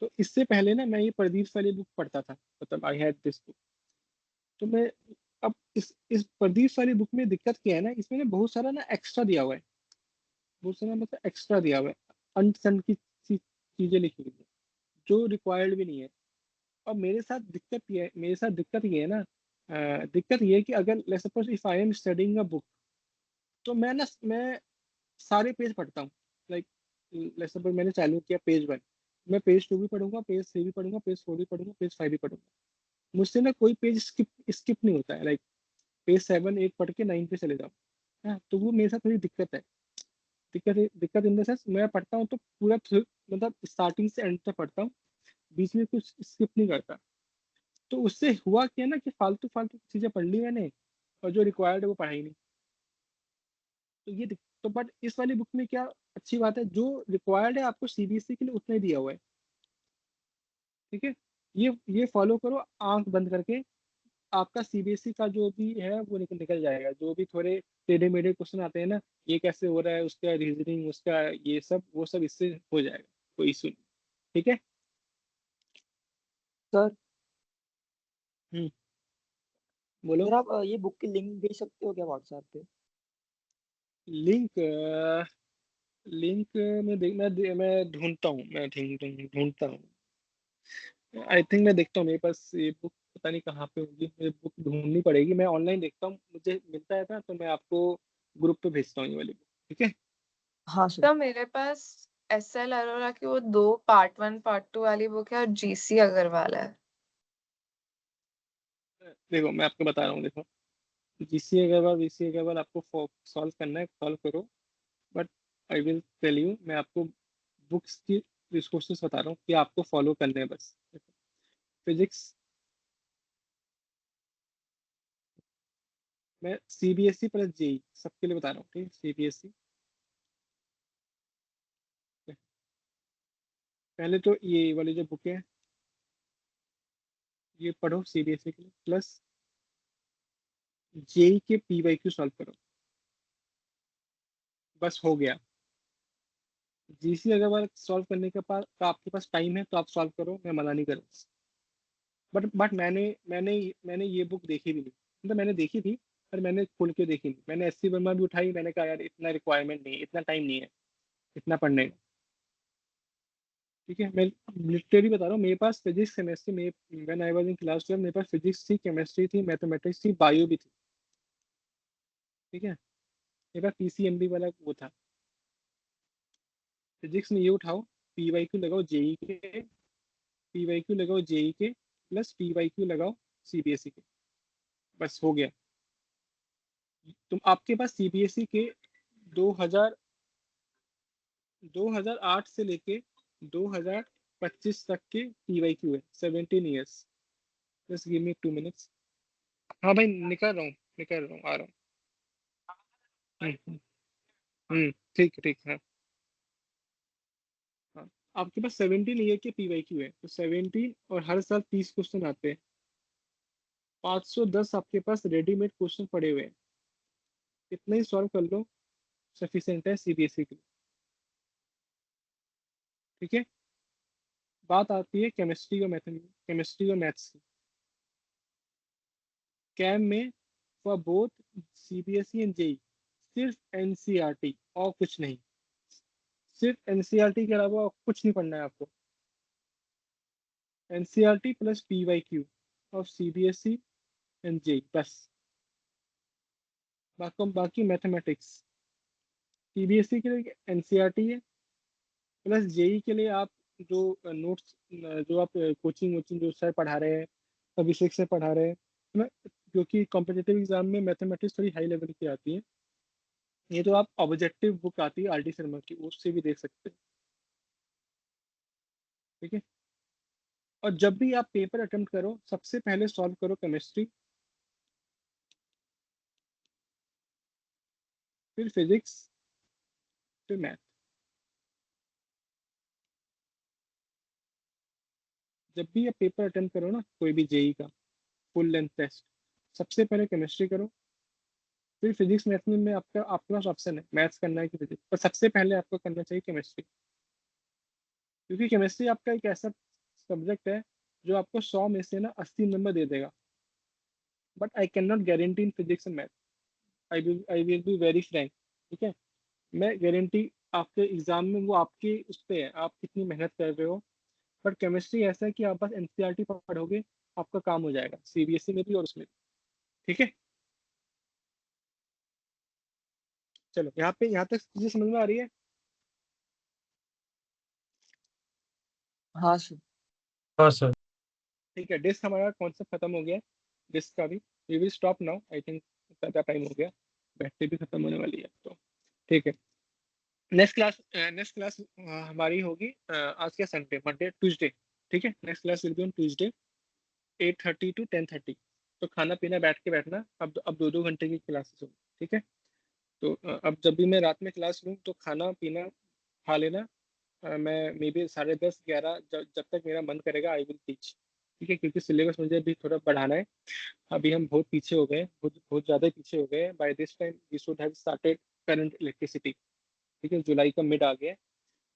तो इससे पहले ना मैं ये प्रदीप वाली बुक पढ़ता था, मतलब आई हैड दिस बुक। तो मैं अब इस प्रदीप वाली बुक में दिक्कत क्या है ना, इसमें ना बहुत सारा ना एक्स्ट्रा दिया हुआ है, बहुत सारा मतलब एक्स्ट्रा दिया हुआ है, अनसन की चीजें लिखी हुई है जो रिक्वायर्ड भी नहीं है। और मेरे साथ दिक्कत ये है ना, दिक्कत ये है कि अगर let's suppose if I am studying a book, तो मैं सारे पेज पढ़ता हूँ। लाइक लेट्स सपोज मैंने चालू किया पेज 1, मैं पेज 2 भी पढ़ूंगा, पेज 3 भी पढ़ूंगा, पेज 4 भी पढ़ूंगा, पेज 5 भी पढ़ूंगा। मुझसे ना कोई पेज स्किप नहीं होता है। लाइक पेज 7 8 पढ़ के 9 पे चले जाओ। हाँ, तो वो मेरे साथ थोड़ी दिक्कत है। दिक्कत इन द सेंस मैं पढ़ता हूँ तो पूरा मतलब स्टार्टिंग से एंड तक पढ़ता हूँ, बीच में कुछ स्किप नहीं करता। तो उससे हुआ क्या ना कि फालतू फालतू चीजें पढ़ ली मैंने, और जो रिक्वायर्ड है वो पढ़ाई नहीं। तो तो बट इस वाली बुक में क्या अच्छी बात है, जो रिक्वायर्ड है आपको सीबीएसई के लिए उतना ही दिया हुआ है। ठीक है। ये फॉलो करो आंख बंद करके, आपका सीबीएसई का जो भी है वो निकल निकल जाएगा। जो भी थोड़े टेढ़े मेढ़े क्वेश्चन आते हैं ना, ये कैसे हो रहा है, उसका रीजनिंग, उसका ये सब वो सब इससे हो जाएगा, कोई इशू नहीं। ठीक है। सर हम्म। बोलो। सर आप ये बुक की लिंक भेज सकते हो क्या व्हाट्सएप पे? लिंक लिंक मैं ढूंढता हूँ, मैं ढूंढता हूँ। आई थिंक मैं देखता हूँ, मेरे पास ये बुक पता नहीं कहाँ पे होगी, मुझे बुक ढूंढनी पड़ेगी। मैं ऑनलाइन देखता हूँ, मुझे मिलता है ना तो मैं आपको ग्रुप पे भेजता हूँ ये वाली बुक। ठीक है। हाँ सर। तो मेरे पास एसएल अरोरा की वो 2 पार्ट 1 पार्ट 2 वाली बुक है और जीसी अग्रवाल है। देखो मैं आपको बता रहा हूँ, देखो जीसी अग्रवाल आपको सॉल्व करना है, सॉल्व करो। But I will tell you, मैं आपको बुक्स की रिसोर्सेस बता रहा हूँ कि आपको फॉलो करने हैं बस। फिजिक्स मैं सीबीएसई प्लस जेई सबके लिए बता रहा हूँ। ठीक है। सीबीएसई पहले तो ये वाली जो बुक है ये पढ़ो सीबीएसई के लिए, प्लस जेई के पीवाईक्यू सॉल्व करो, बस हो गया। जीसी अगर सॉल्व करने के पास का आपके पास टाइम है तो आप सॉल्व करो, मैं मना नहीं करूँ। बट मैंने ये बुक देखी भी नहीं, मतलब मैंने देखी थी पर मैंने खोल के देखी नहीं। मैंने एससी वर्मा भी उठाई, मैंने कहा यार इतना रिक्वायरमेंट नहीं है, इतना टाइम नहीं है इतना पढ़ने का। ठीक है। मैं लिटरली बता रहा हूँ, मेरे पास फिजिक्स केमिस्ट्री में when I was in class 12 मेरे पास फिजिक्स थी, केमिस्ट्री थी, मैथमेटिक्स थी, बायो भी थी। ठीक है। मेरे पास पीसीएमबी वाला वो था। फिजिक्स में ये उठाओ, पीवाईक्यू लगाओ जेई के, पीवाईक्यू लगाओ जेई के, प्लस पीवाईक्यू लगाओ सीबीएसई के, बस हो गया। तुम आपके पास सीबीएसई के 2000 2008 से लेके 2025 तक के पीवाईक्यू है, 17 years. Just give me 2 minutes. हाँ भाई निकल रहा हूँ आ रहा हूँ। ठीक है ठीक है। हाँ हाँ। आपके पास 17 ईयर के पीवाईक्यू है, तो 17 और हर साल 30 क्वेश्चन आते हैं। 510 आपके पास रेडीमेड क्वेश्चन पड़े हुए हैं, इतना ही सॉल्व कर लो, सफिशिएंट है सीबीएसई के लिए। ठीक है। बात आती है केमिस्ट्री और मैथ्स की। कैम में for both CBSE and JEE सिर्फ एनसीईआरटी और कुछ नहीं, सिर्फ एनसीईआरटी के अलावा और कुछ नहीं पढ़ना है आपको। NCERT plus PYQ of CBSE and JEE बस। बाकी मैथमेटिक्स। सीबीएसई के लिए एनसीईआरटी है, प्लस जेई के लिए आप जो नोट्स जो आप कोचिंग वोचिंग जो सर पढ़ा रहे हैं, अभिषेक से पढ़ा रहे हैं, है ना, क्योंकि कॉम्पिटिटिव एग्जाम में मैथमेटिक्स थोड़ी हाई लेवल की आती है। ये तो आप ऑब्जेक्टिव बुक आती है आरडी शर्मा की, उससे भी देख सकते हैं। ठीक है। और जब भी आप पेपर अटेम्प्ट करो सबसे पहले सॉल्व करो केमिस्ट्री, फिर फिजिक्स, फिर मैथ। जब भी आप पेपर अटेंड करो ना, कोई भी जेई का फुल लेंथ टेस्ट, सबसे पहले केमिस्ट्री करो, फिर फिजिक्स मैथ में आपका आपके पास ऑप्शन है मैथ्स करना है कि फिजिक्स, पर सबसे पहले आपको करना चाहिए केमिस्ट्री, क्योंकि केमिस्ट्री आपका एक ऐसा सब्जेक्ट है जो आपको 100 में से ना 80 नंबर दे देगा। But I can not guarantee in physics and math, I will be very Frank, ठीक है। मैं गारंटी आपके एग्जाम में वो आपके उस पर है, आप कितनी मेहनत कर रहे हो। बट केमिस्ट्री ऐसा है कि आप बस एनसीईआरटी पढ़ोगे, आपका काम हो जाएगा, सीबीएसई में भी और उसमें भी, ठीक है। चलो यहाँ तक चीजें समझ में आ रही है। हाँ सर। हाँ सर। ठीक है, डिस्क हमारा कॉन्सेप्ट खत्म हो गया, डिस्क का भी। We will stop now, I think ज़्यादा टाइम हो गया, बैटरी भी खत्म होने वाली है, तो ठीक है। नेक्स्ट क्लास हमारी होगी आज क्या संडे, मंडे, ट्यूसडे, ठीक है। Next class will be on Tuesday 8:30 to 10:30। तो खाना पीना बैठ के बैठना, अब 2-2 घंटे की क्लासेस होगी, ठीक है। तो अब जब भी मैं रात में क्लास लूँ तो खाना पीना खा लेना। मैं मे बी 10:30-11 जब तक मेरा मन करेगा आई विल टीच, ठीक है, क्योंकि सिलेबस मुझे अभी थोड़ा बढ़ाना है। अभी हम बहुत पीछे हो गए, बहुत ज़्यादा पीछे हो गए। By this time we should have started current electricity, ठीक है। जुलाई का मिड आ गया,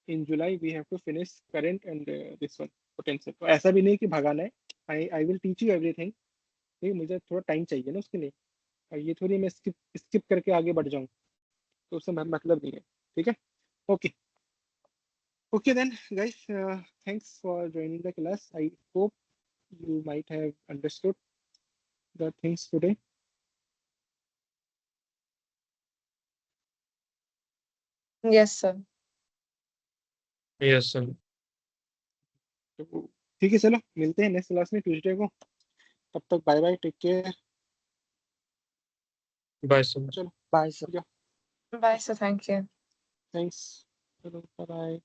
in July we have to finish current and this one potential. तो ऐसा भी नहीं कि भगाना है, I will teach you everything, ठीक है। मुझे थोड़ा टाइम चाहिए ना उसके लिए, और ये थोड़ी मैं स्किप स्किप करके आगे बढ़ जाऊँ, तो उससे मतलब नहीं है, ठीक है। Okay okay then guys, thanks for joining the class. I hope you might have understood the things today. Yes, sir. Yes sir. तो ठीक है, चलो मिलते हैं नेक्स्ट क्लास में ट्यूसडे को। तब तक bye bye, take care. Bye sir. चलो बाय सर। या Bye, sir. Thank you. Thanks, चलो बाय बाय।